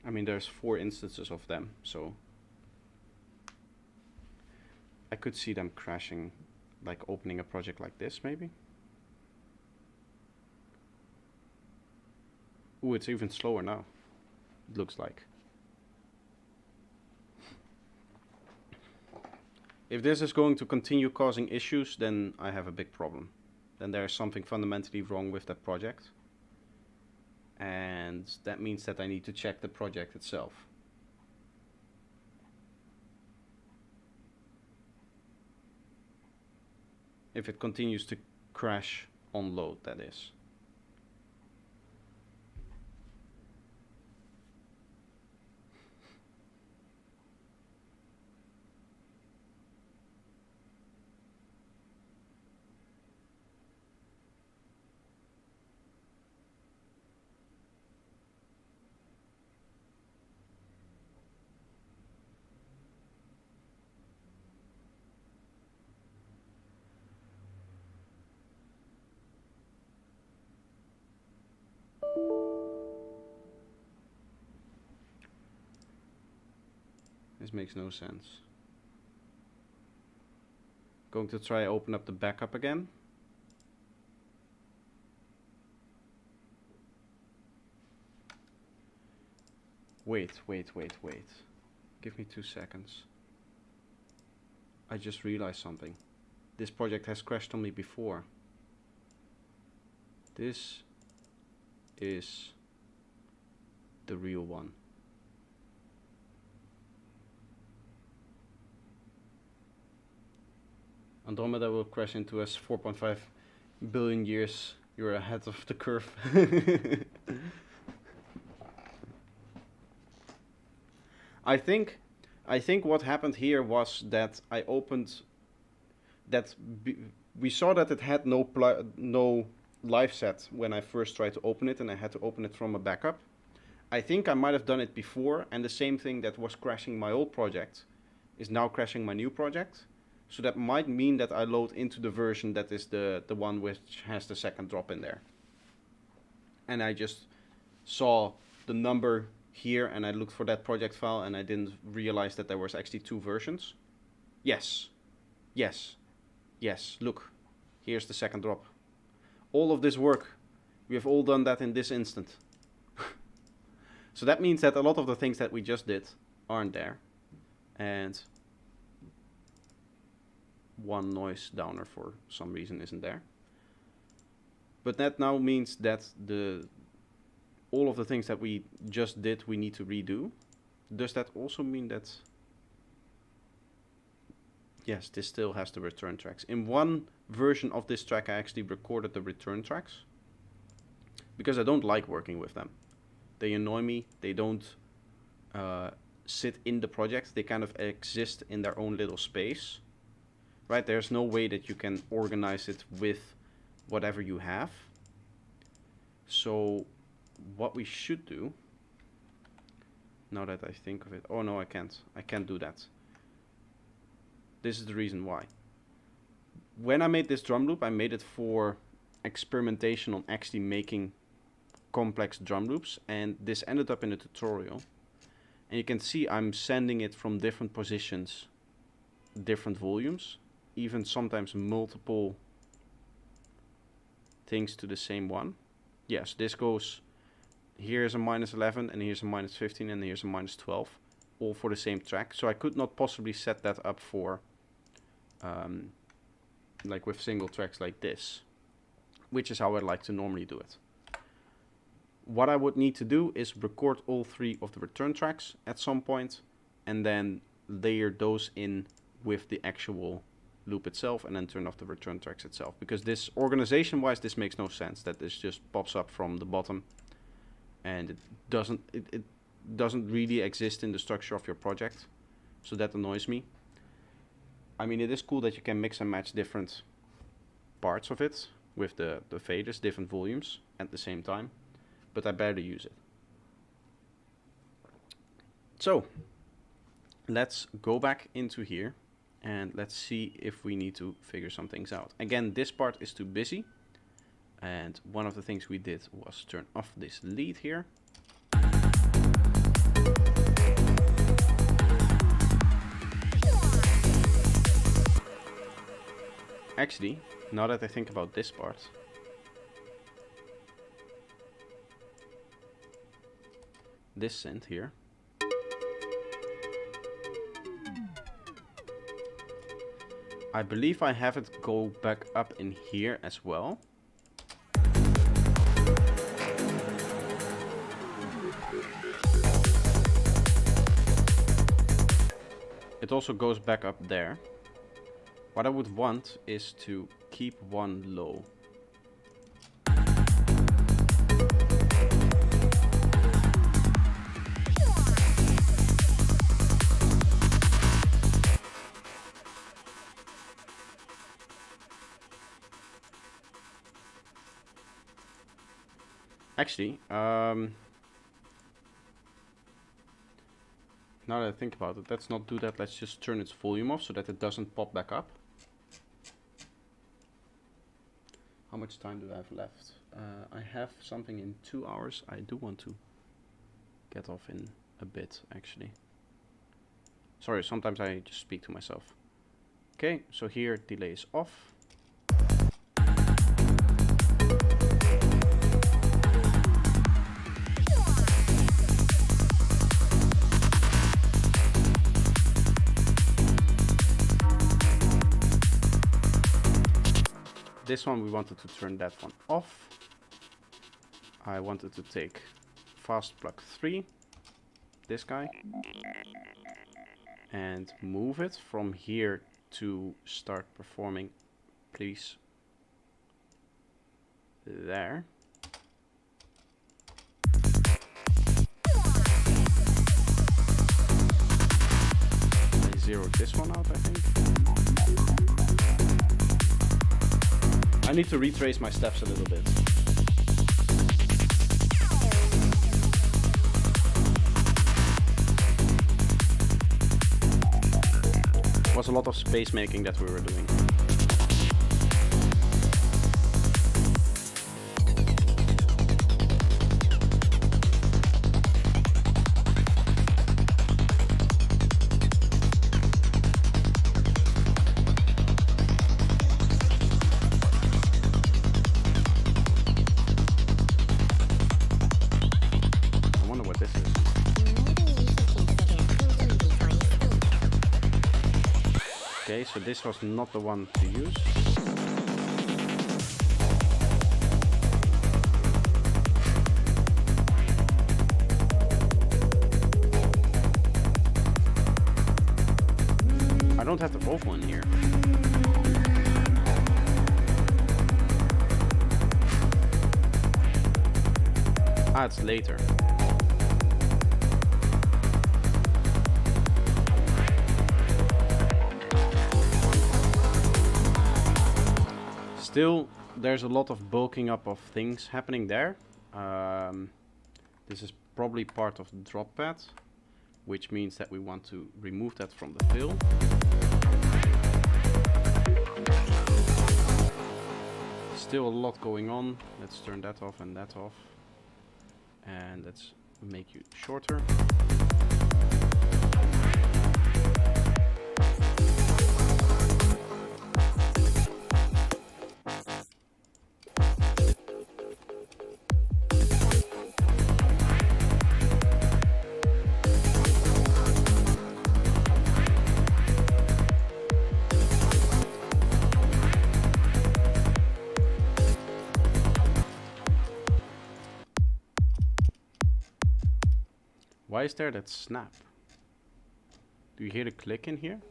I mean, there's 4 instances of them, so I could see them crashing, like opening a project like this, maybe. Ooh, it's even slower now, it looks like. If this is going to continue causing issues, then I have a big problem. Then there's something fundamentally wrong with that project. And that means that I need to check the project itself. If it continues to crash on load, that is. This makes no sense. Going to try open up the backup again. Wait. Give me 2 seconds. I just realized something. This project has crashed on me before. This is the real one. Andromeda will crash into us 4.5 billion years. You're ahead of the curve. I think what happened here was that I opened we saw that it had no live set when I first tried to open it, and I had to open it from a backup. I think I might have done it before, and the same thing that was crashing my old project is now crashing my new project. So that might mean that I load into the version that is the one which has the second drop in there. And I just saw the number here, and I looked for that project file, and I didn't realize that there was actually 2 versions. Yes, yes, yes, look, here's the second drop. All of this work, we have all done that in this instant. So that means that a lot of the things that we just did aren't there. And one noise downer for some reason isn't there. But that now means that all of the things that we just did we need to redo. Does that also mean that... Yes, this still has the return tracks. In one version of this track I actually recorded the return tracks, because I don't like working with them. They annoy me. They don't sit in the project. They kind of exist in their own little space. Right? There's no way that you can organize it with whatever you have. So what we should do, now that I think of it, oh no, I can't. I can't do that. This is the reason why. When I made this drum loop, I made it for experimentation on actually making complex drum loops, and this ended up in a tutorial. And you can see I'm sending it from different positions, different volumes, even sometimes multiple things to the same one. Yes, this goes, here's a -11, and here's a -15, and here's a -12, all for the same track. So I could not possibly set that up for like with single tracks like this, which is how I like to normally do it. What I would need to do is record all 3 of the return tracks at some point, and then layer those in with the actual loop itself, and then turn off the return tracks itself. Because this, organization wise, this makes no sense that this just pops up from the bottom, and it doesn't really exist in the structure of your project. So that annoys me. I mean, it is cool that you can mix and match different parts of it with the faders, different volumes at the same time, but I barely use it. So let's go back into here and let's see if we need to figure some things out. Again, this part is too busy, and one of the things we did was turn off this lead here. Actually, now that I think about this part, this synth here, I believe I have it go back up in here as well. It also goes back up there. What I would want is to keep one low. Actually, now that I think about it, let's not do that. Let's just turn its volume off so that it doesn't pop back up. How much time do I have left? I have something in 2 hours. I do want to get off in a bit, actually. Sorry, sometimes I just speak to myself. Okay, so here delay is off. This one we wanted to turn that one off. I wanted to take fast plug 3, this guy, and move it from here to start performing, please. There. I zeroed this one out, I think. need to retrace my steps a little bit. It was a lot of space making that we were doing. Okay, so this was not the one to use. I don't have the vocal in here. Ah, it's later. Still, there's a lot of bulking up of things happening there. This is probably part of the drop pad, which means that we want to remove that from the fill. Still a lot going on. Let's turn that off and that off. And let's make you shorter. Why is there that snap? Do you hear the click in here?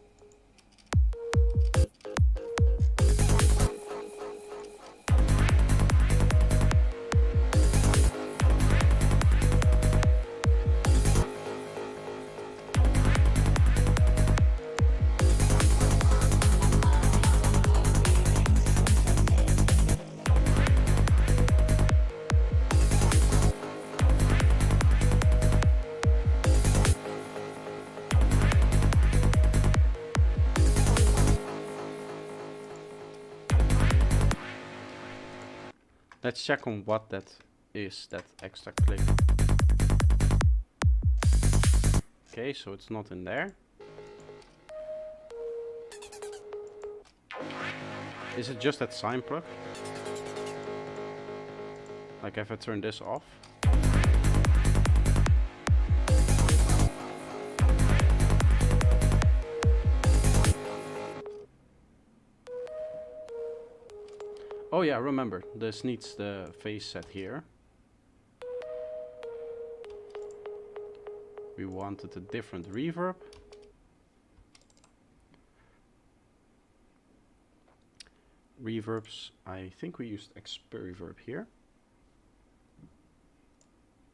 Let's check on what that is, that extra click. Okay, so it's not in there. Is it just that sine plug? Like if I turn this off? Oh yeah, remember, this needs the phase set here. We wanted a different reverb. Reverbs, I think we used Reverb here.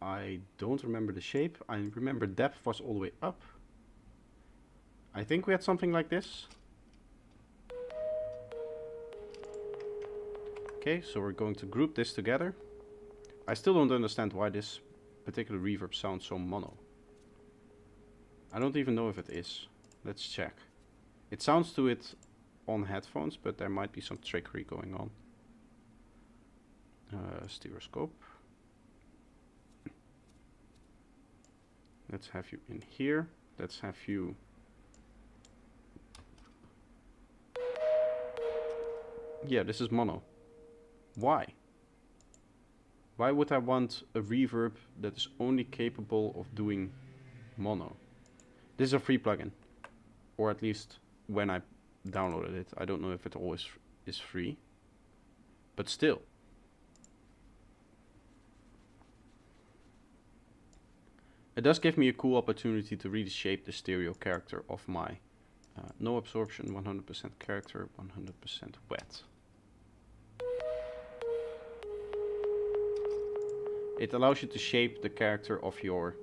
I don't remember the shape. I remember depth was all the way up. I think we had something like this. Okay, so we're going to group this together. I still don't understand why this particular reverb sounds so mono. I don't even know if it is. Let's check. It sounds to it on headphones, but there might be some trickery going on. Stereoscope. Let's have you in here. Let's have you... Yeah, this is mono. Why? Why would I want a reverb that is only capable of doing mono? This is a free plugin, or at least when I downloaded it. I don't know if it always is free, but still. It does give me a cool opportunity to really shape the stereo character of my no absorption, 100% character, 100% wet. It allows you to shape the character of your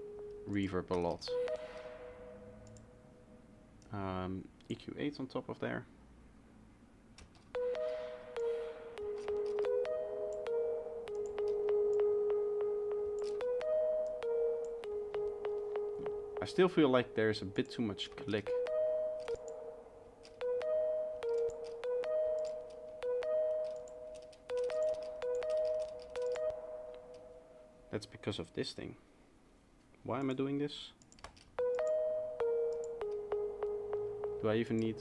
reverb a lot. EQ8 on top of there. still feel like there's a bit too much click. That's because of this thing. Why am I doing this? Do I even need...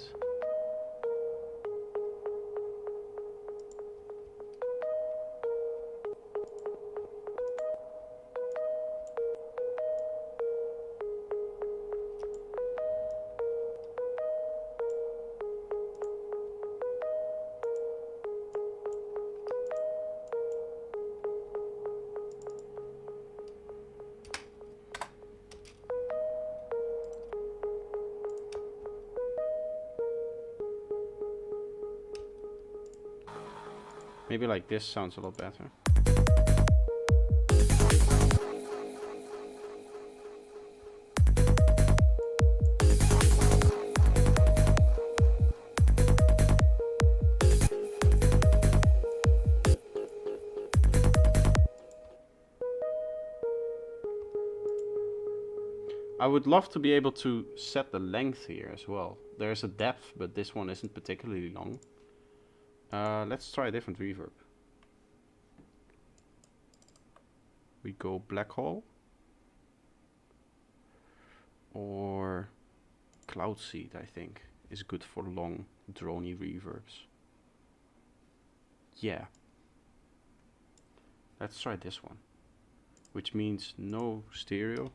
Maybe like this sounds a lot better. I would love to be able to set the length here as well. There's a depth, but this one isn't particularly long. Let's try a different reverb. We go black hole or cloud seed, I think, is good for long drony reverbs. Yeah. Let's try this one, which means no stereo.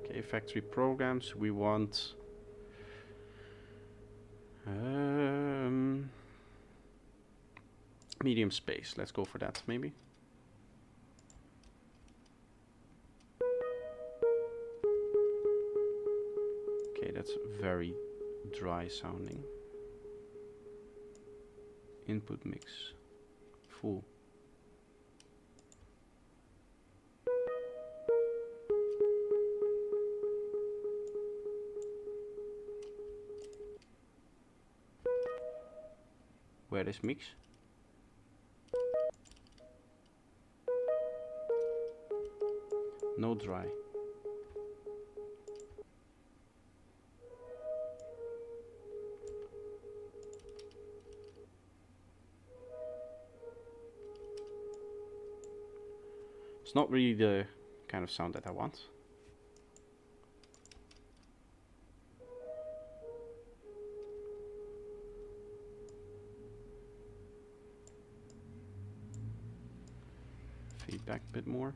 Okay, factory programs, we want medium space. Let's go for that, maybe. Okay, that's very dry sounding. Input mix, full. Where is mix? No dry. It's not really the kind of sound that I want. Feedback a bit more.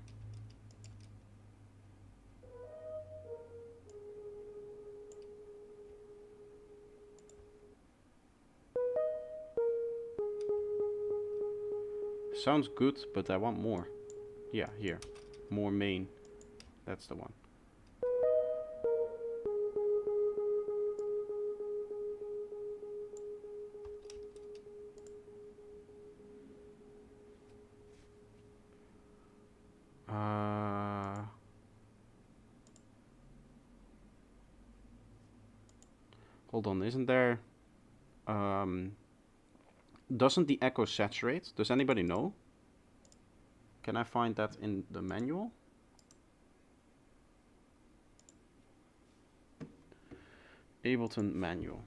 Sounds good, but I want more. Yeah, here. More main. That's the one. Hold on, isn't there... doesn't the echo saturate? Does anybody know? Can I find that in the manual? Ableton manual.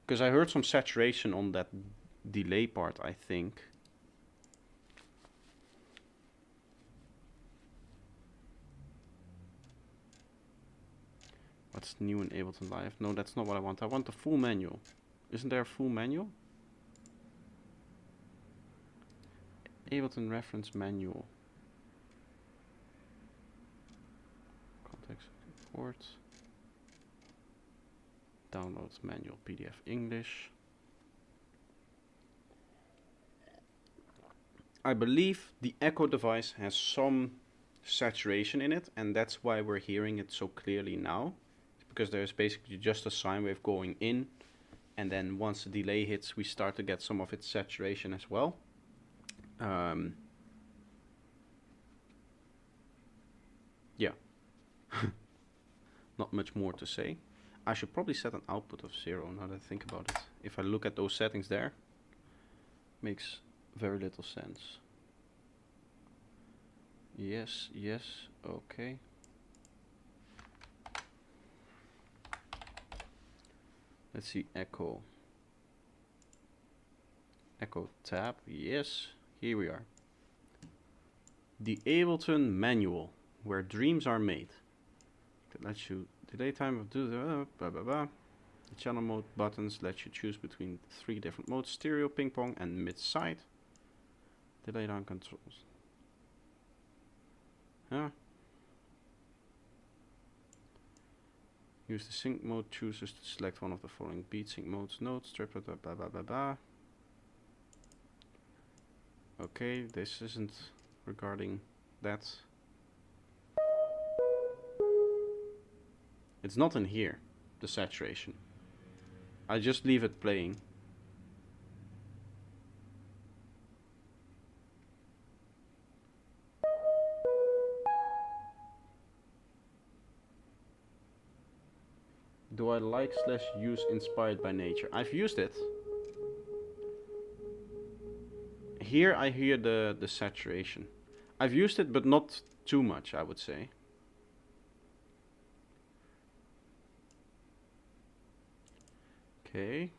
Because I heard some saturation on that delay part, I think. What's new in Ableton Live? No, that's not what I want. I want the full manual. Isn't there a full manual? Ableton reference manual. Context import. Downloads manual PDF English. I believe the echo device has some saturation in it, and that's why we're hearing it so clearly now. Because there's basically just a sine wave going in, and then once the delay hits, we start to get some of its saturation as well. Yeah. Not much more to say. I should probably set an output of 0 now that I think about it. If I look at those settings there, makes very little sense. Yes, yes, okay. Let's see, echo. Echo tab, yes, here we are. The Ableton manual, where dreams are made. That lets you delay time of do the blah blah blah. The channel mode buttons let you choose between 3 different modes: stereo, ping pong, and mid-side. Delay down controls. Huh? Use the sync mode choosers to select one of the following beat sync modes, notes, triplet, blah blah blah blah. Okay, this isn't regarding that. It's not in here, the saturation. I just leave it playing. Do I like / use inspired by nature? I've used it. Here I hear the saturation. I've used it, but not too much, I would say. Okay.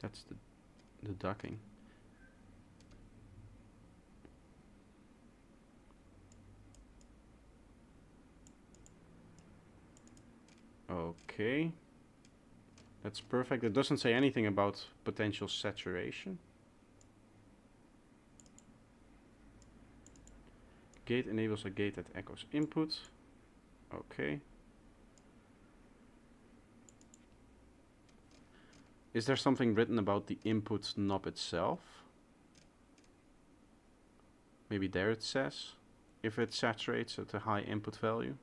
That's the ducking. Okay. That's perfect. It doesn't say anything about potential saturation. Gate enables a gate that echoes input. Okay. Is there something written about the input knob itself? Maybe there it says if it saturates at a high input value.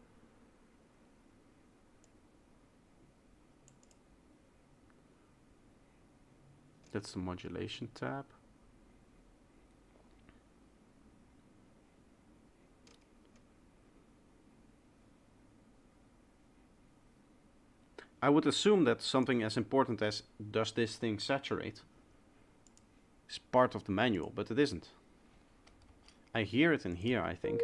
That's the modulation tab. I would assume that something as important as does this thing saturate is part of the manual, but it isn't. I hear it in here, I think.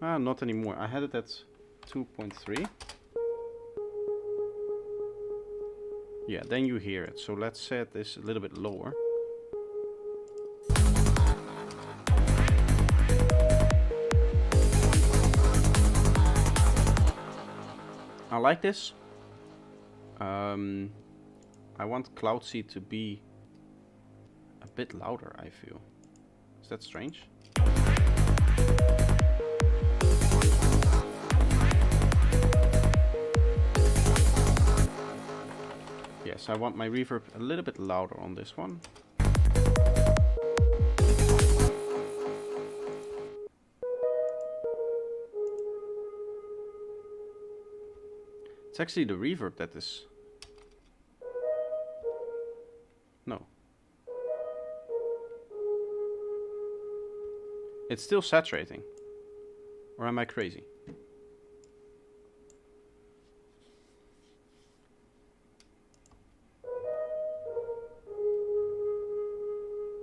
Ah, not anymore. I had it at 2.3. Yeah, then you hear it. So let's set this a little bit lower. I like this. I want Cloud Seed to be a bit louder, I feel. Is that strange? Yes, I want my reverb a little bit louder on this one. It's actually the reverb that is... No. It's still saturating. Or am I crazy?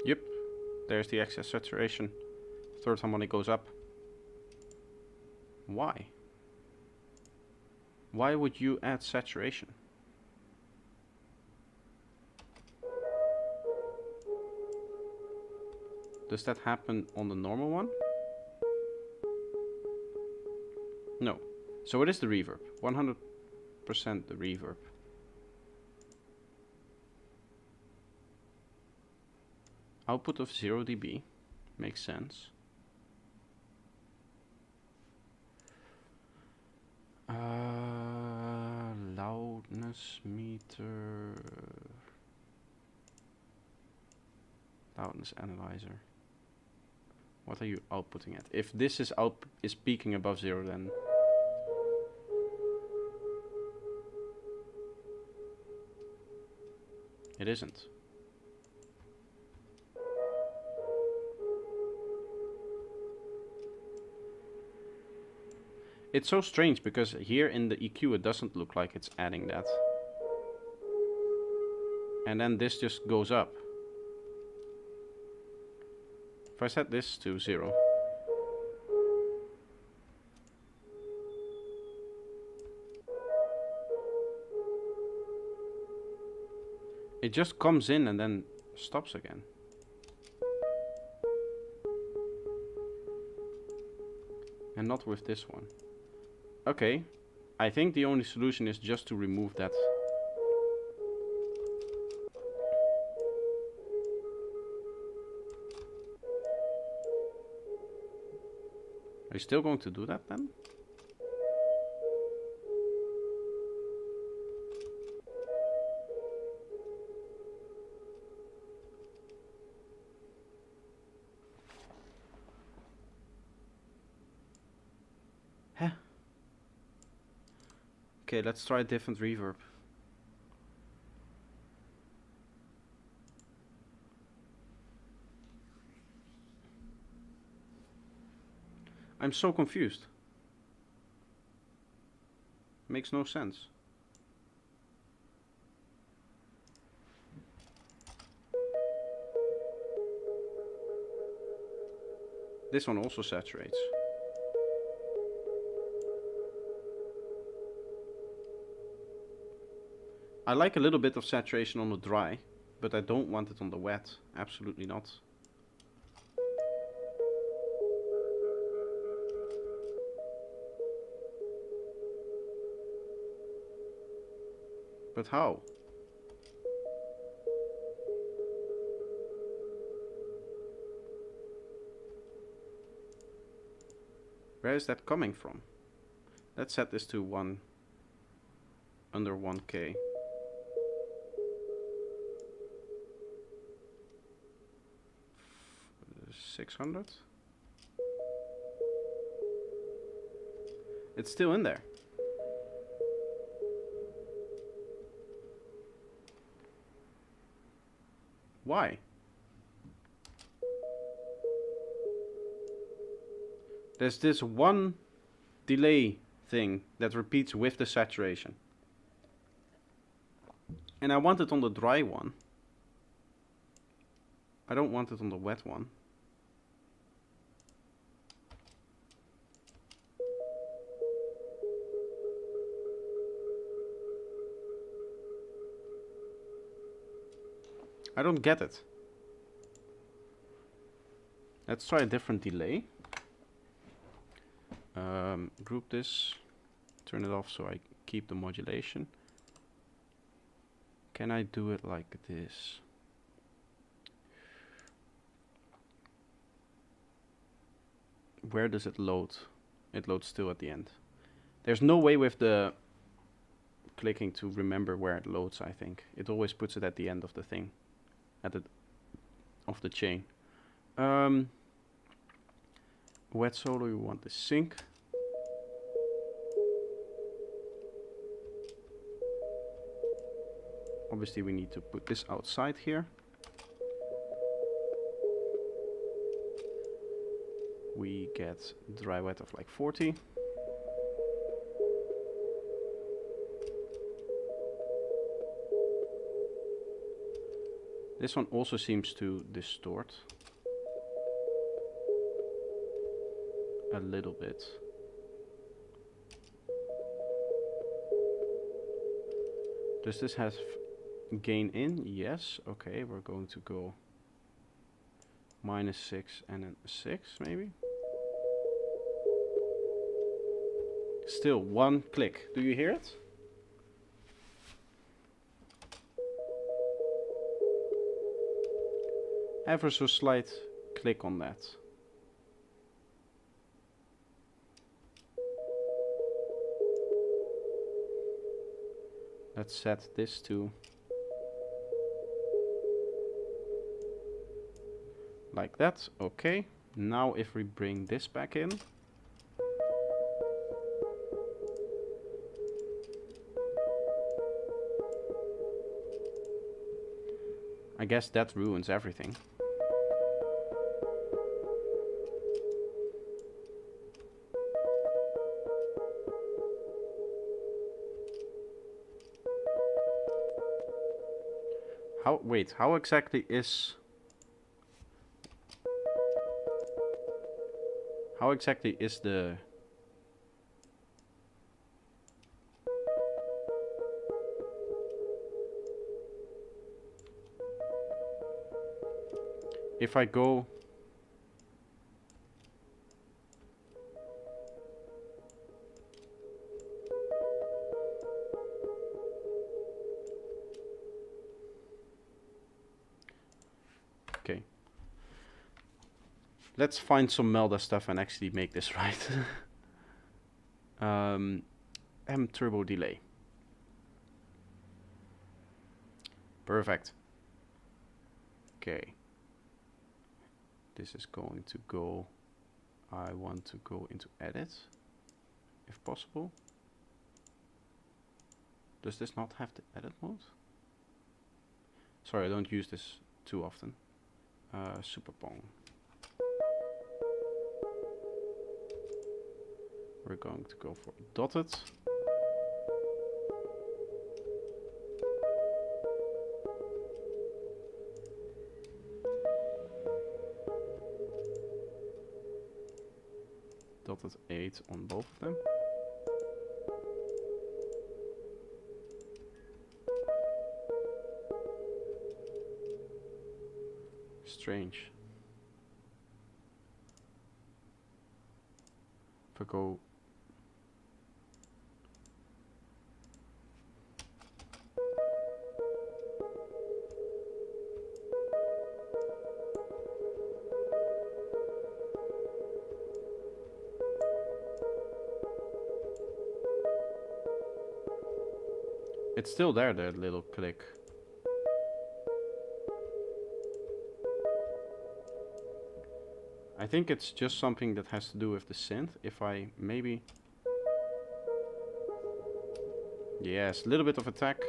Yep. There's the excess saturation. Third harmonic goes up. Why? Why would you add saturation? Does that happen on the normal one? No. So it is the reverb. 100% the reverb. Output of 0 dB. Makes sense. Loudness meter. Loudness analyzer. What are you outputting at? If this is peaking above 0, then it isn't. It's so strange because here in the EQ it doesn't look like it's adding that. And then this just goes up. If I set this to 0. It just comes in and then stops again. And not with this one. Okay. I think the only solution is just to remove that. Are you still going to do that then? Huh? Okay, let's try a different reverb. I'm so confused. Makes no sense. This one also saturates. I like a little bit of saturation on the dry, but I don't want it on the wet. Absolutely not. But how? Where is that coming from? Let's set this to 1 under 1K. $600. It's still in there. Why? There's this one delay thing that repeats with the saturation. And I want it on the dry one. I don't want it on the wet one. I don't get it. Let's try a different delay. Group this, turn it off so I keep the modulation. Can I do it like this? Where does it load? It loads still at the end. There's no way with the clicking to remember where it loads, I think. It always puts it at the end of the thing. At the of the chain. Wet solo, you want the sync. Obviously we need to put this outside here. We get dry wet of like 40. This one also seems to distort a little bit. Does this have gain in? Yes. Okay, we're going to go -6 and then 6 maybe. Still one click. Do you hear it? Ever so slight click on that. Let's set this to like that. Okay. Now if we bring this back in, I guess that ruins everything. Wait, how exactly is... How exactly is the... If I go... Okay. Let's find some Melda stuff and actually make this right. M turbo delay. Perfect. Okay. This is going to go... I want to go into edit, if possible. Does this not have the edit mode? Sorry, I don't use this too often. Super Pong. We're going to go for dotted. Dotted 8 on both of them. Strange. If I go... It's still there, that little click. I think it's just something that has to do with the synth. If I maybe... Yes, a little bit of attack.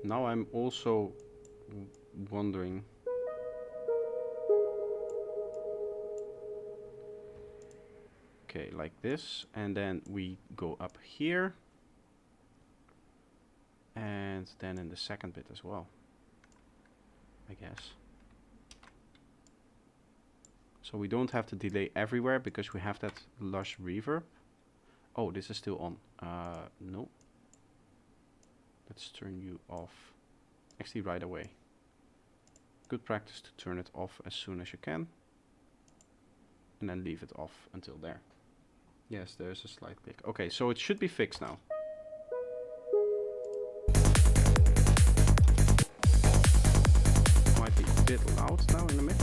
Now I'm also wondering... Okay, like this, and then we go up here, and then in the second bit as well, I guess. So we don't have the delay everywhere because we have that lush reverb. Oh, this is still on. No. Let's turn you off. Actually, right away. Good practice to turn it off as soon as you can, and then leave it off until there. Yes, there's a slight click. Okay, so it should be fixed now. Might be a bit loud now in the mix.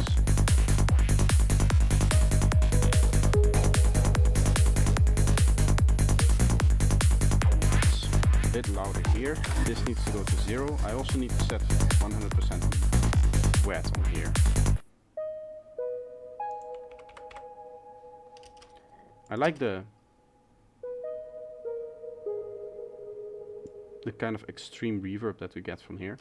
It's a bit louder here. This needs to go to 0. I also need to set 100% wet on here. I like the kind of extreme reverb that we get from here.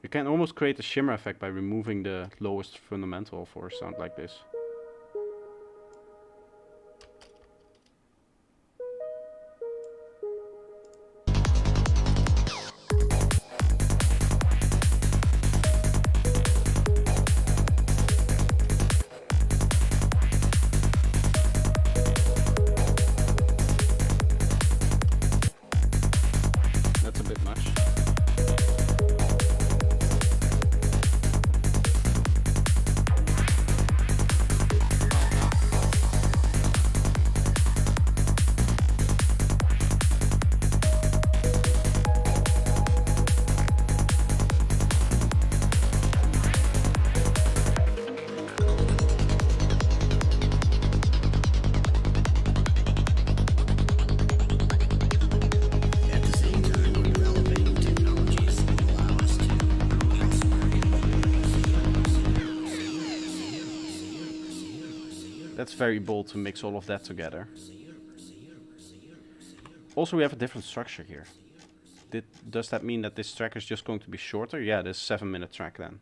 You can almost create a shimmer effect by removing the lowest fundamental for a sound like this. That's very bold to mix all of that together. Also, we have a different structure here. Does that mean that this track is just going to be shorter? Yeah, this 7-minute track then.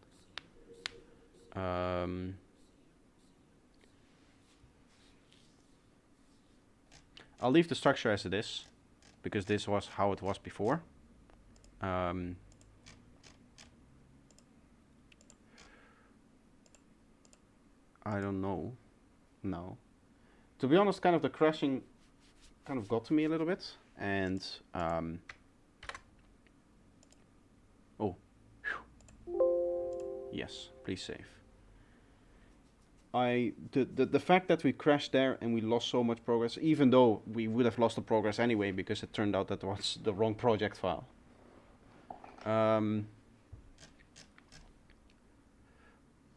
I'll leave the structure as it is, because this was how it was before. I don't know. No. To be honest, kind of the crashing kind of got to me a little bit, and oh, yes, please save. The fact that we crashed there and we lost so much progress, even though we would have lost the progress anyway because it turned out that was the wrong project file.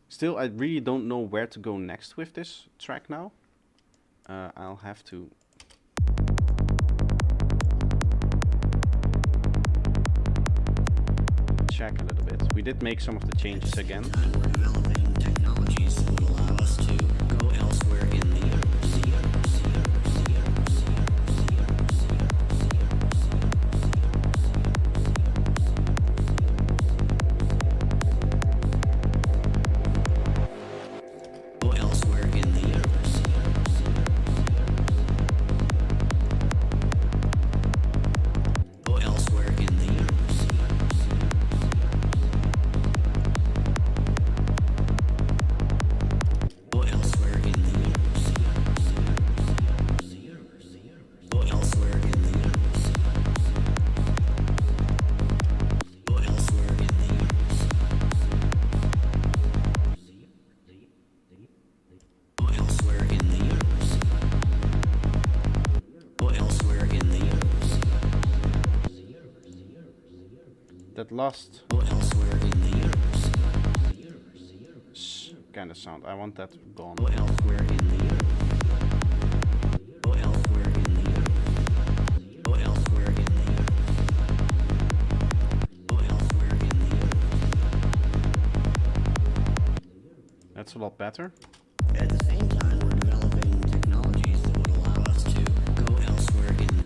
Still, I really don't know where to go next with this track now. I'll have to check a little bit. We did make some of the changes again. We're developing technologies that will allow us to go elsewhere in the universe. Go elsewhere in the universe. Go elsewhere in the universe. Go elsewhere in the universe. Go elsewhere in the universe. Go elsewhere in the universe. Go elsewhere in the universe. Go elsewhere in the universe. That last Go elsewhere in the universe. kind of sound, I want that gone. Go elsewhere in the universe. Go elsewhere in the universe. Go elsewhere in the universe. Go elsewhere in the universe. That's a lot better. At the same time, we're developing technologies that would allow us to go elsewhere in.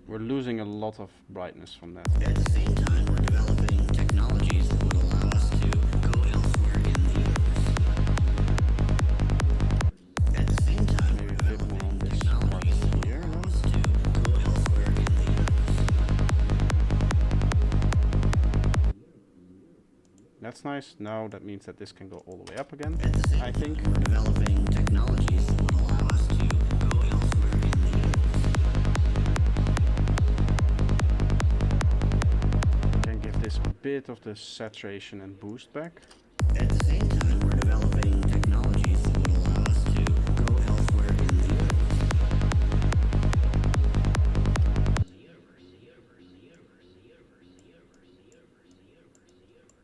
We're losing a lot of brightness from that. At the same time, we're developing technologies that would allow us to go elsewhere in the universe. At the same time, Maybe we're a bit more on developing this part technologies that would here. allow us to go elsewhere in the universe. That's nice. Now that means that this can go all the way up again, At the same I think. time, we're developing technologies that would allow us to go elsewhere in the universe. Can give this a bit of the saturation and boost back. At the same time, we're developing technologies that would allow us to go elsewhere in the universe.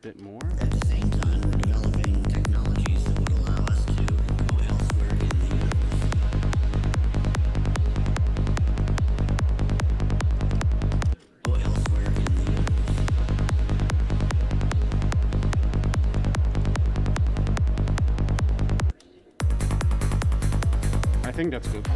Bit more. At the same time, we're developing technologies that would allow us to go elsewhere in the universe. Go elsewhere in the universe. I think that's good.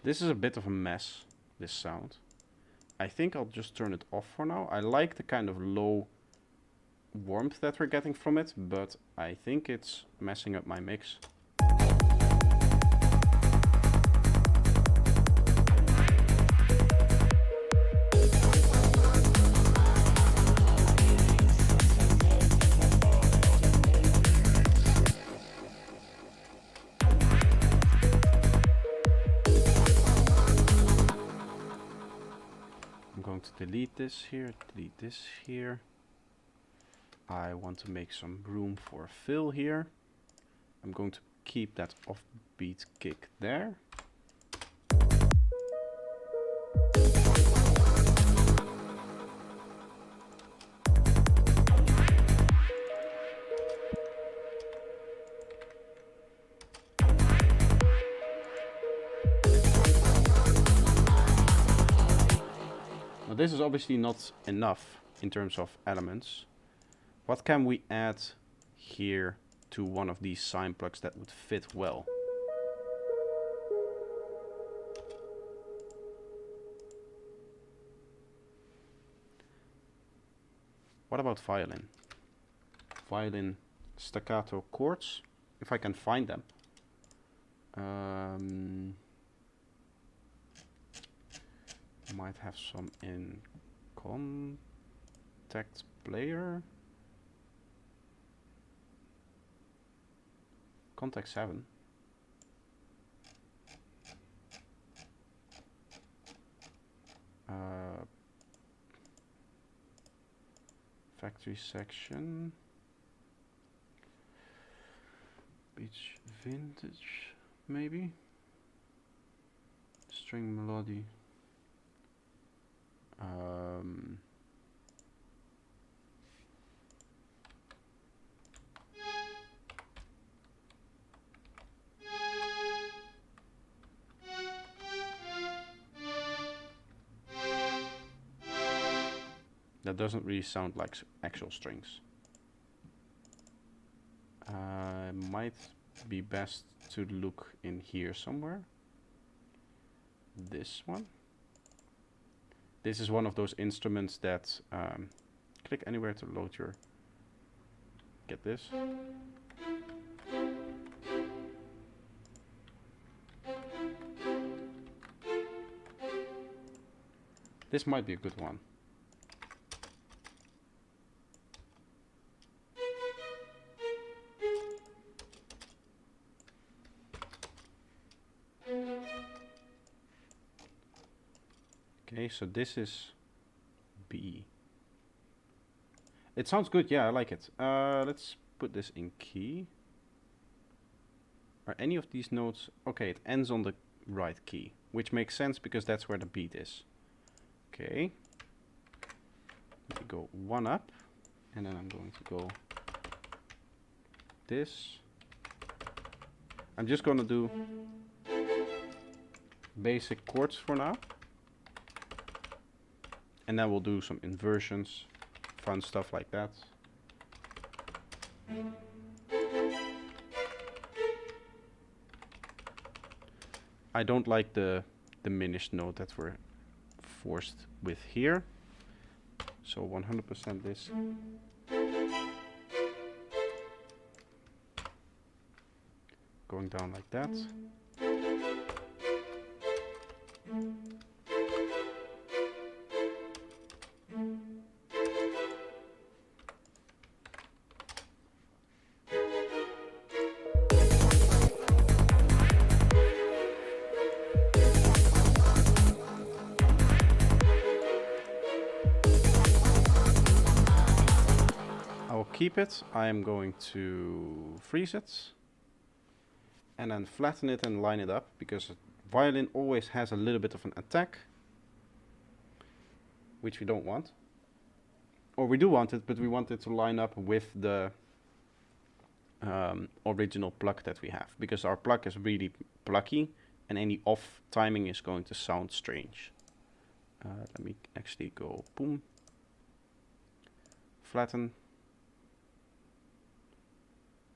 This is a bit of a mess, this sound. I think I'll just turn it off for now. I like the kind of low warmth that we're getting from it, but I think it's messing up my mix. I'm going to delete this here, delete this here. I want to make some room for a fill here. I'm going to keep that offbeat kick there. But this is obviously not enough in terms of elements. What can we add here to one of these sine plugs that would fit well? What about violin? Violin staccato chords, if I can find them. Might have some in contact player. Contact 7. Factory section. Beach vintage, maybe. String melody. That doesn't really sound like actual strings. Might be best to look in here somewhere. This one. This is one of those instruments that click anywhere to load your. Get this. This might be a good one. Okay, so this is B. It sounds good, yeah, I like it. Let's put this in key. Are any of these notes... Okay, it ends on the right key, which makes sense because that's where the beat is. Okay. Let me go one up, and then I'm going to go this. I'm just going to do basic chords for now. And then we'll do some inversions, fun stuff like that. I don't like the diminished note that we're forced with here. So 100% this. Going down like that. Keep it. I am going to freeze it and then flatten it and line it up, because violin always has a little bit of an attack, which we don't want. Or we do want it, but we want it to line up with the original plug that we have, because our plug is really plucky and any off timing is going to sound strange. Let me actually go boom, flatten.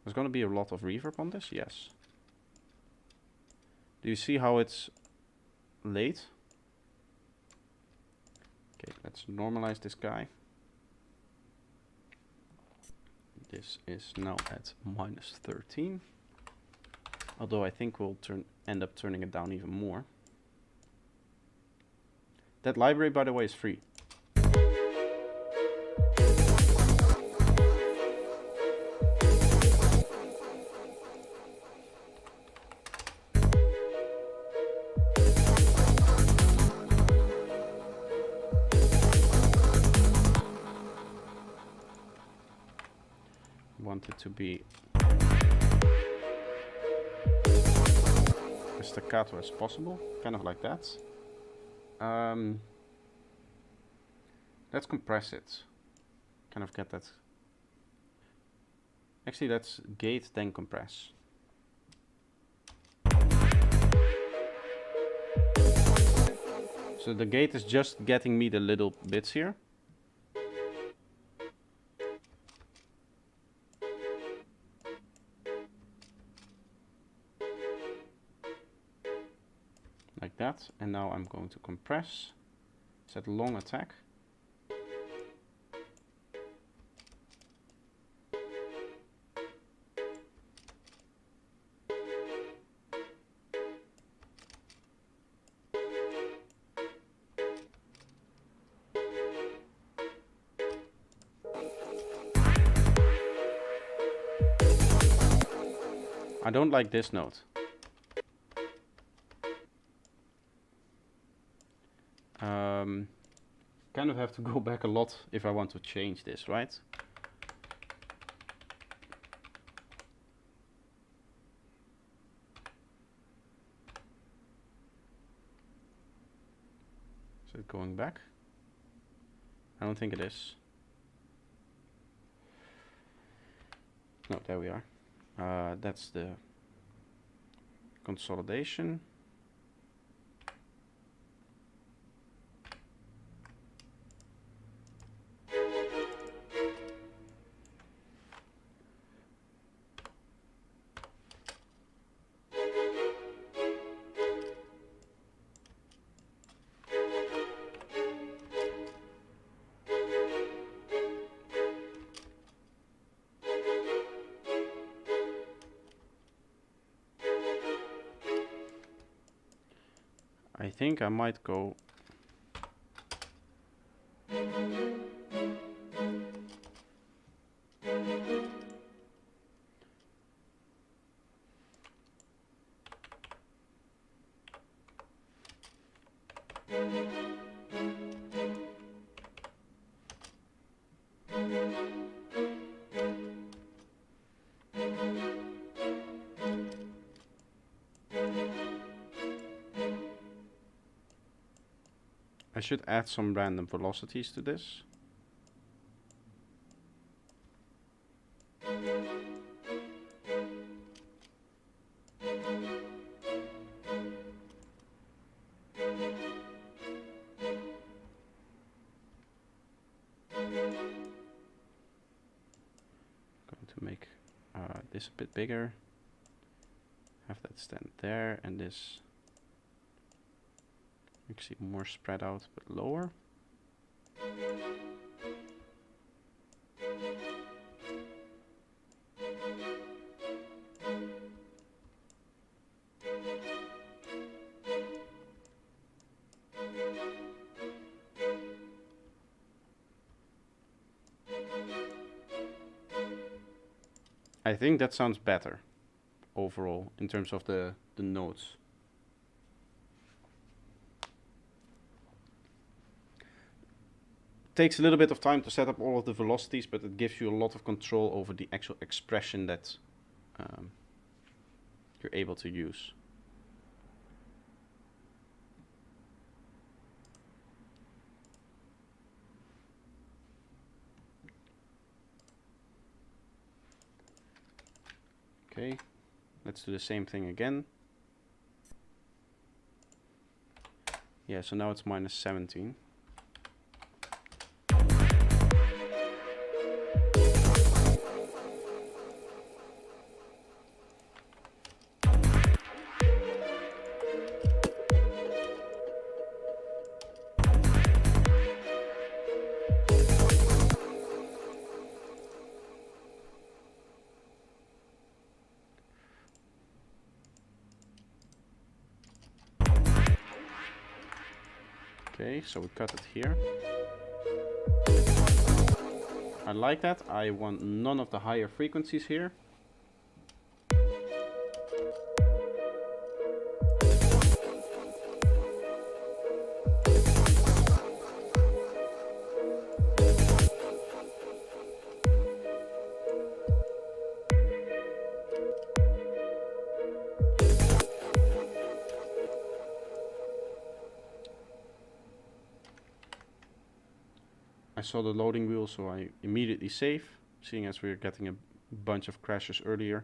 There's going to be a lot of reverb on this, yes. Do you see how it's late? Okay, let's normalize this guy. This is now at -13. Although I think we'll end up turning it down even more. That library, by the way, is free. Want it to be as staccato as possible, kind of like that. Let's compress it, kind of get that. Actually, let's gate then compress. So the gate is just getting me the little bits here. Like that. And now I'm going to compress. Set long attack. I don't like this note. Kind of have to go back a lot if I want to change this, right? Is it going back? I don't think it is. No, there we are. That's the consolidation. I think I might go I should add some random velocities to this. Going to make this a bit bigger. Have that stand there, and this actually more spread out but lower. I think that sounds better overall in terms of the notes. Takes a little bit of time to set up all of the velocities, but it gives you a lot of control over the actual expression that you're able to use. Okay, let's do the same thing again. Yeah, so now it's minus 17. Okay, so we cut it here. I like that. I want none of the higher frequencies here. I saw the loading wheel, so I immediately save, seeing as we're getting a bunch of crashes earlier.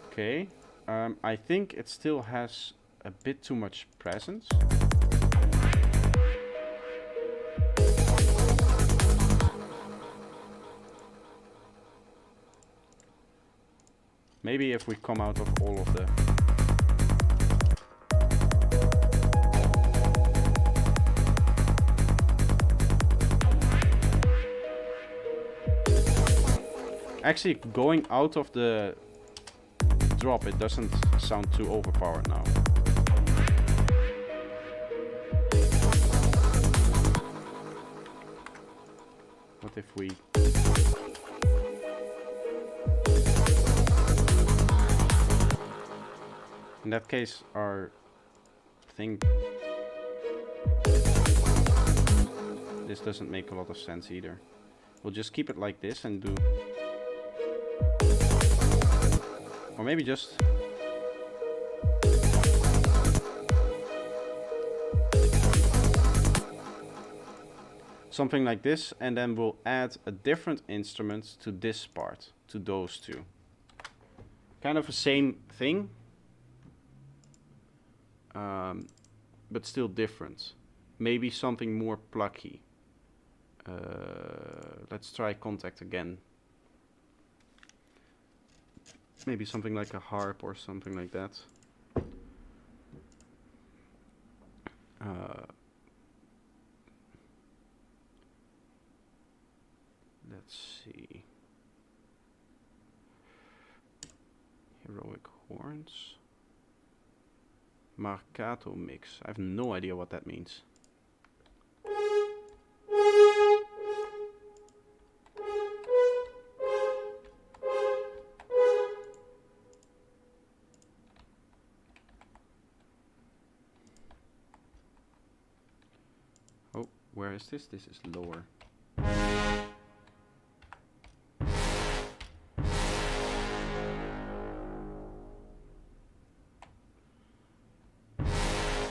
Okay, I think it still has a bit too much presence. Maybe if we come out of all of the... Actually, going out of the drop, it doesn't sound too overpowered now. What if we... In that case, our thing... This doesn't make a lot of sense either. We'll just keep it like this and do... Or maybe just... something like this, and then we'll add a different instrument to this part, to those two. Kind of the same thing, but still different. Maybe something more plucky. Let's try contact again. Maybe something like a harp or something like that. Let's see. Heroic horns. Marcato mix. I have no idea what that means. Oh, where is this? This is lower.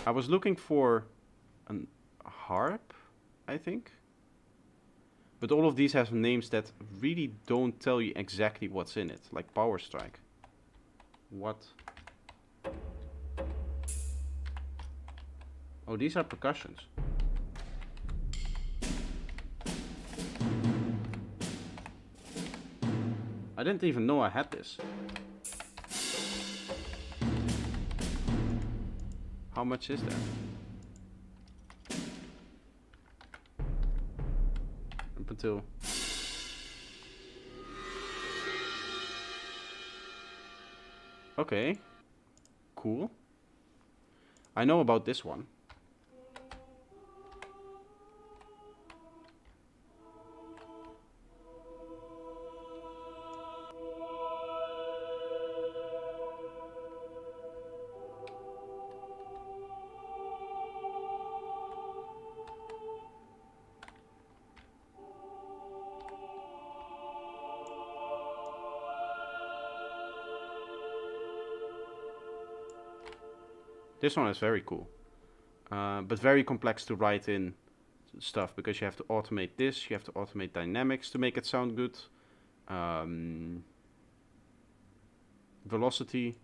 I was looking for a harp, I think. But all of these have names that really don't tell you exactly what's in it, like Power Strike. What? Oh, these are percussions. I didn't even know I had this. How much is there? Up until... Okay. Cool. I know about this one. This one is very cool, but very complex to write in stuff because you have to automate this, you have to automate dynamics to make it sound good, velocity,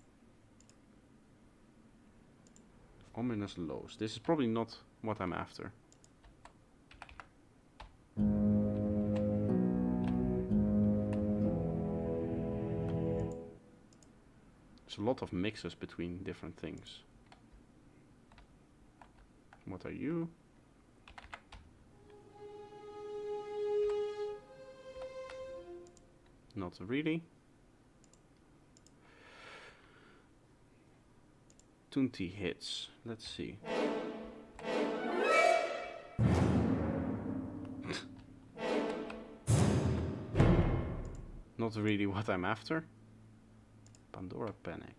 ominous lows. This is probably not what I'm after. There's a lot of mixes between different things. What are you? Not really. 20 hits. Let's see. Not really what I'm after. Pandora Panic.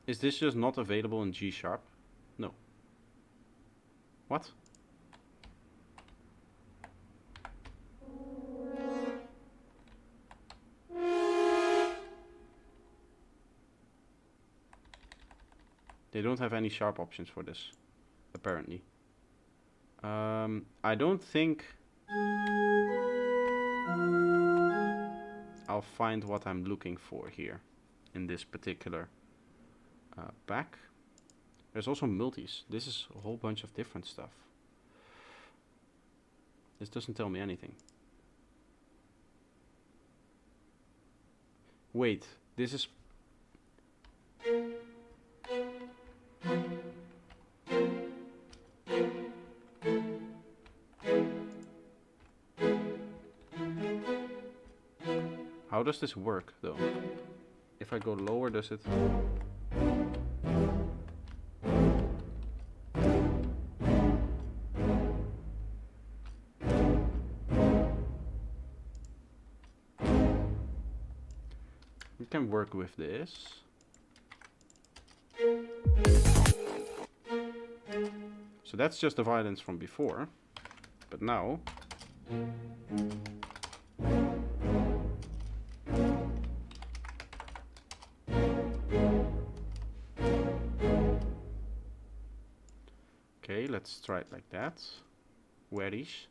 Is this just not available in G sharp? No. What? They don't have any sharp options for this, apparently. I don't think I'll find what I'm looking for here in this particular pack. There's also multis. This is a whole bunch of different stuff. This doesn't tell me anything. Wait, this is... How does this work, though? If I go lower, does it... We can work with this. So that's just the violence from before. But now... Okay, let's try it like that. Where-ish.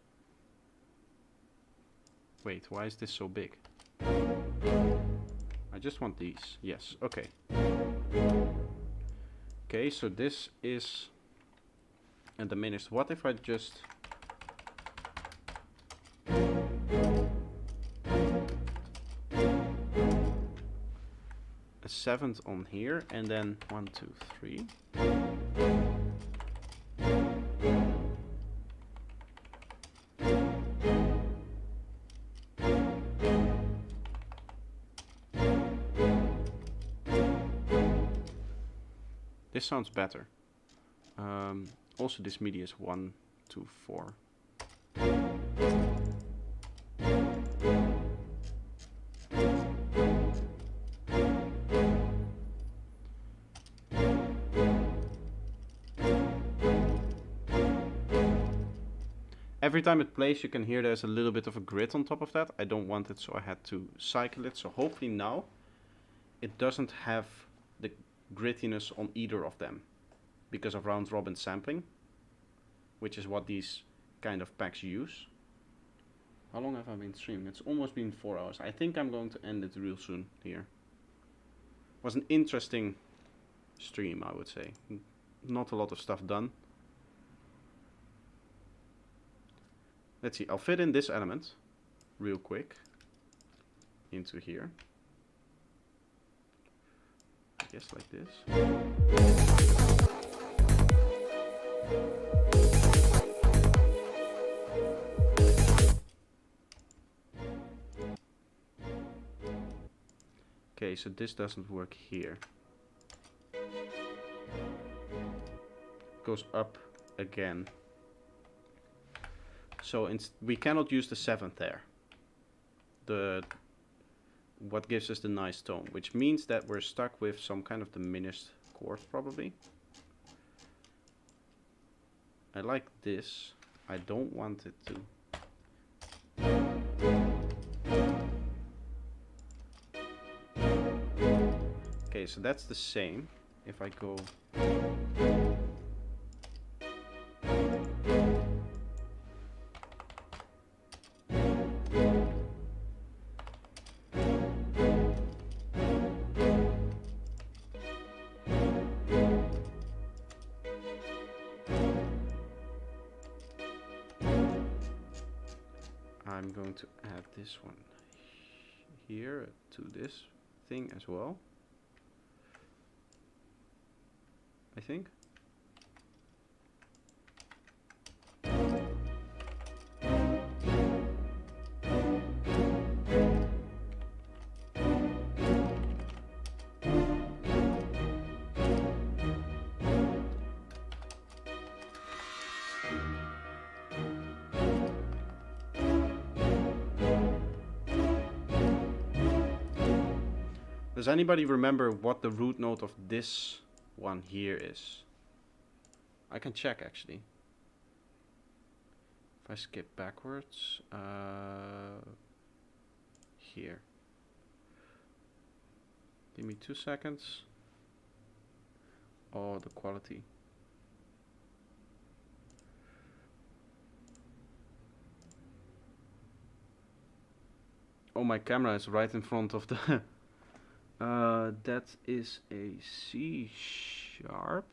Wait, why is this so big? I just want these. Yes, okay. Okay, so this is a diminished. What if I just... a 7th on here, and then 1, 2, 3. This sounds better. Also, this MIDI is 1, 2, 4. Every time it plays, you can hear there's a little bit of a grit on top of that. I don't want it, so I had to cycle it. So hopefully now it doesn't have the grittiness on either of them because of round robin sampling, which is what these kind of packs use. How long have I been streaming? It's almost been 4 hours. I think I'm going to end it real soon here. It was an interesting stream, I would say. Not a lot of stuff done. Let's see, I'll fit in this element real quick into here. I guess like this. Okay, so this doesn't work here. It goes up again. So we cannot use the 7th there. What gives us the nice tone, which means that we're stuck with some kind of diminished chord probably. I like this. I don't want it to. Okay, so that's the same. If I go... I'm going to add this one here to this thing as well, I think. Does anybody remember what the root note of this one here is? I can check actually. If I skip backwards, here. Give me 2 seconds. Oh, the quality. Oh, my camera is right in front of the... that is a C sharp.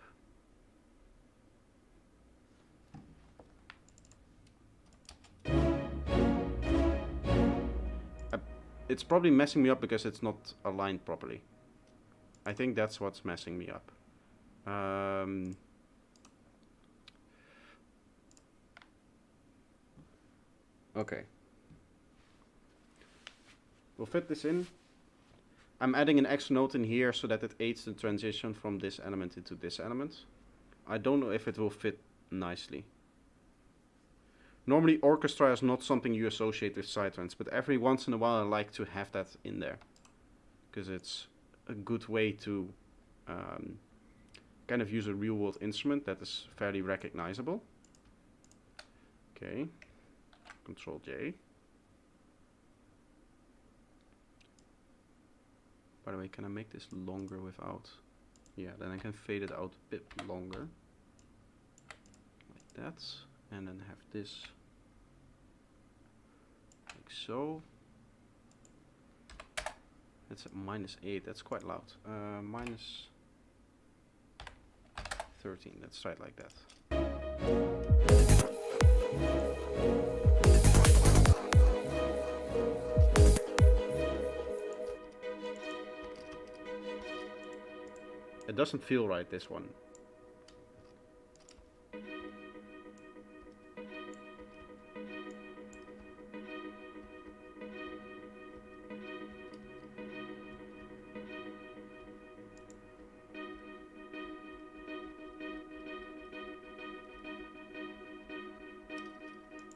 It's probably messing me up because it's not aligned properly. I think that's what's messing me up. Okay. We'll fit this in. I'm adding an extra note in here so that it aids the transition from this element into this element. I don't know if it will fit nicely. Normally orchestra is not something you associate with psytrance, but every once in a while I like to have that in there. Because it's a good way to kind of use a real world instrument that is fairly recognizable. Okay, Control J. By the way, can I make this longer without? Yeah, then I can fade it out a bit longer. Like that. And then have this like so. It's at -8, that's quite loud. Minus 13, let's try it like that. It doesn't feel right, this one.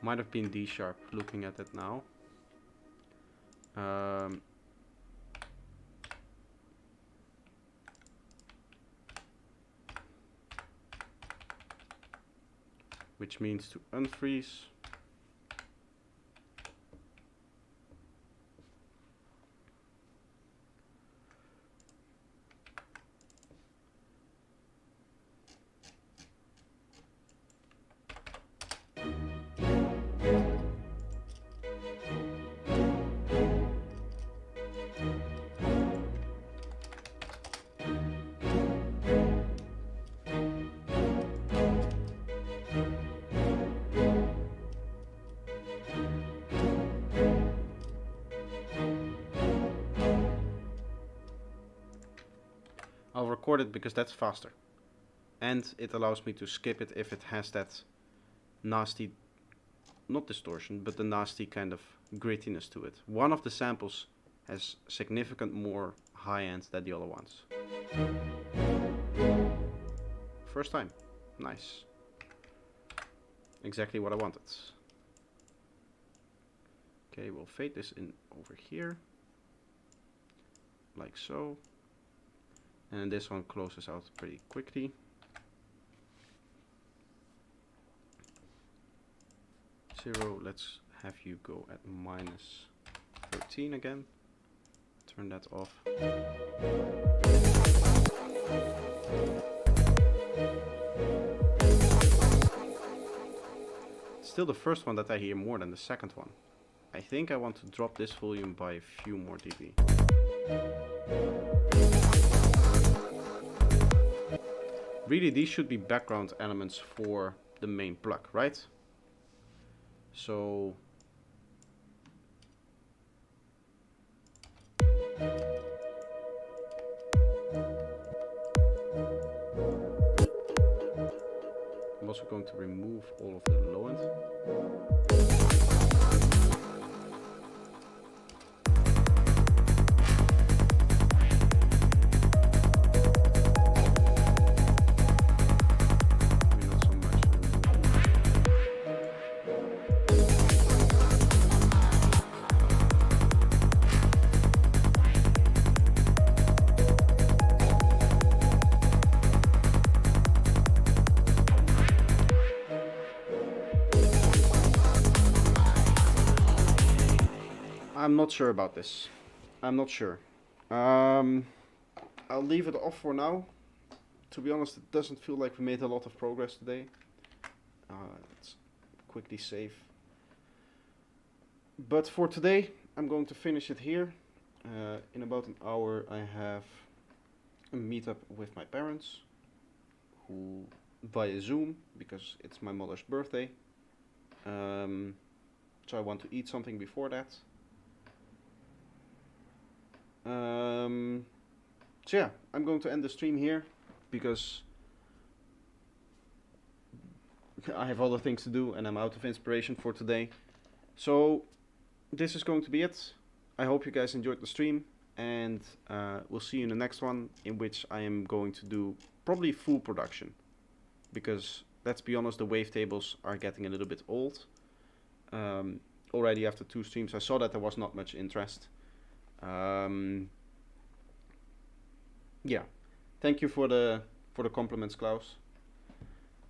Might have been D sharp, looking at it now. Which means to unfreeze. I'll record it because that's faster. And it allows me to skip it if it has that nasty, not distortion, but the nasty kind of grittiness to it. One of the samples has significant more high end than the other ones. First time. Nice. Exactly what I wanted. Okay, we'll fade this in over here. Like so. And this one closes out pretty quickly. Zero, let's have you go at -13 again. Turn that off. It's still the first one that I hear more than the second one. I think I want to drop this volume by a few more dB. Really, these should be background elements for the main plug, right? So I'm also going to remove all of the low end. I'm not sure about this. I'm not sure. I'll leave it off for now. To be honest, it doesn't feel like we made a lot of progress today. Let's quickly save. But for today, I'm going to finish it here. In about an hour I have a meetup with my parents, who via Zoom, because it's my mother's birthday. So I want to eat something before that. So yeah, I'm going to end the stream here because I have other things to do and I'm out of inspiration for today. So this is going to be it. I hope you guys enjoyed the stream, and we'll see you in the next one, in which I am going to do probably full production, because let's be honest, the wavetables are getting a little bit old. Already after 2 streams I saw that there was not much interest. Yeah, thank you for the compliments, Klaus.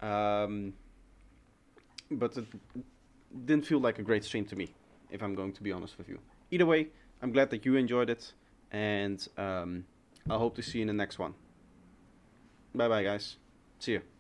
But it didn't feel like a great stream to me, if I'm going to be honest with you. Either way, I'm glad that you enjoyed it, and I hope to see you in the next one. Bye bye, guys. See you.